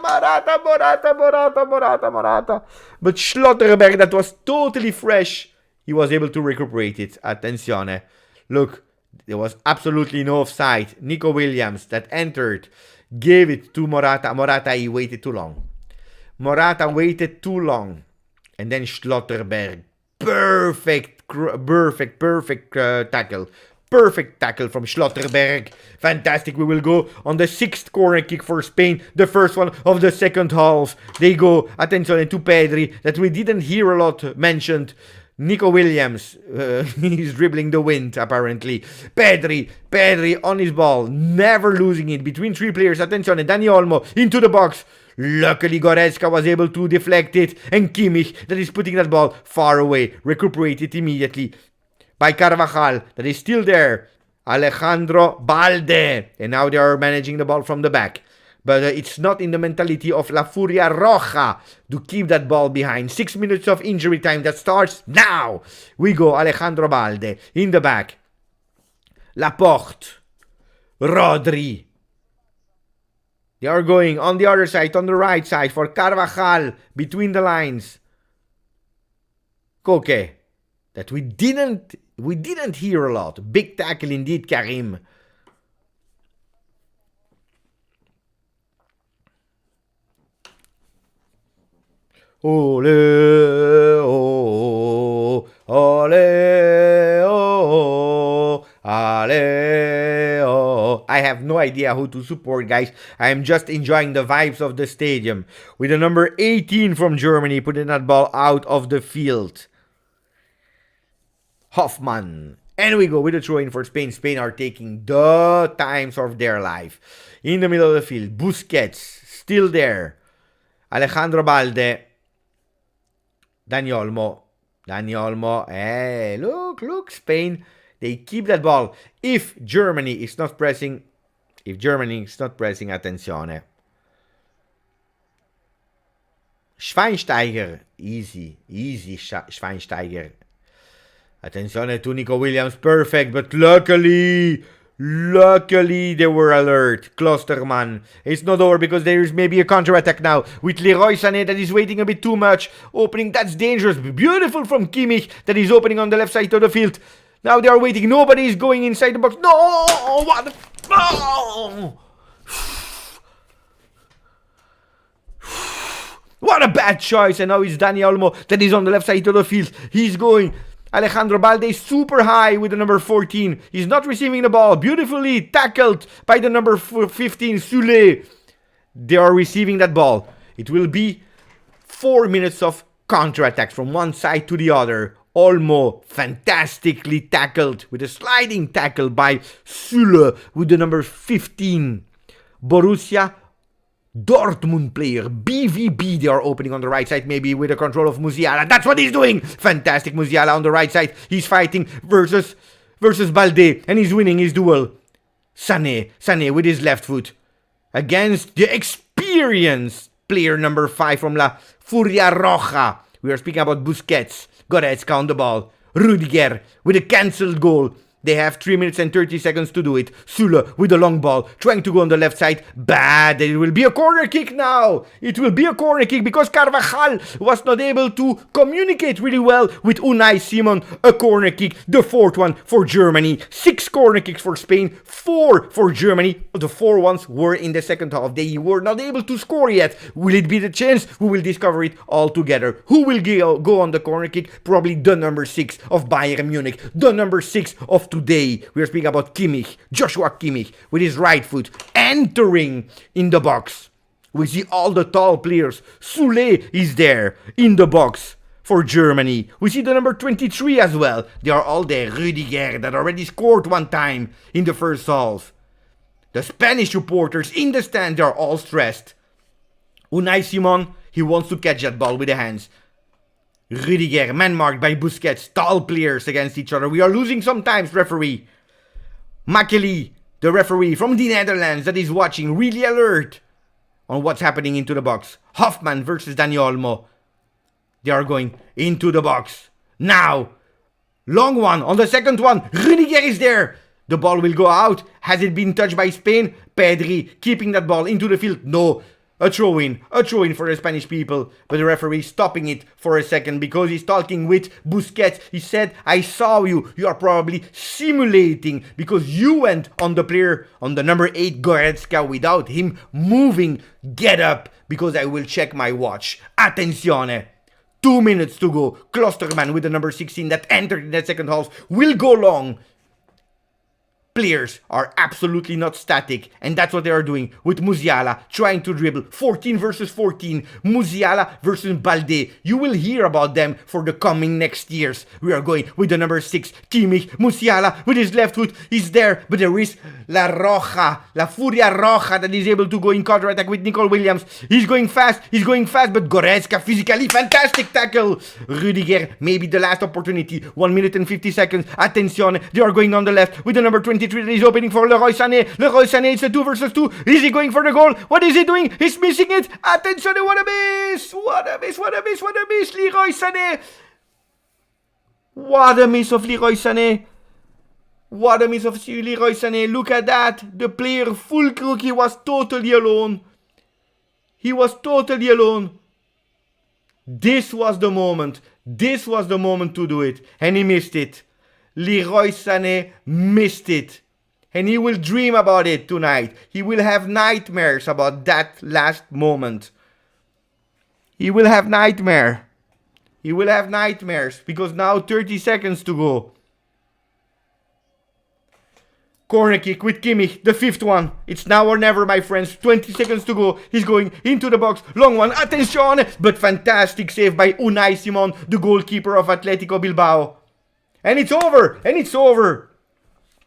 But Schlotterberg, that was totally fresh. He was able to recuperate it. Attenzione. Look. There was absolutely no offside. Nico Williams that entered, gave it to Morata. Morata, he waited too long. And then Schlotterberg. Perfect tackle. Perfect tackle from Schlotterberg. Fantastic. We will go on the 6th corner kick for Spain. The first one of the second half. They go, attention, to Pedri, that we didn't hear a lot mentioned. Nico Williams, he's dribbling the wind, apparently. Pedri on his ball, never losing it. Between 3 players, attention, and Dani Olmo into the box. Luckily, Goretzka was able to deflect it. And Kimmich, that is putting that ball far away. Recuperated immediately by Carvajal, that is still there. Alejandro Balde. And now they are managing the ball from the back. But it's not in the mentality of La Furia Roja to keep that ball behind. 6 minutes of injury time that starts now. We go Alejandro Balde in the back. Laporte. Rodri. They are going on the other side, on the right side for Carvajal between the lines. Koke. That we didn't hear a lot. Big tackle indeed, Karim. Ole, oh, ole, oh, ale, oh. I have no idea who to support, guys. I am just enjoying the vibes of the stadium. With the number 18 from Germany putting that ball out of the field. Hoffman. And we go with a throw-in for Spain. Spain are taking the times of their life. In the middle of the field, Busquets, still there. Alejandro Balde. Dani Olmo. Hey, look, Spain. They keep that ball. If Germany is not pressing, attenzione. Schweinsteiger. Easy, Schweinsteiger. Attenzione to Nico Williams. Perfect, but luckily they were alert. Klosterman. It's not over because there is maybe a counter-attack now with Leroy Sané that is waiting a bit too much. Opening, that's dangerous. Beautiful from Kimmich that is opening on the left side of the field. Now they are waiting. Nobody is going inside the box. No! What? Oh! What a bad choice. And now it's Dani Olmo that is on the left side of the field. He's going. Alejandro Balde super high with the number 14. He's not receiving the ball. Beautifully tackled by the number 15, Sule. They are receiving that ball. It will be 4 minutes of counter-attacks from one side to the other. Olmo fantastically tackled with a sliding tackle by Sule with the number 15. Borussia Dortmund player, BVB, they are opening on the right side, maybe with the control of Musiala. That's what he's doing! Fantastic Musiala on the right side. He's fighting versus Balde, and he's winning his duel. Sané with his left foot against the experienced player number 5 from La Furia Roja. We are speaking about Busquets. Goretzka on the ball. Rudiger with a cancelled goal. They have 3 minutes and 30 seconds to do it. Sule with the long ball, trying to go on the left side. Bad. It will be a corner kick now. It will be a corner kick because Carvajal was not able to communicate really well with Unai Simon. A corner kick, the 4th one for Germany. 6 corner kicks for Spain, 4 for Germany. The 4 ones were in the second half. They were not able to score yet. Will it be the chance? We will discover it all together. Who will go on the corner kick? Probably the number 6 of Bayern Munich. The number 6 of today. We are speaking about Kimmich, Joshua Kimmich, with his right foot entering in the box. We see all the tall players. Sule is there in the box for Germany. We see the number 23 as well. They are all there. Rudiger that already scored one time in the first half. The Spanish supporters in the stand, they are all stressed. Unai Simon, he wants to catch that ball with the hands. Rudiger, man marked by Busquets, tall players against each other. We are losing sometimes, referee. Makeli, the referee from the Netherlands that is watching, really alert on what's happening into the box. Hoffman versus Dani Olmo. They are going into the box. Now, long one on the second one. Rudiger is there. The ball will go out. Has it been touched by Spain? Pedri keeping that ball into the field. No. A throw-in for the Spanish people, but the referee stopping it for a second because he's talking with Busquets. He said, I saw you. You are probably simulating because you went on the player, on the number 8 Goretzka without him moving. Get up because I will check my watch. Attenzione. 2 minutes to go. Klosterman with the number 16 that entered in that second half will go long. Players are absolutely not static, and that's what they are doing with Musiala trying to dribble. 14 versus 14. Musiala versus Balde. You will hear about them for the coming next years. We are going with the number 6, Kimmich. Musiala with his left foot is there, but there is La Furia Roja that is able to go in counter-attack with Nico Williams. He's going fast, but Goretzka physically fantastic tackle. Rudiger, maybe the last opportunity. 1 minute and 50 seconds. Attenzione, they are going on the left with the number 23. 23 that is opening for Leroy Sané. Leroy Sané, it's a 2 versus 2. Is he going for the goal? What is he doing? He's missing it. Attention, what a miss! What a miss, what a miss, what a miss. Leroy Sané. What a miss of Leroy Sané. What a miss of Leroy Sané. Look at that. The player full crook. He was totally alone. He was totally alone. This was the moment. This was the moment to do it. And he missed it. Leroy Sané missed it. And he will dream about it tonight. He will have nightmares about that last moment. He will have nightmare. He will have nightmares. Because now 30 seconds to go. Corner kick with Kimmich, the 5th one. It's now or never, my friends. 20 seconds to go. He's going into the box. Long one. Attention! But fantastic save by Unai Simon, the goalkeeper of Atletico Bilbao. And it's over. And it's over.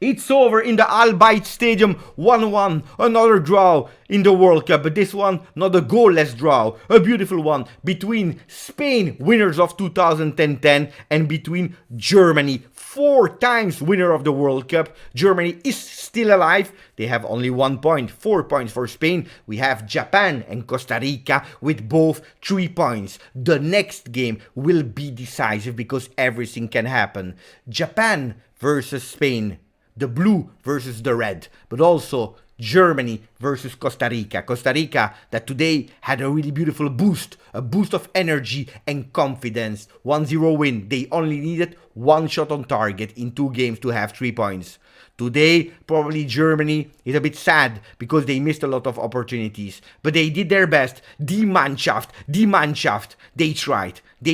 It's over in the Al Bayt Stadium. 1-1. Another draw in the World Cup. But this one, not a goalless draw. A beautiful one between Spain, winners of 2010, and between Germany, 4 times winner of the World Cup. Germany is still alive. They have only 1 point, 4 points for Spain. We have Japan and Costa Rica with both 3 points. The next game will be decisive because everything can happen. Japan versus Spain. The blue versus the red, but also Germany versus Costa Rica. Costa Rica that today had a really beautiful boost, a boost of energy and confidence. 1-0 win. They only needed 1 shot on target in 2 games to have 3 points. Today, probably Germany is a bit sad because they missed a lot of opportunities. But they did their best. Die Mannschaft. They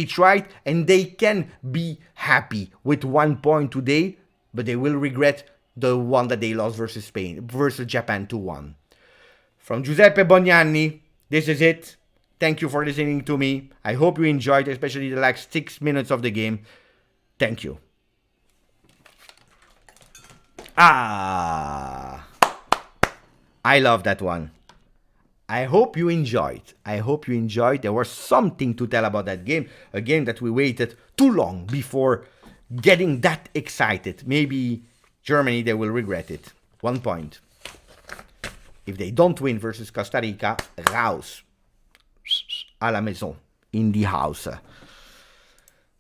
tried and they can be happy with 1 point today, but they will regret the one that they lost versus Spain, versus Japan 2-1. From Giuseppe Bognanni, this is it. Thank you for listening to me. I hope you enjoyed, especially the last 6 minutes of the game. Thank you. I love that one. I hope you enjoyed. There was something to tell about that game. A game that we waited too long before getting that excited. Maybe Germany, they will regret it. 1 point. If they don't win versus Costa Rica, raus. À la maison. In the house.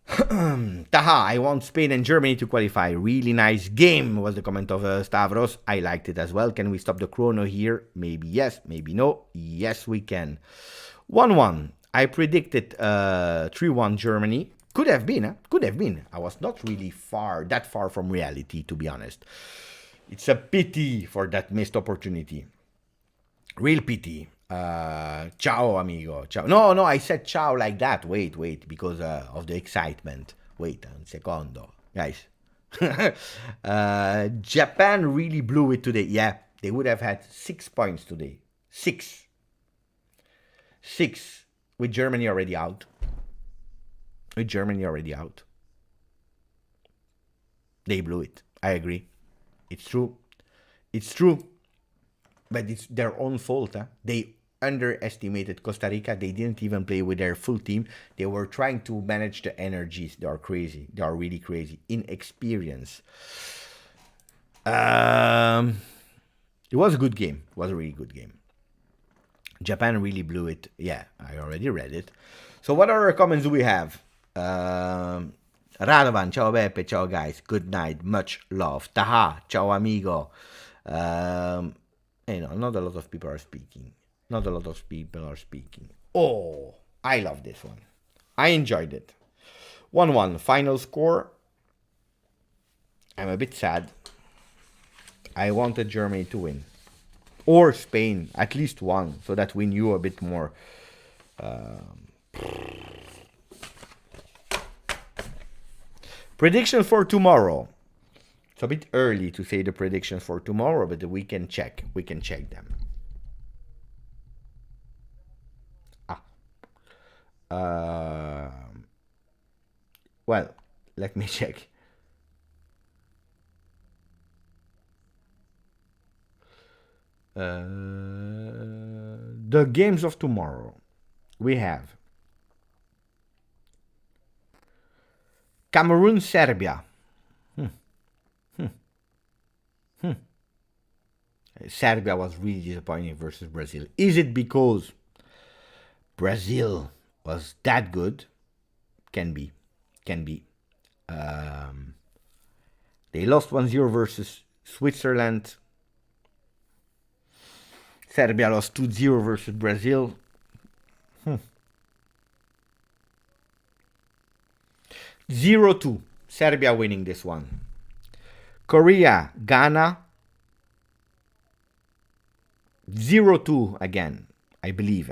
Taha, I want Spain and Germany to qualify. Really nice game, was the comment of Stavros. I liked it as well. Can we stop the chrono here? Maybe yes, maybe no. Yes, we can. 1-1. I predicted 3-1 Germany. Could have been, Could have been. I was not really that far from reality, to be honest. It's a pity for that missed opportunity. Real pity. Ciao, amigo. Ciao. No, I said ciao like that. Wait, because of the excitement. Wait un secondo. Guys. Japan really blew it today. Yeah, they would have had 6 points today. 6. With Germany already out. They blew it. I agree. It's true. But it's their own fault. They underestimated Costa Rica. They didn't even play with their full team. They were trying to manage the energies. They are crazy. They are really crazy. Inexperience. It was a good game. It was a really good game. Japan really blew it. Yeah, I already read it. So what other comments do we have? Radovan, ciao Beppe, ciao guys, good night, much love. Taha, ciao amigo. Not a lot of people are speaking. Oh, I love this one. I enjoyed it. 1-1, final score. I'm a bit sad. I wanted Germany to win. Or Spain, at least one, so that we knew a bit more. Prediction for tomorrow. It's a bit early to say the predictions for tomorrow, but we can check. We can check them. Well, let me check. The games of tomorrow. We have Cameroon, Serbia. Serbia was really disappointing versus Brazil. Is it because Brazil was that good? Can be. Can be. They lost 1-0 versus Switzerland. Serbia lost 2-0 versus Brazil. 0-2. Serbia winning this one. Korea, Ghana. 0-2 again, I believe.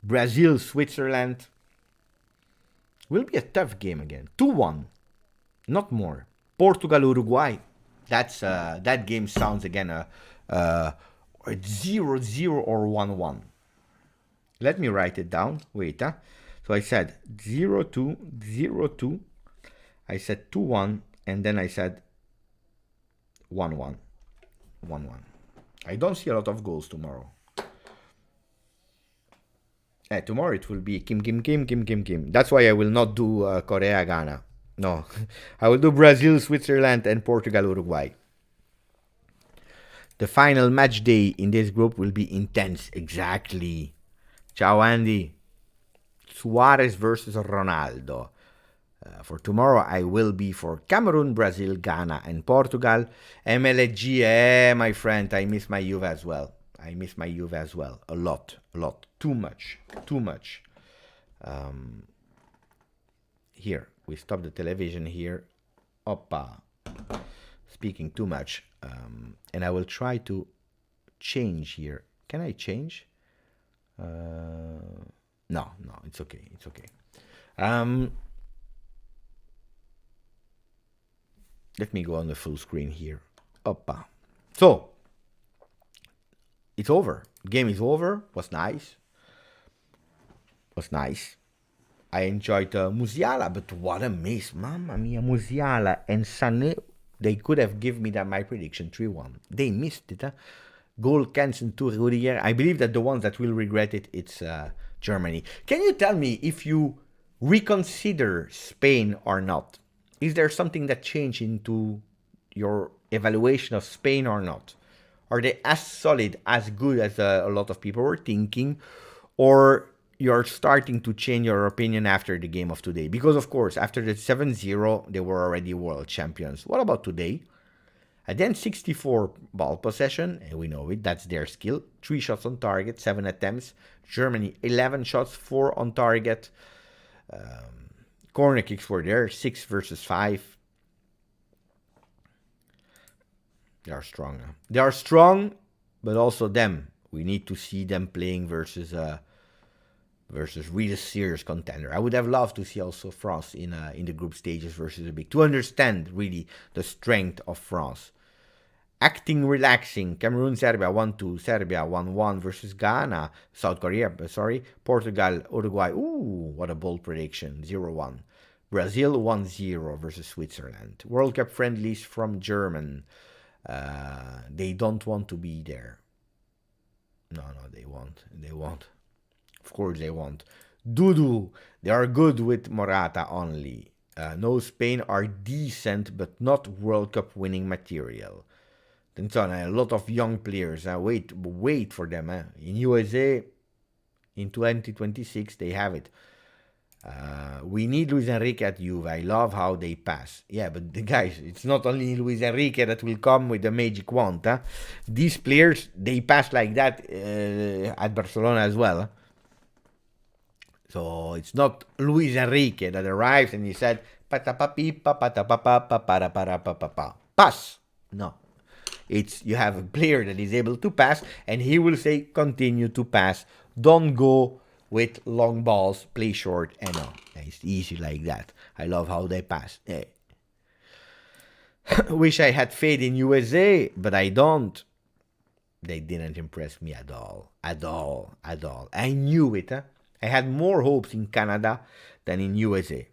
Brazil, Switzerland. Will be a tough game again. 2-1. Not more. Portugal, Uruguay. That game sounds again a 0-0 or 1-1. Let me write it down. Wait. So I said 0-2, 0-2. I said 2-1, and then I said 1-1. 1-1. I don't see a lot of goals tomorrow. Tomorrow it will be Kim. That's why I will not do Korea, Ghana. No. I will do Brazil, Switzerland, and Portugal, Uruguay. The final match day in this group will be intense. Exactly. Ciao, Andy. Suarez versus Ronaldo. For tomorrow, I will be for Cameroon, Brazil, Ghana, and Portugal. MLG, my friend, I miss my Juve as well. A lot. Too much. Here, we stop the television here. Oppa. Speaking too much. And I will try to change here. Can I change? No, it's okay. Let me go on the full screen here. Oppa. So, it's over. Game is over. Was nice. I enjoyed Musiala, but what a miss. Mamma mia, Musiala and Sané. They could have given me that my prediction 3-1. They missed it. Goal cancelled to Rudiger. I believe that the ones that will regret it, it's Germany. Can you tell me if you reconsider Spain or not? Is there something that changed into your evaluation of Spain or not? Are they as solid, as good as a lot of people were thinking? Or you're starting to change your opinion after the game of today? Because, of course, after the 7-0, they were already world champions. What about today? Then 64 ball possession, and we know it, that's their skill. 3 shots on target, 7 attempts. Germany, 11 shots, 4 on target. Corner kicks were there, 6 versus 5. They are strong. They are strong, but also them. We need to see them playing versus really serious contender. I would have loved to see also France in the group stages versus the big, to understand really the strength of France. Acting relaxing. Cameroon, Serbia 1-2. Serbia 1-1 versus Ghana. South Korea, Portugal, Uruguay. Ooh, what a bold prediction. 0-1. Brazil 1-0 versus Switzerland. World Cup friendlies from German. They don't want to be there. No, they won't. Of course they won't. Dudu. They are good with Morata only. No, Spain are decent, but not World Cup winning material. Then a lot of young players. Wait for them. In USA, in 2026, they have it. We need Luis Enrique at Juve. I love how they pass. Yeah, but the guys, it's not only Luis Enrique that will come with the magic wand. These players, they pass like that at Barcelona as well. So it's not Luis Enrique that arrives and he said, pass. No. It's you have a player that is able to pass, and he will say, continue to pass. Don't go with long balls, play short, and no. It's easy like that. I love how they pass. Wish I had faith in USA, but I don't. They didn't impress me at all. I knew it. I had more hopes in Canada than in USA.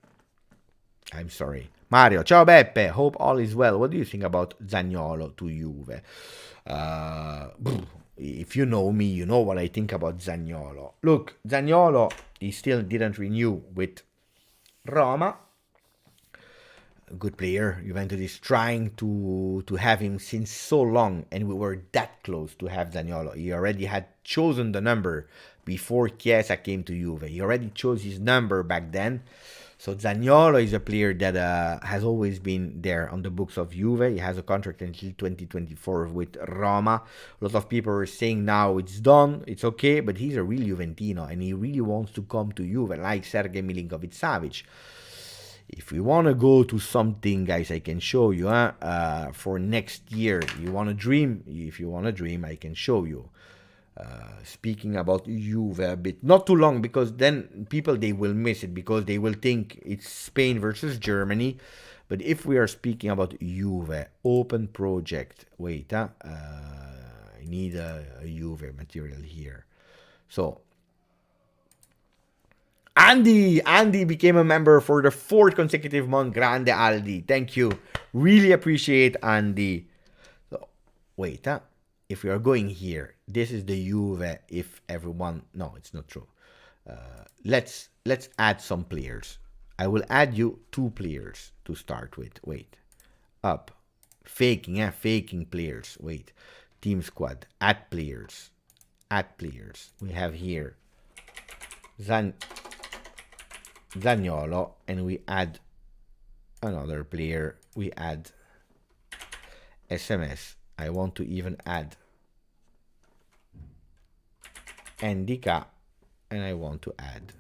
I'm sorry. Mario, ciao Beppe, hope all is well. What do you think about Zaniolo to Juve? If you know me, you know what I think about Zaniolo. Look, Zaniolo, he still didn't renew with Roma. a good player. Juventus is trying to have him since so long, and we were that close to have Zaniolo. He already had chosen the number before Chiesa came to Juve. He already chose his number back then. So Zaniolo is a player that has always been there on the books of Juve. He has a contract until 2024 with Roma. A lot of people are saying now it's done, it's okay, but he's a real Juventino and he really wants to come to Juve, like Sergei Milinkovic-Savic. If we want to go to something, guys, I can show you for next year. You want to dream? If you want to dream, I can show you. Speaking about Juve a bit, not too long, because then people, they will miss it, because they will think it's Spain versus Germany. But if we are speaking about Juve, open project, wait, I need a Juve material here. So, Andy became a member for the 4th consecutive month. Grande Aldi, thank you. Really appreciate Andy. So, wait, if we are going here, this is the Juve. If everyone, no, it's not true. Let's add some players. I will add you 2 players to start with. Wait, up, faking players. Wait, team squad, add players. We have here Zaniolo, and we add another player. We add SMS. I want to even add Ndika, and I want to add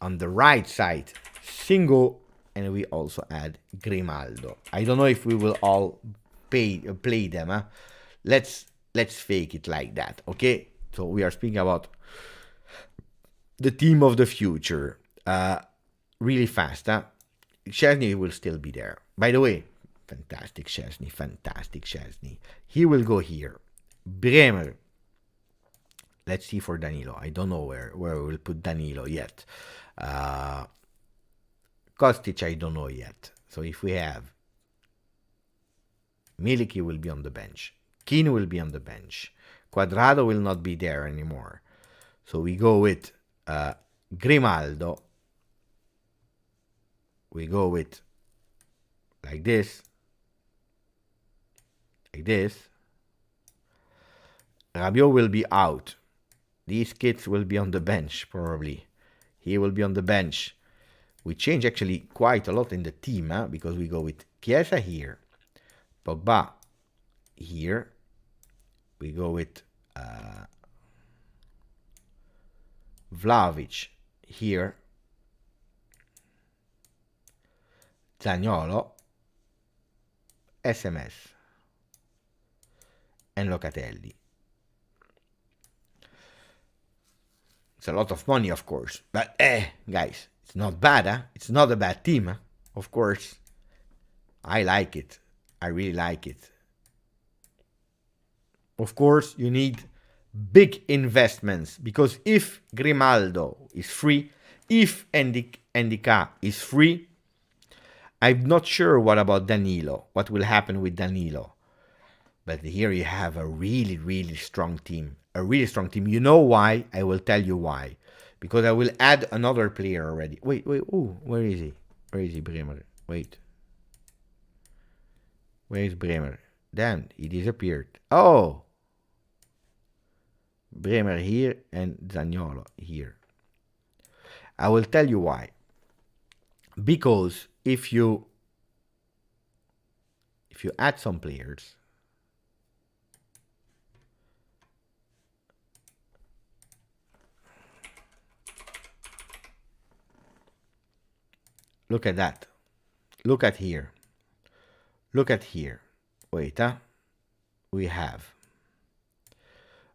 on the right side Singo, and we also add Grimaldo. I don't know if we will all play them. Let's fake it like that, okay? So we are speaking about the team of the future. Really fast. Szczesny will still be there. By the way, fantastic Szczesny. He will go here. Bremer. Let's see for Danilo. I don't know where we'll put Danilo yet. Kostic, I don't know yet. So if we have Milik, will be on the bench. Keane will be on the bench. Quadrado will not be there anymore. So we go with Grimaldo. We go with like this. Rabiot will be out. These kids will be on the bench, probably. He will be on the bench. We change actually quite a lot in the team, because we go with Chiesa here, Pogba here. We go with Vlahovic here, Zaniolo, SMS, and Locatelli. It's a lot of money, of course, but guys, it's not bad, It's not a bad team, Of course, I like it. I really like it. Of course, you need big investments, because if Grimaldo is free, if Ndika is free, I'm not sure what about Danilo, what will happen with Danilo. But here you have a really, really strong team. A really strong team. You know why? I will tell you why. Because I will add another player already. Wait. Oh, where is he? Where is he, Bremer? Wait. Where is Bremer? Damn, he disappeared. Oh! Bremer here and Zaniolo here. I will tell you why. Because if you add some players, look at that. Look at here. Wait, we have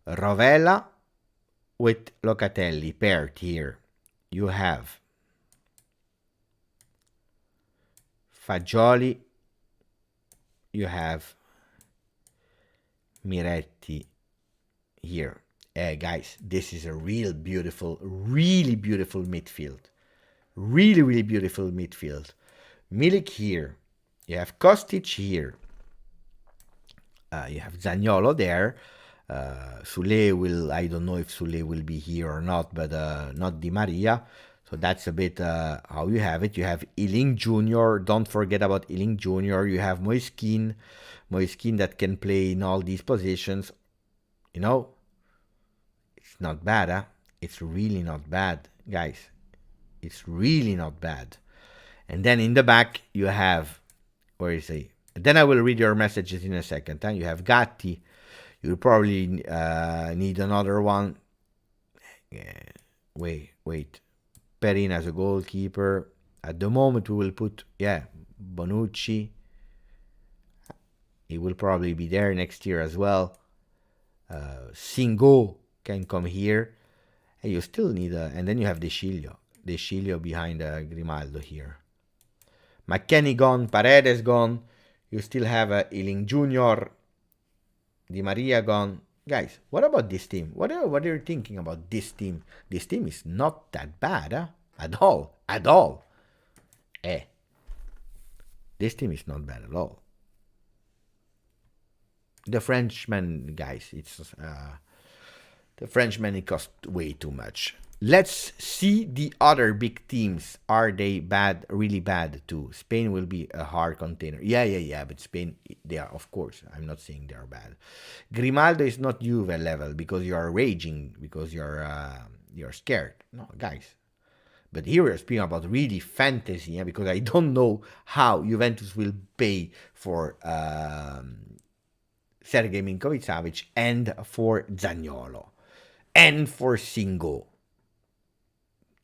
Rovella with Locatelli paired here. You have Fagioli. You have Miretti here. Guys, this is a really beautiful midfield. Really beautiful midfield. Milik here. You have Kostic here. You have Zaniolo there. Sule will, I don't know if Sule will be here or not, but not Di Maria. So that's a bit how you have it. You have Ealing Jr. Don't forget about Ealing Jr. You have Moiskin that can play in all these positions. You know, it's not bad, huh? It's really not bad, guys. It's really not bad. And then in the back, you have, where is he? Then I will read your messages in a second. Huh? You have Gatti. You'll probably need another one. Yeah. Wait. Perin as a goalkeeper. At the moment, we will put, Bonucci. He will probably be there next year as well. Singo can come here. And you still need and then you have De Sciglio behind Grimaldo here. McKennie gone, Paredes gone. You still have Ealing Jr., Di Maria gone. Guys, what about this team? What are you thinking about this team? This team is not that bad, huh? At all. This team is not bad at all. The Frenchman, guys, the Frenchman, it cost way too much. Let's see the other big teams. Are they bad? Really bad too? Spain will be a hard container. Yeah. But Spain, they are, of course. I'm not saying they are bad. Grimaldo is not Juve level because you are raging, because you're scared. No, guys. But here we're speaking about really fantasy, because I don't know how Juventus will pay for Sergej Milinkovic-Savic and for Zaniolo and for Singo.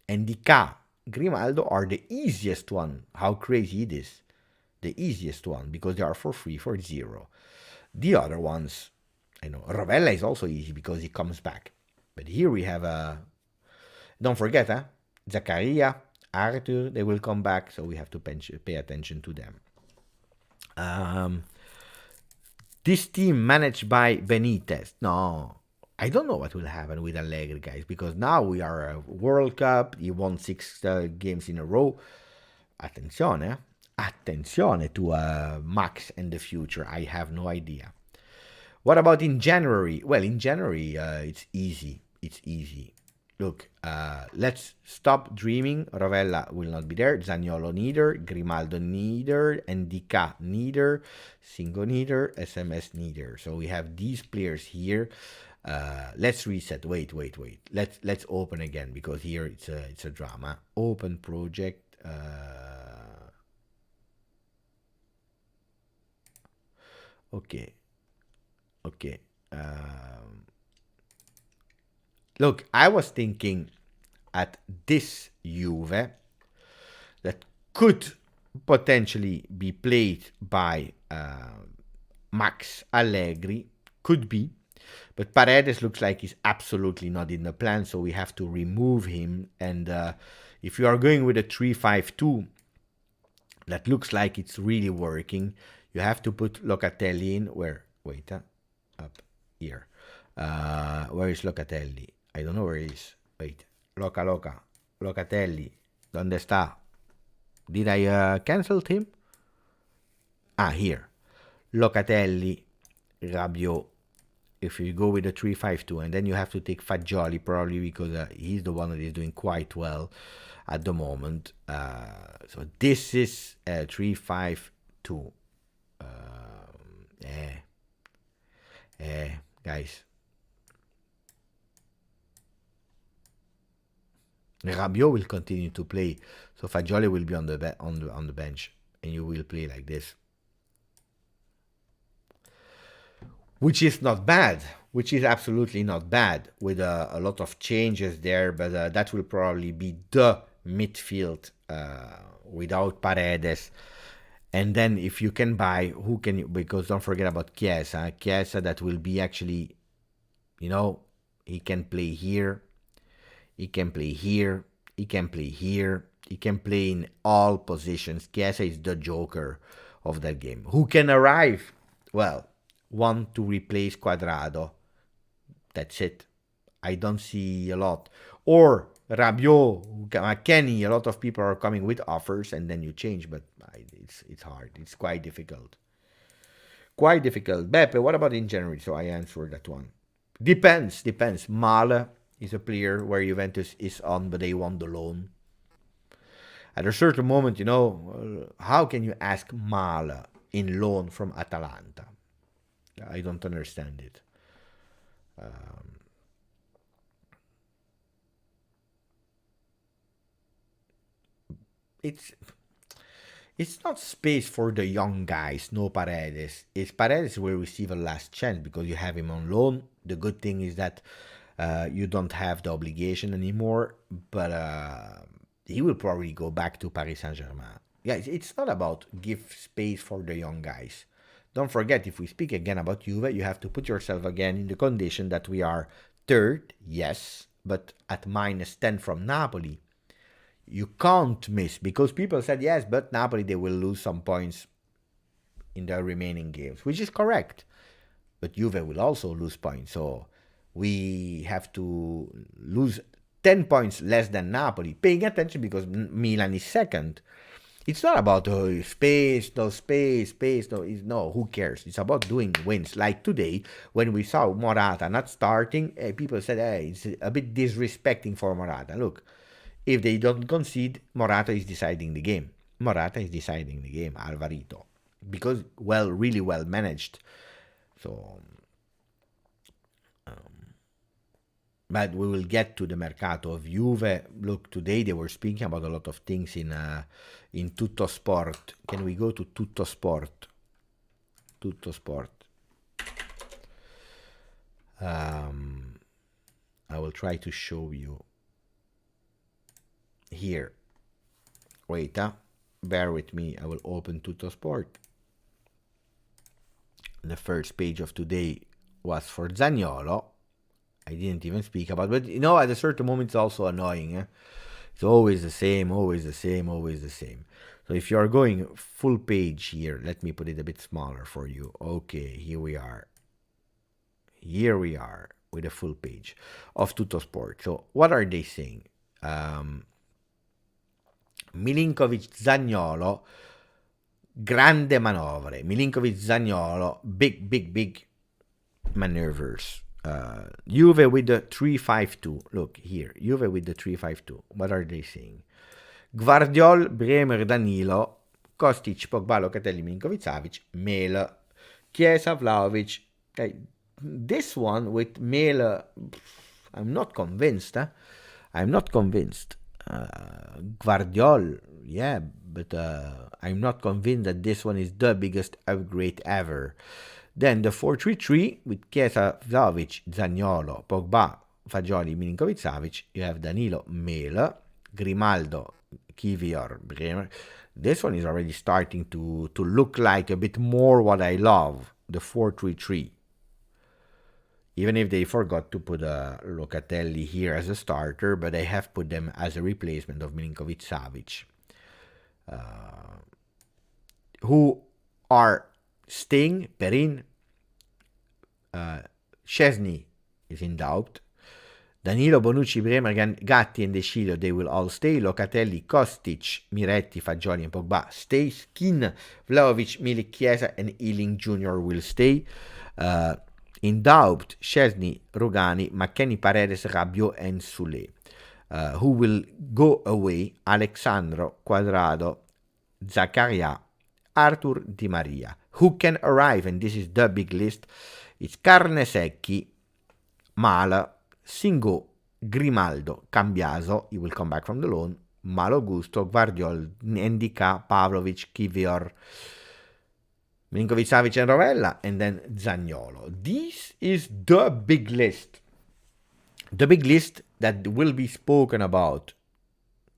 And Dika, Grimaldo are the easiest one. How crazy it is. The easiest one, because they are for free, for 0. The other ones, I know, Rovella is also easy because he comes back. But here we have don't forget, Zaccaria, Arthur, they will come back, so we have to pay attention to them. This team managed by Benitez, no, I don't know what will happen with Allegri, guys, because now we are a World Cup. He won 6 games in a row. Attenzione to Max and the future. I have no idea. What about in January? Well, in January, it's easy. Look, let's stop dreaming. Rovella will not be there. Zaniolo neither. Grimaldo neither. Ndika neither. Singo neither. SMS neither. So we have these players here. Let's reset. Wait. Let's open again, because here it's a drama. Open project. Okay. Look, I was thinking at this Juve that could potentially be played by Max Allegri. Could be. But Paredes looks like he's absolutely not in the plan, so we have to remove him. And if you are going with a 3-5-2, that looks like it's really working. You have to put Locatelli in. Where? Wait, up here. Where is Locatelli? I don't know where he is. Wait. Locatelli. ¿Dónde está? Did I cancel him? Here. Locatelli, Rabiot. If you go with a 3-5-2, and then you have to take Fagioli, probably because he's the one that is doing quite well at the moment. So this is a 3-5-2. Guys. Rabiot will continue to play, so Fagioli will be on the bench, and you will play like this, which is not bad, which is absolutely not bad, with a lot of changes there, but that will probably be the midfield without Paredes. And then if you can buy, who can you, because don't forget about Chiesa, that will be actually, he can play here. He can play here. He can play here. He can play in all positions. Chiesa is the joker of that game. Who can arrive? Well, one to replace Cuadrado. That's it. I don't see a lot. Or Rabiot, McKennie. A lot of people are coming with offers, and then you change. But it's hard. It's quite difficult. Beppe, what about in January? So I answered that one. Depends. Male is a player where Juventus is on, but they want the loan. At a certain moment, how can you ask Mala in loan from Atalanta? I don't understand it. It's it's not space for the young guys. No Paredes. It's Paredes will receive a last chance because you have him on loan. The good thing is that you don't have the obligation anymore. But he will probably go back to Paris Saint-Germain. Yeah, it's not about give space for the young guys. Don't forget, if we speak again about Juve, you have to put yourself again in the condition that we are third, yes, but at minus 10 from Napoli. You can't miss, because people said, yes, but Napoli, they will lose some points in their remaining games, which is correct. But Juve will also lose points. So we have to lose 10 points less than Napoli, paying attention because Milan is second. It's not about space, no, who cares? It's about doing wins. Like today, when we saw Morata not starting, people said, hey, it's a bit disrespecting for Morata. Look, if they don't concede, Morata is deciding the game. Alvarito. Because, really well managed. So, but we will get to the mercato of Juve. Look, today they were speaking about a lot of things in Tutto Sport. Can we go to Tutto Sport? Tutto Sport. I will try to show you here. Wait, bear with me. I will open Tutto Sport. The first page of today was for Zaniolo. I didn't even speak about it. But, at a certain moment, it's also annoying. It's always the same. So if you are going full page here, let me put it a bit smaller for you. Okay, here we are. With a full page of Tutto Sport. So what are they saying? Milinkovic, Zaniolo, grande manovre. Milinkovic, Zaniolo, big maneuvers. Juve with the 3-5-2. Look here, Juve with the 3-5-2. What are they saying? Gvardiol, Bremer, Danilo, Kostic, Pogba, Locatelli, Milinkovic-Savic, Mele, Chiesa, Vlahovic. Okay. This one with Mele, I'm not convinced. Gvardiol, yeah, but I'm not convinced that this one is the biggest upgrade ever. Then the 4-3-3 with Chiesa, Vlahovic, Zaniolo, Pogba, Fagioli, Milinkovic-Savic. You have Danilo, Mele, Grimaldo, Kivior, Bremer. This one is already starting to look like a bit more what I love, the 4-3-3. Even if they forgot to put Locatelli here as a starter, but they have put them as a replacement of Milinkovic-Savic. Who are staying? Perin, Szczesny is in doubt. Danilo, Bonucci, Bremer, Gatti, and De Sciglio, they will all stay. Locatelli, Kostic, Miretti, Fagioli, and Pogba stay. Skin, Vlahovic, Milik, Chiesa, and Ealing Jr. will stay. In doubt, Szczesny, Rugani, McKennie, Paredes, Rabiot, and Soule. Who will go away? Alexandro, Quadrado, Zakaria, Arthur, Di Maria. Who can arrive? And this is the big list. It's Carnesecchi, Mala, Singo, Grimaldo, Cambiaso. He will come back from the loan. Malo Gusto, Gvardiol, Ndika, Pavlovic, Kivior, Milinkovic-Savic and Rovella, and then Zaniolo. This is the big list. The big list that will be spoken about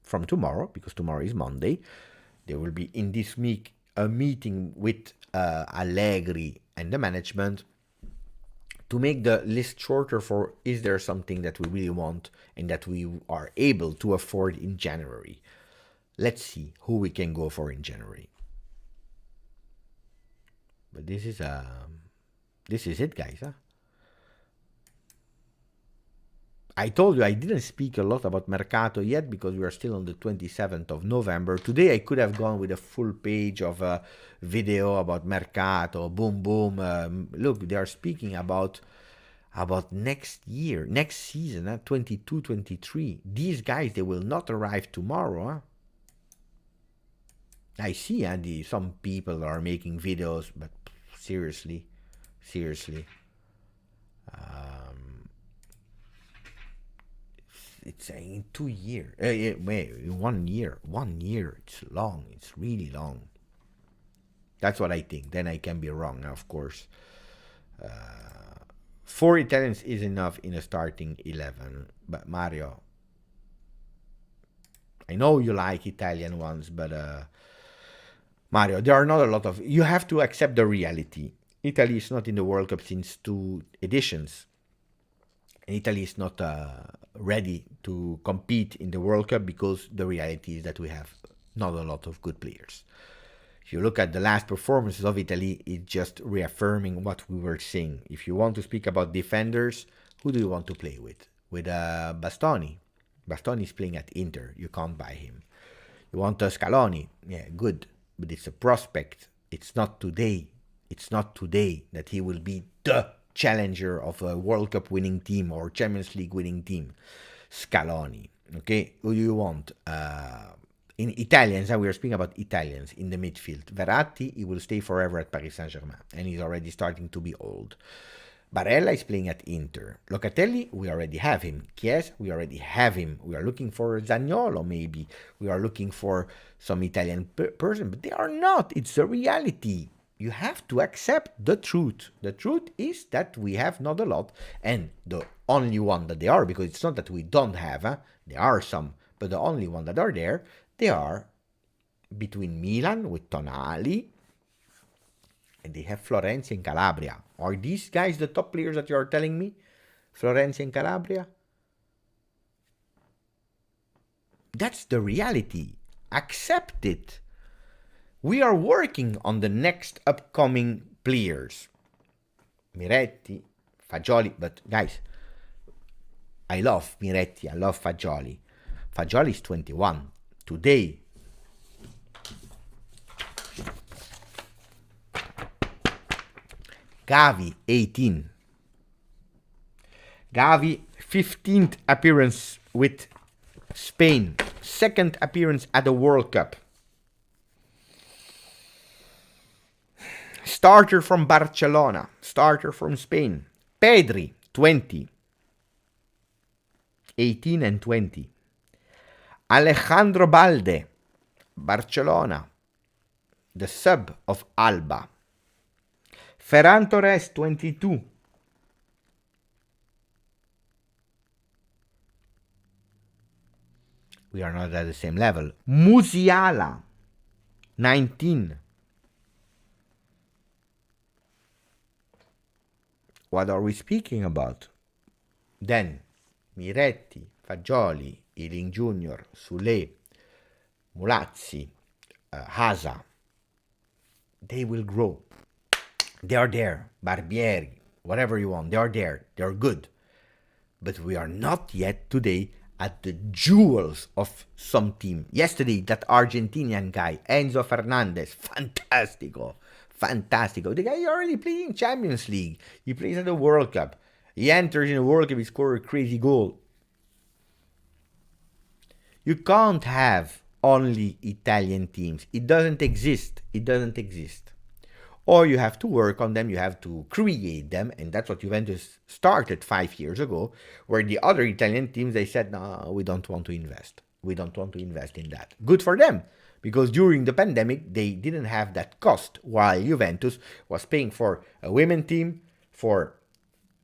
from tomorrow, because tomorrow is Monday. There will be in this week a meeting with Allegri and the management to make the list shorter for is there something that we really want and that we are able to afford in January. Let's see who we can go for in January. But this is it, guys. I told you I didn't speak a lot about Mercato yet because we are still on the 27th of November. Today I could have gone with a full page of a video about Mercato, boom. Look, they are speaking about next year, next season, 22-23. These guys, they will not arrive tomorrow. I see some people are making videos, but seriously, seriously, um, it's in 2 years. Wait, in 1 year. 1 year. It's long. It's really long. That's what I think. Then I can be wrong, now, of course. 4 Italians is enough in a starting 11. But Mario, I know you like Italian ones, but Mario, there are not a lot of. You have to accept the reality. Italy is not in the World Cup since 2 editions. And Italy is not ready to compete in the World Cup because the reality is that we have not a lot of good players. If you look at the last performances of Italy, it's just reaffirming what we were saying. If you want to speak about defenders, who do you want to play with? With Bastoni. Bastoni is playing at Inter. You can't buy him. You want Scaloni. Yeah, good. But it's a prospect. It's not today. It's not today that he will be the challenger of a World Cup winning team or Champions League winning team. Scaloni. Okay? Who do you want? In Italians, we are speaking about Italians in the midfield. Verratti, he will stay forever at Paris Saint-Germain, and he's already starting to be old. Barella is playing at Inter. Locatelli, we already have him. Chiesa, we already have him. We are looking for Zaniolo, maybe. We are looking for some Italian person, but they are not. It's the reality. You have to accept the truth. The truth is that we have not a lot, and the only one that they are, because it's not that we don't have, there are some, but the only one that are there, they are between Milan with Tonali, and they have Florenzi and Calabria. Are these guys the top players that you are telling me? Florenzi and Calabria? That's the reality. Accept it. We are working on the next upcoming players. Miretti, Fagioli, but guys, I love Miretti, I love Fagioli. Fagioli is 21. Today, Gavi, 18. Gavi, 15th appearance with Spain. Second appearance at the World Cup. Starter from Barcelona. Starter from Spain. Pedri, 20. 18 and 20. Alejandro Balde, Barcelona. The sub of Alba. Ferran Torres, 22. We are not at the same level. Musiala, 19. What are we speaking about? Then, Miretti, Fagioli, Ealing Jr., Sule, Mulazzi, Hasa. They will grow. They are there. Barbieri, whatever you want. They are there. They are good. But we are not yet today at the jewels of some team. Yesterday, that Argentinian guy, Enzo Fernandez, fantastico. Fantastico. The guy is already playing Champions League. He plays at the World Cup. He enters in the World Cup, he scores a crazy goal. You can't have only Italian teams. It doesn't exist. It doesn't exist. Or you have to work on them, you have to create them, and that's what Juventus started 5 years ago, where the other Italian teams, they said, no, we don't want to invest. We don't want to invest in that. Good for them, because during the pandemic, they didn't have that cost, while Juventus was paying for a women team, for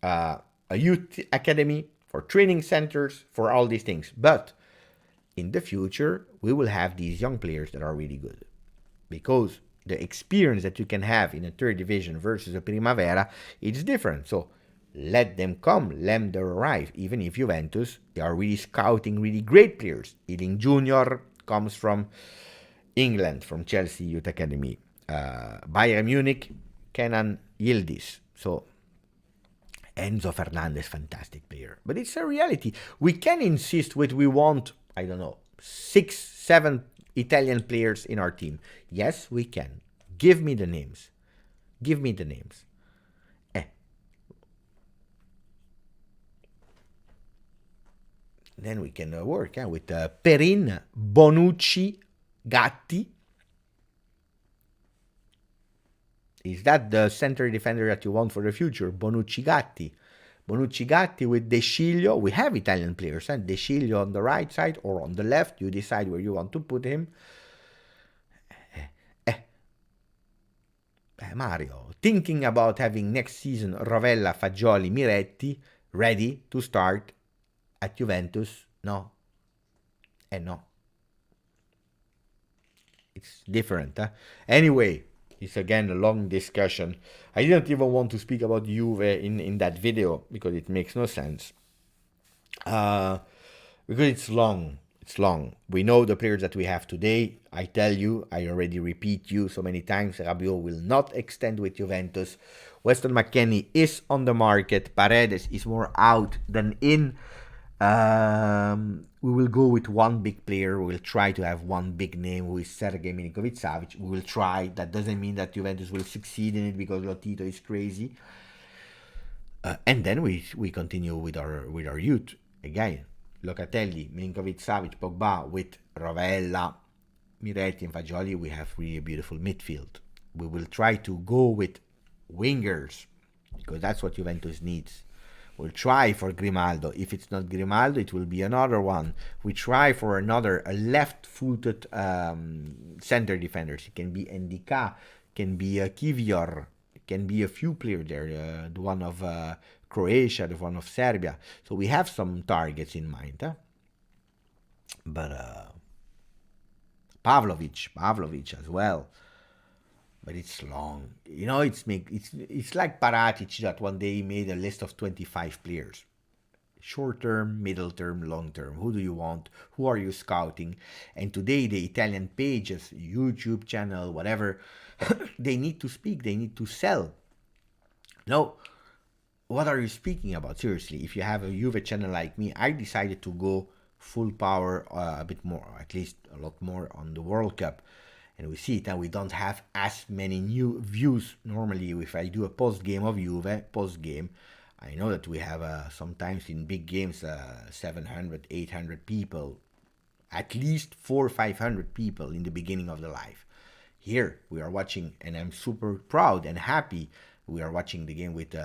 a youth academy, for training centers, for all these things. But in the future, we will have these young players that are really good, because the experience that you can have in a third division versus a Primavera, it's different. So let them come, let them arrive. Even if Juventus, they are really scouting really great players. Ealing Jr. comes from England, from Chelsea Youth Academy. Bayern Munich, Kenan Yildiz. So Enzo Fernandez, fantastic player. But it's a reality. We can insist what we want, I don't know, 6, 7 Italian players in our team. Yes, we can. Give me the names. Give me the names. Then we can work with Perin, Bonucci, Gatti. Is that the center defender that you want for the future? Bonucci Gatti. Bonucci Gatti with De Sciglio. We have Italian players, and De Sciglio on the right side or on the left. You decide where you want to put him. Mario, thinking about having next season Rovella, Fagioli, Miretti ready to start at Juventus? No. No. It's different. Huh? Anyway, it's again a long discussion. I didn't even want to speak about Juve in that video because it makes no sense. Because it's long. It's long. We know the players that we have today. I tell you, I already repeat you so many times, Rabiot will not extend with Juventus. Weston McKennie is on the market. Paredes is more out than in. We will go with one big player. We will try to have one big name who is Sergei Milinkovic-Savic. We will try. That doesn't mean that Juventus will succeed in it because Lotito is crazy. And then we continue with our youth again. Locatelli, Milinkovic-Savic, Pogba with Rovella, Miretti and Fagioli. We have really a beautiful midfield. We will try to go with wingers because that's what Juventus needs. We'll try for Grimaldo. If it's not Grimaldo, it will be another one. We try for a left-footed center defender. It can be Ndika, can be Kivior, can be a few players there. The one of Croatia, the one of Serbia. So we have some targets in mind. Huh? But Pavlovic as well. But it's long. You know, it's like Paratic that one day made a list of 25 players. Short term, middle term, long term. Who do you want? Who are you scouting? And today the Italian pages, YouTube channel, whatever, they need to speak. They need to sell. No, what are you speaking about? Seriously, if you have a Juve channel like me, I decided to go full power a bit more, at least a lot more on the World Cup. And we see it now, we don't have as many new views. Normally, if I do a post-game of Juve, I know that we have sometimes in big games 700, 800 people, at least 400 or 500 people in the beginning of the live. Here, we are watching, and I'm super proud and happy, we are watching the game with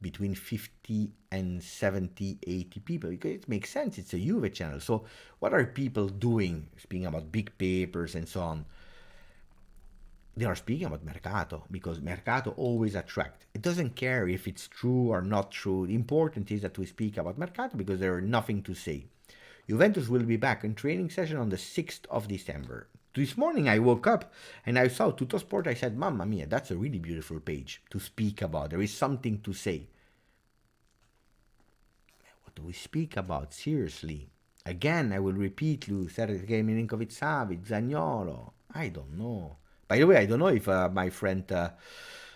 between 50 and 70, 80 people. Because it makes sense, it's a Juve channel. So what are people doing, speaking about big papers and so on? They are speaking about Mercato, because Mercato always attracts. It doesn't care if it's true or not true. The important is that we speak about Mercato because there is nothing to say. Juventus will be back in training session on the 6th of December. This morning I woke up and I saw Tuttosport. I said, Mamma mia, that's a really beautiful page to speak about. There is something to say. What do we speak about? Seriously. Again, I will repeat you, Sergei Milinkovic-Savic, Zaniolo. I don't know. By the way, I don't know if my friend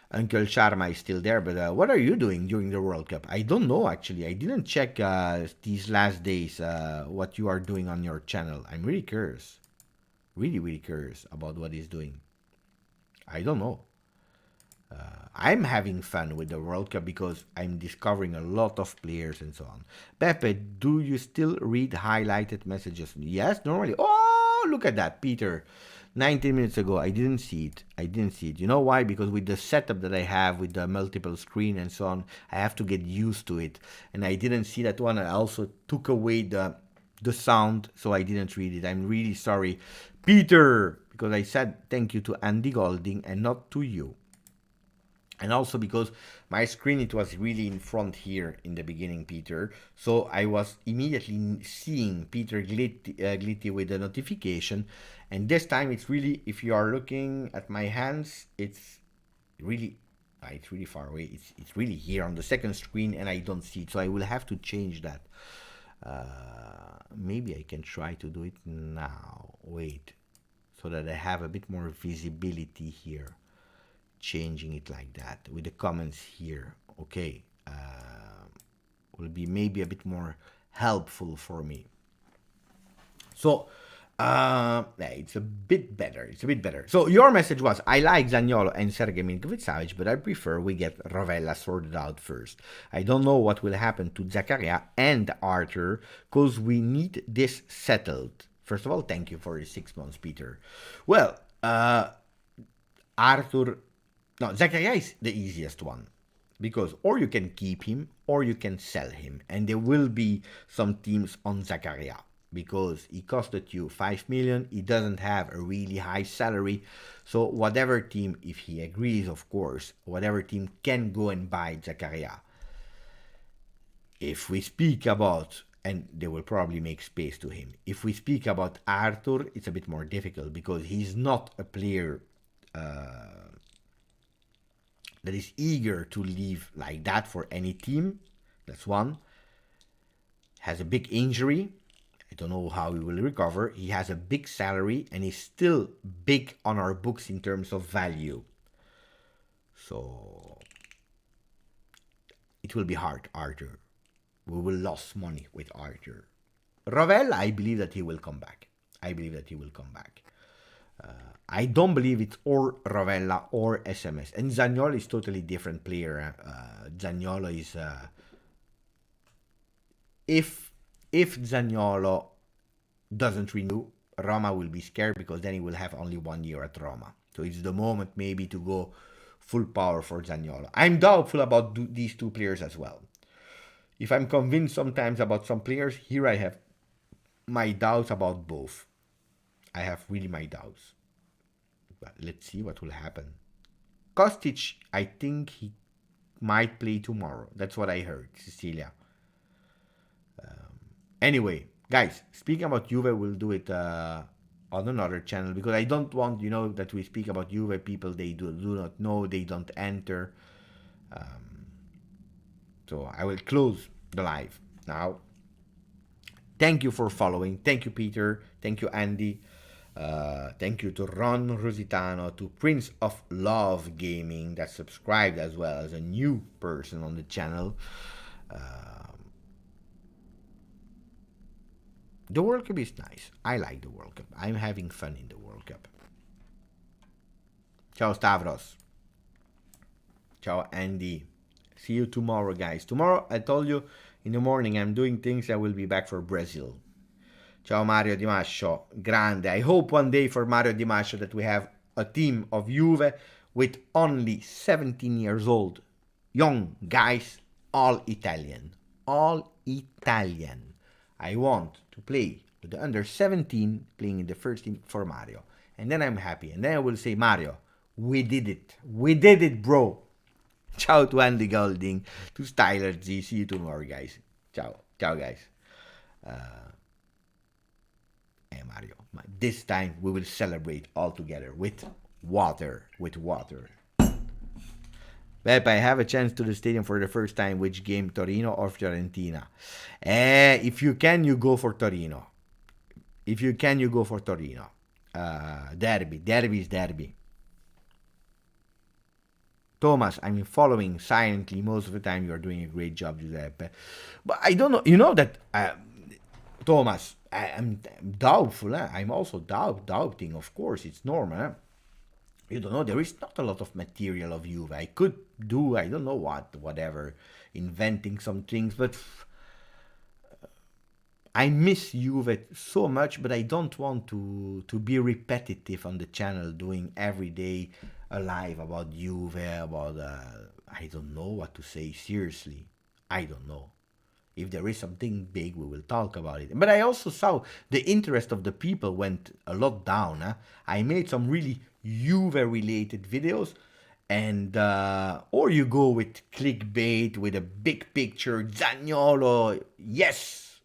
Uncle Sharma is still there, but what are you doing during the World Cup? I don't know, actually. I didn't check these last days what you are doing on your channel. I'm really curious. Really, really curious about what he's doing. I don't know. I'm having fun with the World Cup because I'm discovering a lot of players and so on. Pepe, do you still read highlighted messages? Yes, normally. Oh, look at that, Peter. 19 minutes ago, I didn't see it. You know why? Because with the setup that I have with the multiple screen and so on, I have to get used to it. And I didn't see that one. I also took away the sound, so I didn't read it. I'm really sorry. Peter, because I said thank you to Andy Golding and not to you. And also because my screen, it was really in front here in the beginning, Peter. So I was immediately seeing Peter Glitti with the notification. And this time it's really, if you are looking at my hands, it's really far away. It's really here on the second screen and I don't see it. So I will have to change that. Maybe I can try to do it now. Wait. So that I have a bit more visibility here. Changing it like that with the comments here. Okay. Will be maybe a bit more helpful for me. So it's a bit better. So your message was, I like Zaniolo and Sergei Milinkovic-Savic, but I prefer we get Rovella sorted out first. I don't know what will happen to Zakaria and Arthur because we need this settled. First of all, thank you for your 6 months, Peter. Well, Arthur No, Zakaria is the easiest one because or you can keep him or you can sell him, and there will be some teams on Zakaria because he costed you 5 million. He doesn't have a really high salary, so whatever team, if he agrees, of course, whatever team can go and buy Zakaria. If we speak about, and they will probably make space to him. If we speak about Arthur, it's a bit more difficult because he's not a player that is eager to leave like that for any team. That's one. Has a big injury. I don't know how he will recover. He has a big salary and he's still big on our books in terms of value. So it will be hard, Arthur. We will lose money with Arthur. Ravel, I believe that he will come back. I don't believe it's or Ravella or SMS. And Zaniolo is totally different player. Zaniolo is if Zaniolo doesn't renew, Roma will be scared because then he will have only 1 year at Roma. So it's the moment maybe to go full power for Zaniolo. I'm doubtful about these two players as well. If I'm convinced sometimes about some players, here I have my doubts about both. I have really my doubts. But let's see what will happen. Kostic, I think he might play tomorrow. That's what I heard, Cecilia. Anyway, guys, speaking about Juve, we'll do it on another channel because I don't want, that we speak about Juve. People, they do not know, they don't enter. So I will close the live now. Thank you for following. Thank you, Peter. Thank you, Andy. Thank you to Ron Rositano, to Prince of Love Gaming that subscribed as well as a new person on the channel. The World Cup is nice. I like the World Cup. I'm having fun in the World Cup. Ciao Stavros. Ciao Andy. See you tomorrow, guys. Tomorrow, I told you, in the morning I'm doing things. I will be back for Brazil. Ciao Mario Di Mascio, grande. I hope one day for Mario Di Mascio that we have a team of Juve with only 17 years old, young guys, all Italian. All Italian. I want to play with the under 17 playing in the first team for Mario. And then I'm happy. And then I will say, Mario, we did it. We did it, bro. Ciao to Andy Golding, to Styler Z. See you tomorrow, guys. Ciao. Ciao, guys. Mario. This time we will celebrate all together with water. Beppe, I have a chance to the stadium for the first time. Which game, Torino or Fiorentina? If you can, you go for Torino. Derby is derby. Thomas, I'm following silently most of the time. You are doing a great job, Giuseppe. But I don't know. You know that, Thomas, I'm doubtful. I'm also doubting. Of course, it's normal. You don't know. There is not a lot of material of Juve. I could do, I don't know whatever, inventing some things. But I miss Juve so much. But I don't want to be repetitive on the channel, doing every day a live about Juve, about I don't know what to say. Seriously, I don't know. If there is something big, we will talk about it. But I also saw the interest of the people went a lot down. I made some really Juve-related videos. And, or you go with clickbait, with a big picture, Zaniolo, yes!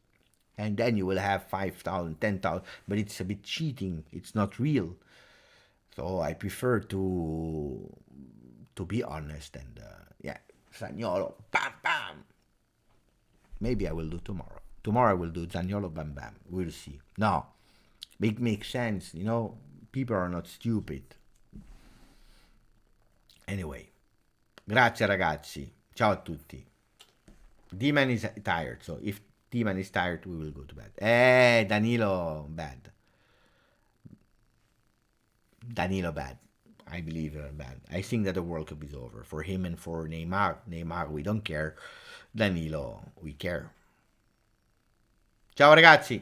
And then you will have 5,000, 10,000. But it's a bit cheating. It's not real. So I prefer to be honest. And, Zaniolo, bam, bam! Maybe I will do tomorrow. Tomorrow I will do Zaniolo Bam Bam. We'll see. No, it makes sense. People are not stupid. Anyway, grazie ragazzi. Ciao a tutti. D-Man is tired, so if D-Man is tired, we will go to bed. Danilo bad. I believe bad. I think that the World Cup is over. For him and for Neymar. Neymar, we don't care. Danilo, we care. Ciao ragazzi!